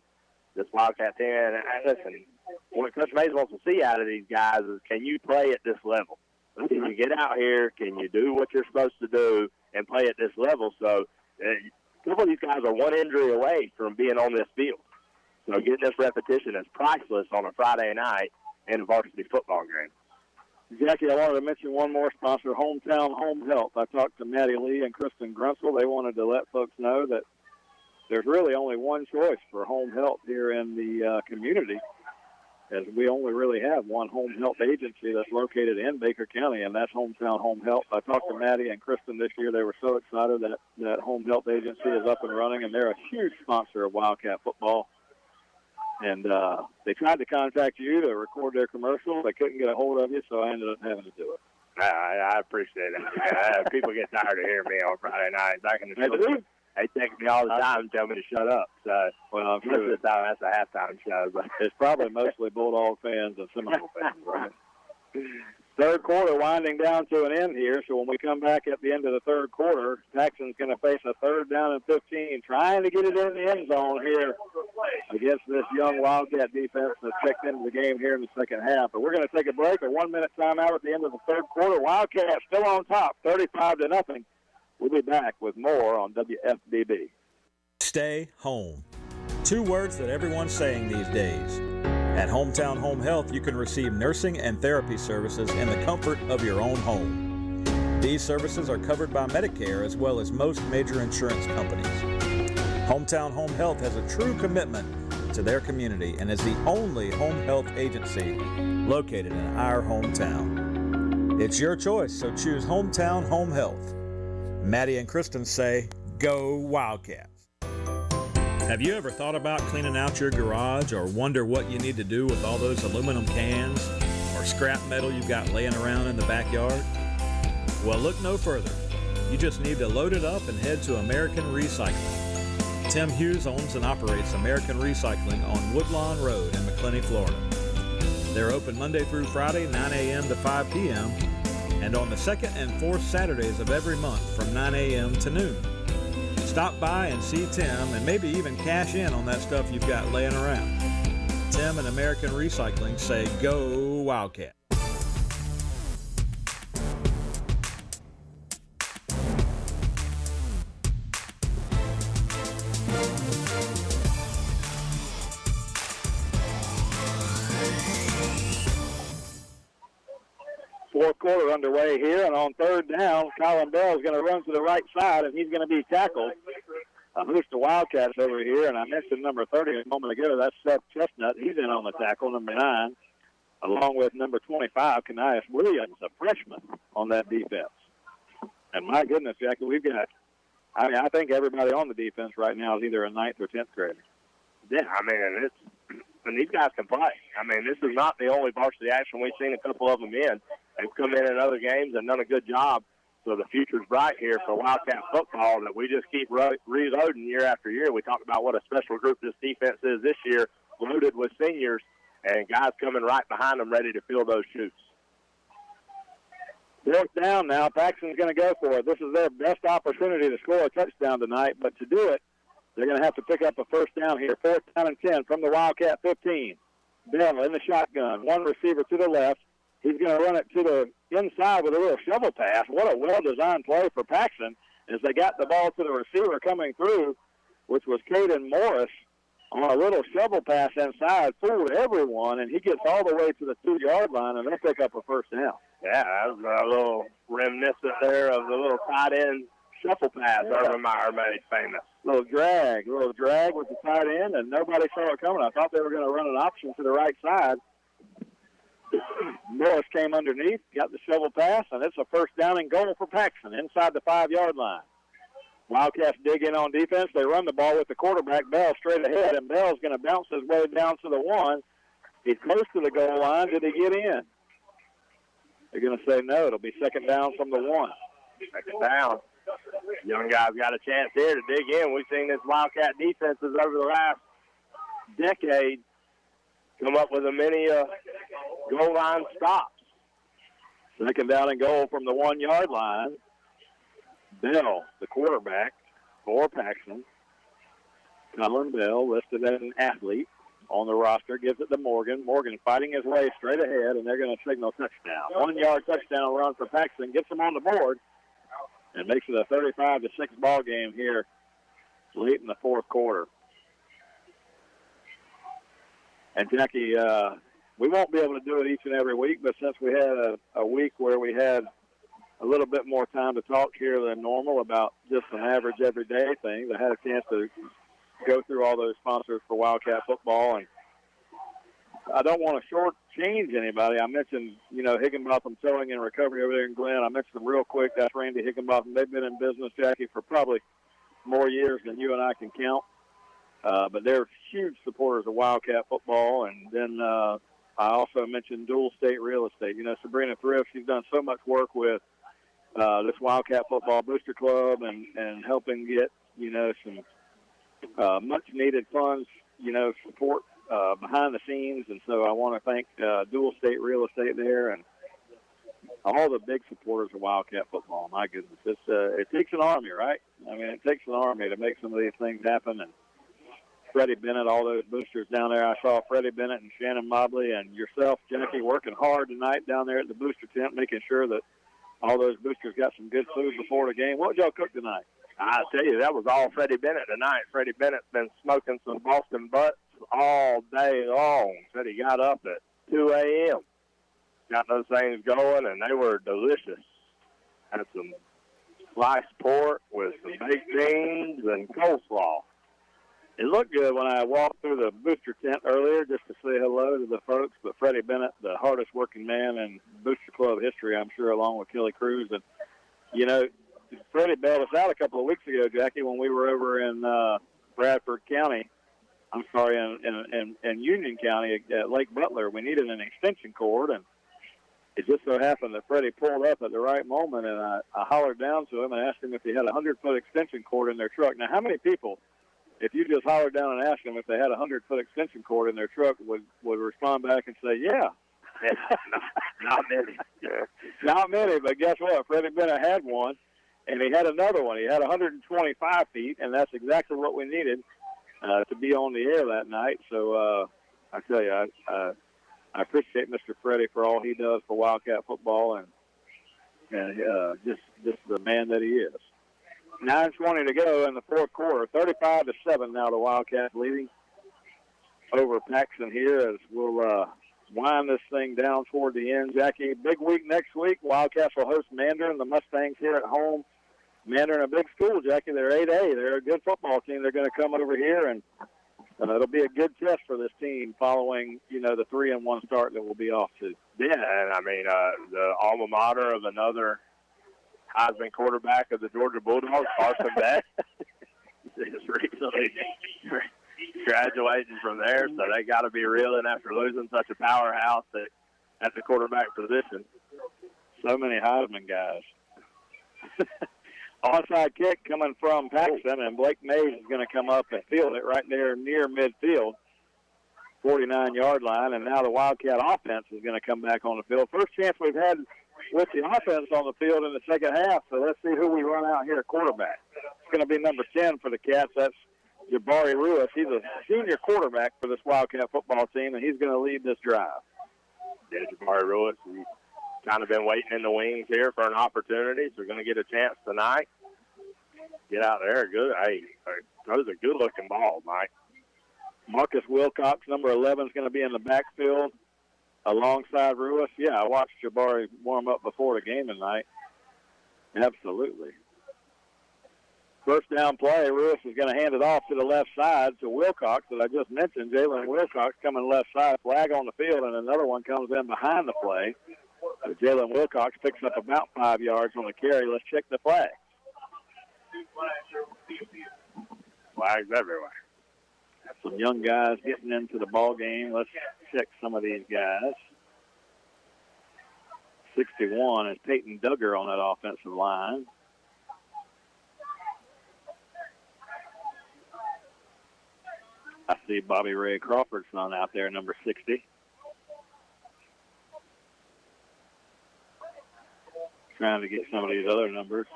G: this Wildcat team, and listen, what Coach Mays wants to see out of these guys is, can you play at this level? Can you get out here? Can you do what you're supposed to do and play at this level? So a couple of these guys are one injury away from being on this field. So getting this repetition is priceless on a Friday night in a varsity football game.
F: Jackie, I wanted to mention one more sponsor, Hometown Home Health. I talked to Maddie Lee and Kristen Grunsel. They wanted to let folks know that there's really only one choice for home health here in the community, as we only really have one home health agency that's located in Baker County, and that's Hometown Home Health. I talked to Maddie and Kristen this year. They were so excited that home health agency is up and running, and they're a huge sponsor of Wildcat football. And they tried to contact you to record their commercial. They couldn't get a hold of you, so I ended up having to do it.
G: I appreciate it. People get tired of hearing me on Friday nights. Back in the show, they text me all the time and tell me to shut up. So, well, I'm sure this time that's a halftime show, but
F: it's probably mostly Bulldog fans and Seminole fans, right? Third quarter winding down to an end here, so when we come back at the end of the third quarter, Paxon's going to face a 3rd down and 15, trying to get it in the end zone here against this young Wildcat defense that's checked into the game here in the second half. But we're going to take a break, a 1-minute timeout at the end of the third quarter. Wildcats still on top, 35-0. We'll be back with more on WFBB.
H: Stay home. 2 words that everyone's saying these days. At Hometown Home Health, you can receive nursing and therapy services in the comfort of your own home. These services are covered by Medicare as well as most major insurance companies. Hometown Home Health has a true commitment to their community and is the only home health agency located in our hometown. It's your choice, so choose Hometown Home Health. Maddie and Kristen say, go Wildcats. Have you ever thought about cleaning out your garage or wonder what you need to do with all those aluminum cans or scrap metal you've got laying around in the backyard? Well, look no further. You just need to load it up and head to American Recycling. Tim Hughes owns and operates American Recycling on Woodlawn Road in McClenny, Florida. They're open Monday through Friday, 9 a.m. to 5 p.m., and on the second and fourth Saturdays of every month from 9 a.m. to noon. Stop by and see Tim and maybe even cash in on that stuff you've got laying around. Tim and American Recycling say go Wildcat.
F: Fourth quarter underway here, and on third down, Colin Bell is going to run to the right side, and he's going to be tackled. Who's the Wildcats over here? And I mentioned number 30 a moment ago. That's Seth Chestnut. He's in on the tackle, number 9, along with number 25, Kanias Williams, a freshman on that defense. And my goodness, Jackie, we've got, I think everybody on the defense right now is either a 9th or 10th grader.
G: Yeah, and these guys can play. This is not the only varsity action. We've seen a couple of them in. They've come in other games and done a good job. So the future's bright here for Wildcat football that we just keep reloading year after year. We talk about what a special group this defense is this year, loaded with seniors and guys coming right behind them ready to fill those chutes.
F: Fourth down now. Paxon's going to go for it. This is their best opportunity to score a touchdown tonight, but to do it, they're going to have to pick up a first down here. 4th down and 10 from the Wildcat 15. Bell in the shotgun. One receiver to the left. He's going to run it to the inside with a little shovel pass. What a well-designed play for Paxson as they got the ball to the receiver coming through, which was Caden Morris on a little shovel pass inside, fooled everyone, and he gets all the way to the 2-yard line, and they pick up a first down.
G: Yeah, that was a little reminiscent there of the little tight end shuffle pass Urban Meyer made famous.
F: Little drag with the tight end, and nobody saw it coming. I thought they were going to run an option to the right side. Morris came underneath, got the shovel pass, and it's a first down and goal for Paxson inside the 5-yard line. Wildcats dig in on defense. They run the ball with the quarterback, Bell, straight ahead, and Bell's going to bounce his way down to the 1. He's close to the goal line. Did he get in? They're going to say no. It'll be second down from the 1.
G: Second down. Young guys got a chance here to dig in. We've seen this Wildcat defenses over the last decade come up with a many goal line stops.
F: Second down and goal from the 1-yard line. Bell, the quarterback for Paxson. Colin Bell, listed as an athlete on the roster, gives it to Morgan. Morgan fighting his way straight ahead, and they're going to signal touchdown. 1-yard touchdown run for Paxson, gets them on the board, and makes it a 35-6 ball game here late in the fourth quarter. And, Jackie, we won't be able to do it each and every week, but since we had a week where we had a little bit more time to talk here than normal about just an average everyday thing, I had a chance to go through all those sponsors for Wildcat football. And I don't want to shortchange anybody. I mentioned, Higginbotham Towing and Recovery over there in Glen. I mentioned them real quick. That's Randy Higginbotham. They've been in business, Jackie, for probably more years than you and I can count. But they're huge supporters of Wildcat football. And then I also mentioned Dual State Real Estate. Sabrina Thrift, she's done so much work with this Wildcat Football Booster Club and helping get, some much-needed funds, support behind the scenes. And so I want to thank Dual State Real Estate there and all the big supporters of Wildcat football. My goodness, it takes an army, right? It takes an army to make some of these things happen. And Freddie Bennett, all those boosters down there. I saw Freddie Bennett and Shannon Mobley and yourself, Jackie, working hard tonight down there at the booster tent, making sure that all those boosters got some good food before the game. What did y'all cook tonight?
G: I tell you, that was all Freddie Bennett tonight. Freddie Bennett's been smoking some Boston butts all day long. Said he got up at 2 a.m. Got those things going, and they were delicious. Had some sliced pork with some baked beans and coleslaw. It looked good when I walked through the booster tent earlier just to say hello to the folks, but Freddie Bennett, the hardest working man in Booster Club history, I'm sure, along with Kelly Cruz. And, Freddie bailed us out a couple of weeks ago, Jackie, when we were over in Bradford County. I'm sorry, in Union County at Lake Butler. We needed an extension cord, and it just so happened that Freddie pulled up at the right moment, and I hollered down to him and asked him if he had a 100-foot extension cord in their truck. Now, how many people, if you just hollered down and asked them if they had a 100-foot extension cord in their truck, would respond back and say, yeah, Not many.
F: Not many, but guess what? Freddie Bennett had one, and he had another one. He had 125 feet, and that's exactly what we needed to be on the air that night. So I tell you, I appreciate Mr. Freddie for all he does for Wildcat football, and just the man that he is. 9:20 to go in the fourth quarter. 35-7 now. The Wildcats leading over Paxon here as we'll wind this thing down toward the end. Jackie, big week next week. Wildcats will host Mandarin. The Mustangs here at home. Mandarin, a big school, Jackie. They're 8A. They're a good football team. They're going to come over here, and it'll be a good test for this team following, the 3-1 start that we'll be off to.
G: Yeah, and I mean, the alma mater of another Heisman quarterback of the Georgia Bulldogs, Carson Beck, just recently graduated from there, so they got to be reeling after losing such a powerhouse at the quarterback position.
F: So many Heisman guys. Onside kick coming from Paxson, and Blake Mays is going to come up and field it right there near midfield, 49-yard line, and now the Wildcat offense is going to come back on the field. First chance we've had with the offense on the field in the second half, so let's see who we run out here at quarterback. It's going to be number 10 for the Cats. That's Jabari Ruiz. He's a senior quarterback for this Wildcat football team, and he's going to lead this drive.
G: Yeah, Jabari Ruiz, he's kind of been waiting in the wings here for an opportunity, so we're going to get a chance tonight. Get out there. Good. Hey, throws a good-looking ball, Mike.
F: Marcus Wilcox, number 11, is going to be in the backfield alongside Ruiz. Yeah, I watched Jabari warm up before the game tonight. Absolutely. First down play, Ruiz is going to hand it off to the left side to Wilcox, that I just mentioned. Jalen Wilcox coming left side, flag on the field, and another one comes in behind the play. So Jalen Wilcox picks up about 5 yards on the carry. Let's check the flag.
G: Flags everywhere.
F: Some young guys getting into the ball game. Let's check some of these guys. 61 is Peyton Duggar on that offensive line. I see Bobby Ray Crawford's son out there, number 60. Trying to get some of these other numbers.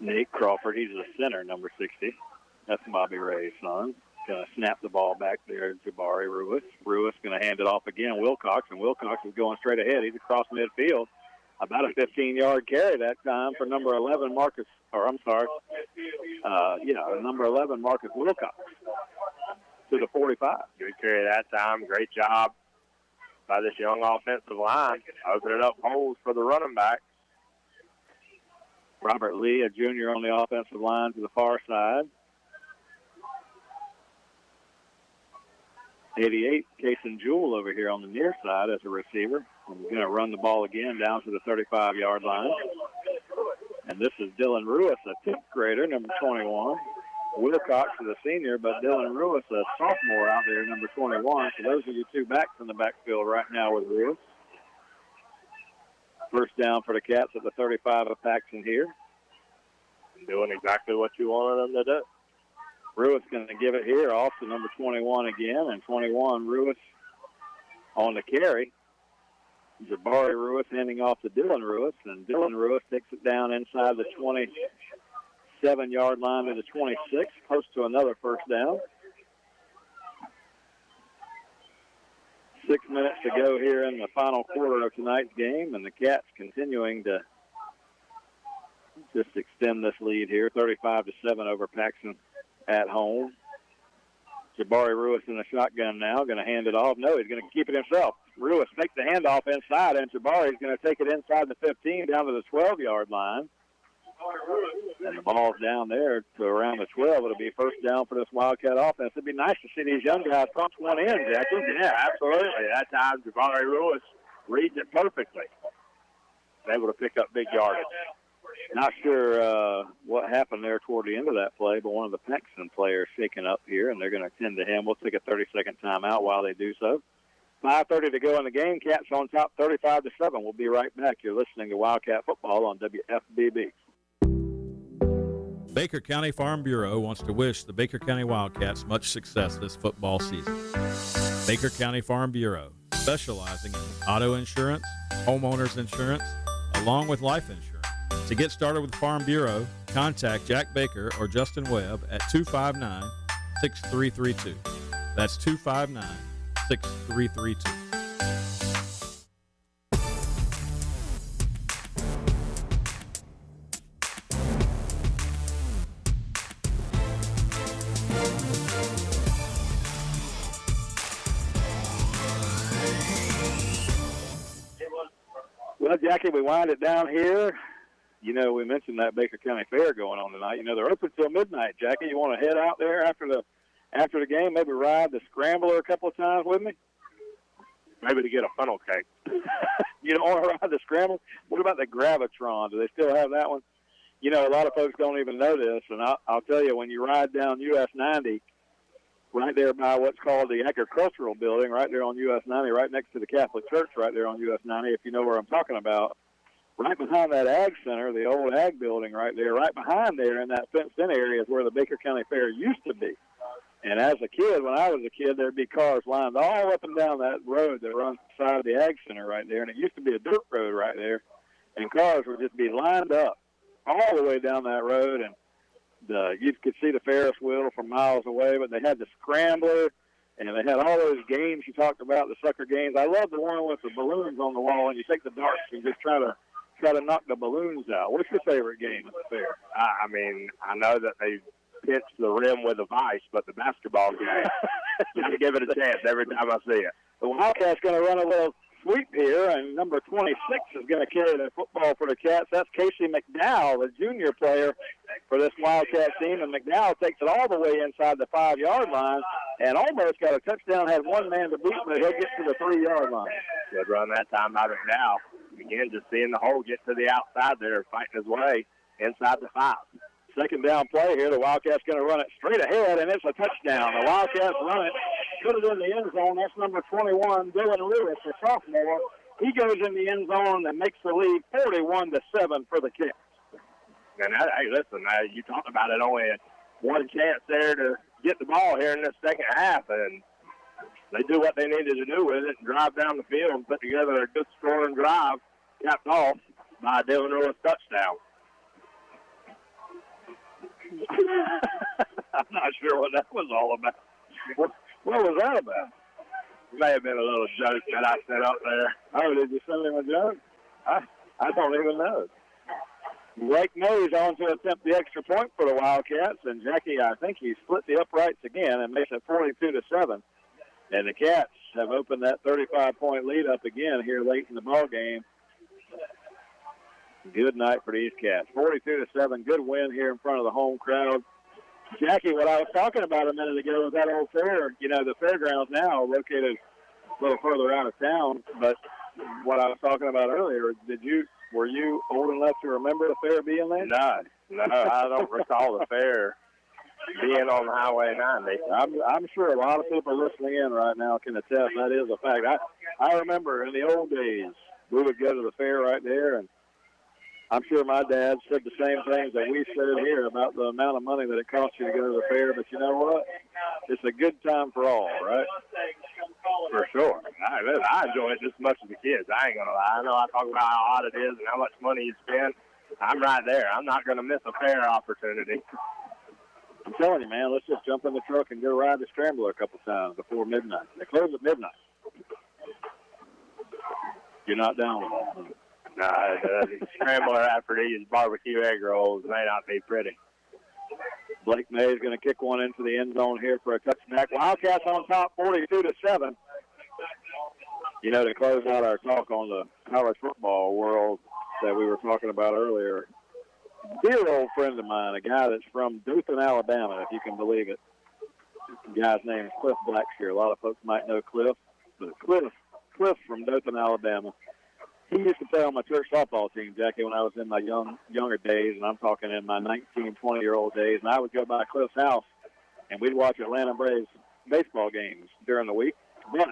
F: Nate Crawford, he's the center, number 60. That's Bobby Ray's son. Going to snap the ball back there to Jabari Ruiz. Ruiz going to hand it off again, Wilcox, and Wilcox is going straight ahead. He's across midfield. About a 15-yard carry that time for number 11, number 11, Marcus Wilcox to the 45.
G: Good carry that time. Great job by this young offensive line, opening up holes for the running back.
F: Robert Lee, a junior on the offensive line to the far side. 88, Kason Jewell over here on the near side as a receiver. We're going to run the ball again down to the 35-yard line. And this is Dylan Ruiz, a 10th grader, number 21. Wilcox is a senior, but Dylan Ruiz, a sophomore out there, number 21. So those are your two backs in the backfield right now with Ruiz. First down for the Cats at the 35 of Paxon here.
G: Doing exactly what you wanted them to do.
F: Ruiz going to give it here off to number 21 again, and 21, Ruiz on the carry. Jabari Ruiz handing off to Dylan Ruiz, and Dylan Ruiz takes it down inside the 27-yard line to the 26, close to another first down. 6 minutes to go here in the final quarter of tonight's game, and the Cats continuing to just extend this lead here, 35-7 over Paxon at home. Jabari Ruiz in the shotgun now, going to hand it off. No, he's going to keep it himself. Ruiz takes the handoff inside, and Jabari's going to take it inside the 15 down to the 12-yard line. And the ball's down there to around the 12. It'll be first down for this Wildcat offense. It'd be nice to see these young guys punch one in, Jackie.
G: Yeah, absolutely. That time, Jabari Ruiz reads it perfectly. Able to pick up big yardage.
F: Not sure what happened there toward the end of that play, but one of the Paxton players shaking up here, and they're going to tend to him. We'll take a 30-second timeout while they do so. 5:30 to go in the game. Cats on top, 35-7. We'll be right back. You're listening to Wildcat Football on WFBB.
K: Baker County Farm Bureau wants to wish the Baker County Wildcats much success this football season. Baker County Farm Bureau, specializing in auto insurance, homeowners insurance, along with life insurance. To get started with Farm Bureau, contact Jack Baker or Justin Webb at 259-6332. That's 259-6332.
F: Well, Jackie, we wind it down here. You know, we mentioned that Baker County Fair going on tonight. You know, they're open till midnight. Jackie, you want to head out there after the game, maybe ride the Scrambler a couple of times with me?
G: Maybe to get a funnel cake.
F: You don't want to ride the Scrambler? What about the Gravitron? Do they still have that one? You know, a lot of folks don't even know this, and I'll tell you, when you ride down US 90, right there by what's called the Agricultural Building, right there on US 90, right next to the Catholic Church right there on US 90, if you know where I'm talking about, right behind that Ag Center, the old Ag Building right there, right behind there in that fenced-in area is where the Baker County Fair used to be. And as a kid, when I was a kid, there'd be cars lined all up and down that road that runs beside the Ag Center right there, and it used to be a dirt road right there, and cars would just be lined up all the way down that road, and you could see the Ferris wheel from miles away, but they had the Scrambler, and they had all those games you talked about, the sucker games. I love the one with the balloons on the wall, and you take the darts and just try to knock the balloons out. What's your favorite game at the fair?
G: I mean, I know that they pitch the rim with a vice, but the basketball game, got to give it a chance every time I see it.
F: The Wildcats going to run a little sweep here, and number 26 is going to carry the football for the Cats. That's Casey McDowell, the junior player for this Wildcat team, and McDowell takes it all the way inside the 5-yard line and almost got a touchdown, had one man to beat, but he'll get to the 3-yard line.
G: Good run that time by McDowell. Again, just seeing the hole get to the outside there, fighting his way inside the 5.
F: Second down play here. The Wildcats going to run it straight ahead, and it's a touchdown. The Wildcats run it, put it in the end zone. That's number 21, Dylan Lewis, the sophomore. He goes in the end zone and makes the lead 41-7 for the Cats.
G: And hey, listen, you talked about it, only one chance there to get the ball here in the second half, and they do what they needed to do with it and drive down the field and put together a good scoring drive, capped off by Dylan Lewis' touchdown.
F: I'm not sure what that was all about. What was that about?
G: May have been a little joke that I set up there.
F: Oh, did you send him a joke? I don't even know. Blake Mays on to attempt the extra point for the Wildcats, and Jackie, I think he split the uprights again and makes it 42-7. And the Cats have opened that 35-point lead up again here late in the ball game. Good night for these Cats. 42-7, good win here in front of the home crowd. Jackie, what I was talking about a minute ago was that old fair. You know, the fairgrounds now are located a little further out of town, but what I was talking about earlier, were you old enough to remember the fair being there?
G: No, I don't recall the fair being on Highway 90.
F: I'm sure a lot of people listening in right now can attest that is a fact. I remember in the old days, we would go to the fair right there, and I'm sure my dad said the same things that we said here about the amount of money that it costs you to go to the fair, but you know what? It's a good time for all, right?
G: For sure. I enjoy it just as much as the kids. I ain't going to lie. I know I talk about how hot it is and how much money you spend. I'm right there. I'm not going to miss a fair opportunity.
F: I'm telling you, man, let's just jump in the truck and go ride the Scrambler a couple times before midnight. They close at midnight. You're not down with that.
G: No, the Scrambler after these barbecue egg rolls may not be pretty.
F: Blake May is going to kick one into the end zone here for a touchback. Wildcats on top, 42-7. You know, to close out our talk on the college football world that we were talking about earlier, dear old friend of mine, a guy that's from Dothan, Alabama, if you can believe it. The guy's name is Cliff Blackshear. A lot of folks might know Cliff, but Cliff from Dothan, Alabama. He used to play on my church softball team, Jackie, when I was in my younger days, and I'm talking in my 19, 20-year-old days. And I would go by Cliff's house, and we'd watch Atlanta Braves baseball games during the week. But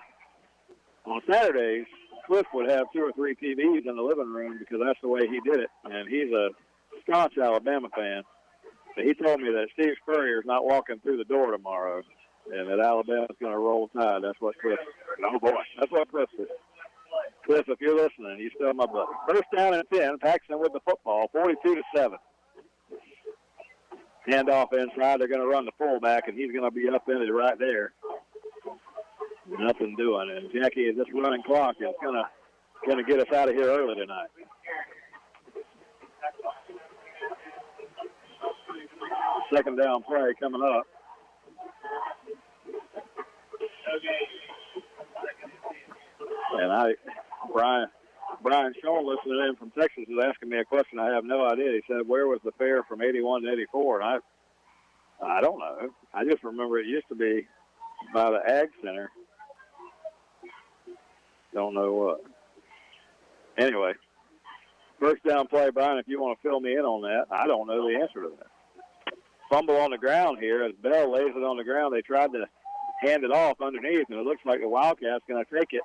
F: on Saturdays, Cliff would have 2 or 3 TVs in the living room because that's the way he did it. And he's a staunch Alabama fan. He told me that Steve Spurrier's not walking through the door tomorrow, and that Alabama's going to roll tide. That's what Cliff.
G: Oh boy,
F: that's what Cliff said. Cliff, if you're listening, you still my brother. First down and 10. Paxon with the football, 42-7. Handoff inside. They're going to run the fullback, and he's going to be upended right there. Nothing doing. And Jackie, this running clock is going to get us out of here early tonight. Second down play coming up. And Brian Shaw, listening in from Texas, is asking me a question. I have no idea. He said, where was the fair from 81 to 84? And I don't know. I just remember it used to be by the Ag Center. Don't know what. Anyway, first down play, Brian, if you want to fill me in on that. I don't know the answer to that. Fumble on the ground here. As Bell lays it on the ground, they tried to hand it off underneath, and it looks like the Wildcats going to take it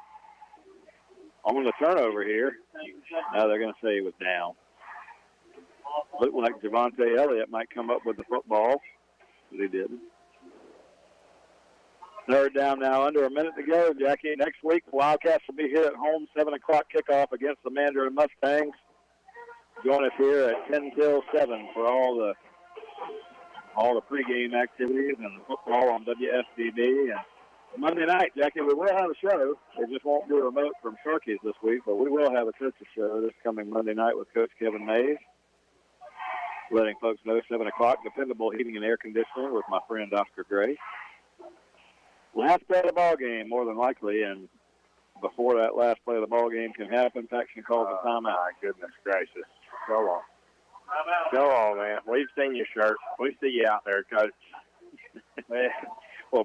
F: on the turnover here. Now they're going to say he was down. Looked like Javante Elliott might come up with the football, but he didn't. Third down now, under a minute to go, Jackie. Next week, the Wildcats will be here at home, 7 o'clock kickoff against the Mandarin Mustangs. Join us here at 10 till 7 for all the pregame activities and the football on WFBB. And Monday night, Jackie, we will have a show. It just won't be remote from Sharky's this week, but we will have a coach's show this coming Monday night with Coach Kevin Mays. Letting folks know 7 o'clock, dependable heating and air conditioning with my friend Oscar Gray. Last play of the ball game, more than likely, and before that last play of the ball game can happen, Paxon calls a timeout.
G: My goodness gracious. Go on. Go on, man. We've seen your shirt. We see you out there, Coach.
F: Well,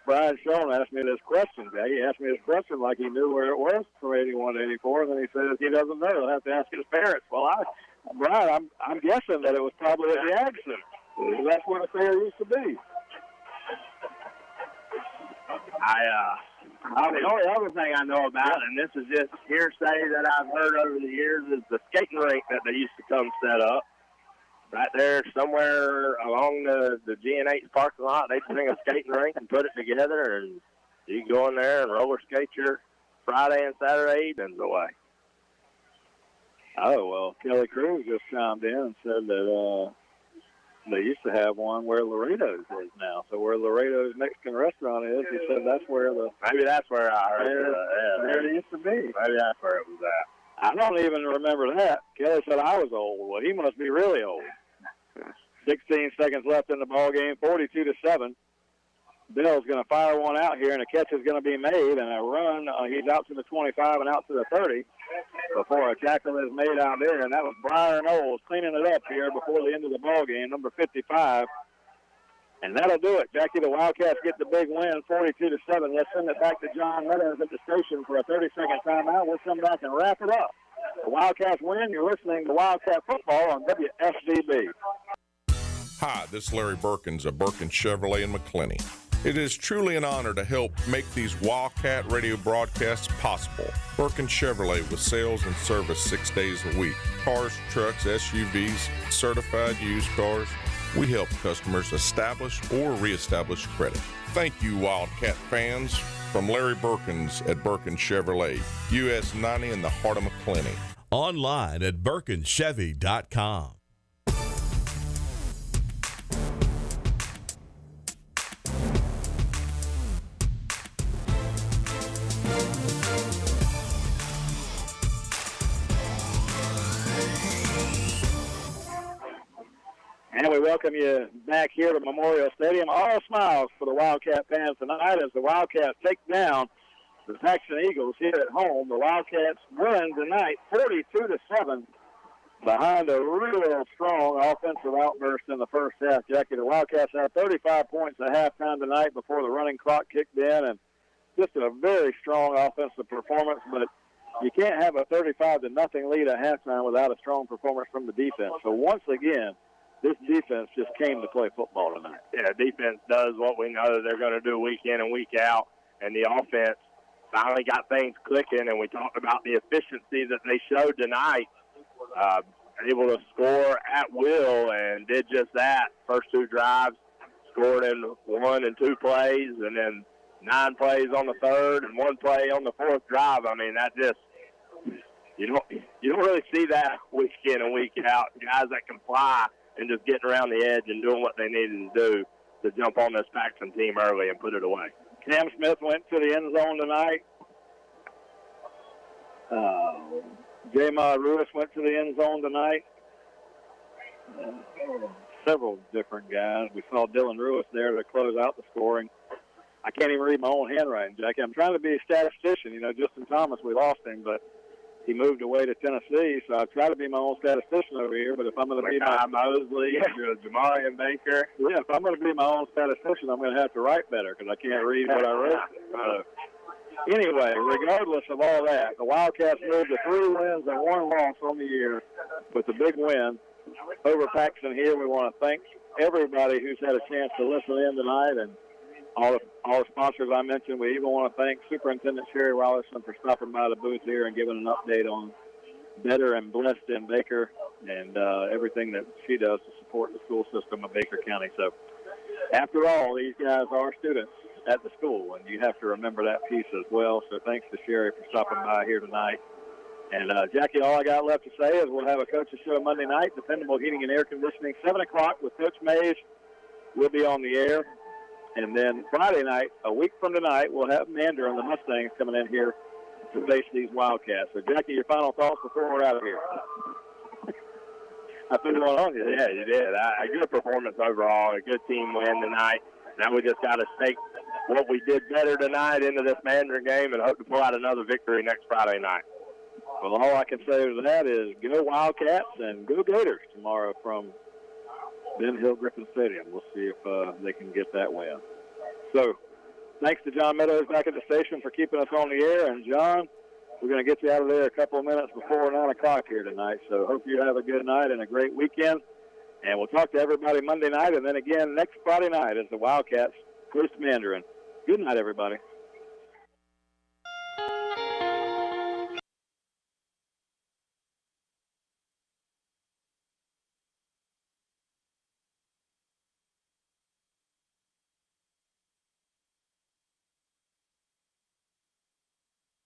F: Brian Shaw asked me this question. He asked me this question like he knew where it was from 81 to 84, and then he says he doesn't know. He'll have to ask his parents. Well, Brian, I'm guessing that it was probably at the Ag Center. That's where the fair used to be.
G: The only other thing I know about, and this is just hearsay that I've heard over the years, is the skating rink that they used to come set up. Right there somewhere along the G&H parking lot, they'd bring a skating rink and put it together, and you go in there and roller skate your Friday and Saturday evenings away.
F: Oh, well, Kelly Cruz just chimed in and said that they used to have one where Laredo's is now. So where Laredo's Mexican restaurant is, he said that's where
G: maybe that's where I heard
F: there it used to be.
G: Maybe that's where it was at.
F: I don't even remember that. Kelly said I was old. Well, he must be really old. 16 seconds left in the ball game, 42-7. Bill's going to fire one out here, and a catch is going to be made, and a run. He's out to the 25 and out to the 30 before a tackle is made out there, and that was Brian Knowles cleaning it up here before the end of the ball game, number 55. And that'll do it. Jackie, the Wildcats get the big win, 42-7. Let's send it back to John Meadows at the station for a 30-second timeout. We'll come back and wrap it up. The Wildcats win. You're listening to Wildcat Football on WFBB.
J: Hi, this is Larry Birkins of Birkins Chevrolet in McClenny. It is truly an honor to help make these Wildcat radio broadcasts possible. Birkins Chevrolet with sales and service 6 days a week. Cars, trucks, SUVs, certified used cars. We help customers establish or reestablish credit. Thank you, Wildcat fans. From Larry Birkins at Birkins Chevrolet, US 90 in the heart of McClenny.
E: Online at BirkinsChevy.com.
F: And we welcome you back here to Memorial Stadium. All smiles for the Wildcat fans tonight as the Wildcats take down the Paxon Eagles here at home. The Wildcats win tonight 42-7 behind a real strong offensive outburst in the first half. Jackie, the Wildcats had 35 points at halftime tonight before the running clock kicked in, and just a very strong offensive performance, but you can't have a 35-0 lead at halftime without a strong performance from the defense. So once again, this defense just came to play football tonight.
G: Yeah, defense does what we know that they're going to do week in and week out, and the offense finally got things clicking, and we talked about the efficiency that they showed tonight. able to score at will and did just that. First 2 drives, scored in 1 and 2 plays, and then 9 plays on the 3rd and 1 play on the 4th drive. I mean, that just you don't really see that week in and week out. Guys that can fly and just getting around the edge and doing what they needed to do to jump on this Paxon team early and put it away.
F: Cam Smith went to the end zone tonight. J-Ma Lewis went to the end zone tonight. Several different guys. We saw Dylan Lewis there to close out the scoring. I can't even read my own handwriting, Jackie. I'm trying to be a statistician. You know, Justin Thomas, we lost him, but he moved away to Tennessee, so I try to be my own statistician over here. But if I'm going to be my
G: Mosley, Jamari and Baker,
F: if I'm going to be my own statistician, I'm going to have to write better because I can't read what I wrote. Anyway, regardless of all that, the Wildcats moved to 3 wins and 1 loss on the year with a big win over Paxon here. We want to thank everybody who's had a chance to listen in tonight and all the sponsors I mentioned. We even want to thank Superintendent Sherry Rollerson for stopping by the booth here and giving an update on Better and Blessed in Baker and everything that she does to support the school system of Baker County. So, after all, these guys are students at the school, and you have to remember that piece as well. So thanks to Sherry for stopping by here tonight. And, Jackie, all I got left to say is we'll have a coach's show Monday night, Dependable Heating and Air Conditioning, 7 o'clock with Coach Mays. We'll be on the air. And then Friday night, a week from tonight, we'll have Mander and the Mustangs coming in here to face these Wildcats. So, Jackie, your final thoughts before we're out of here? I put it on you.
G: Yeah, you did. A good performance overall, a good team win tonight. Now we just got to take what we did better tonight into this Mandarin game and hope to pull out another victory next Friday night.
F: Well, all I can say to that is go Wildcats and go Gators tomorrow from Ben Hill Griffin Stadium. We'll see if they can get that win. So, thanks to John Meadows back at the station for keeping us on the air. And, John, we're going to get you out of there a couple of minutes before 9 o'clock here tonight. So, hope you have a good night and a great weekend. And we'll talk to everybody Monday night and then again next Friday night as the Wildcats host Mandarin. Good night, everybody.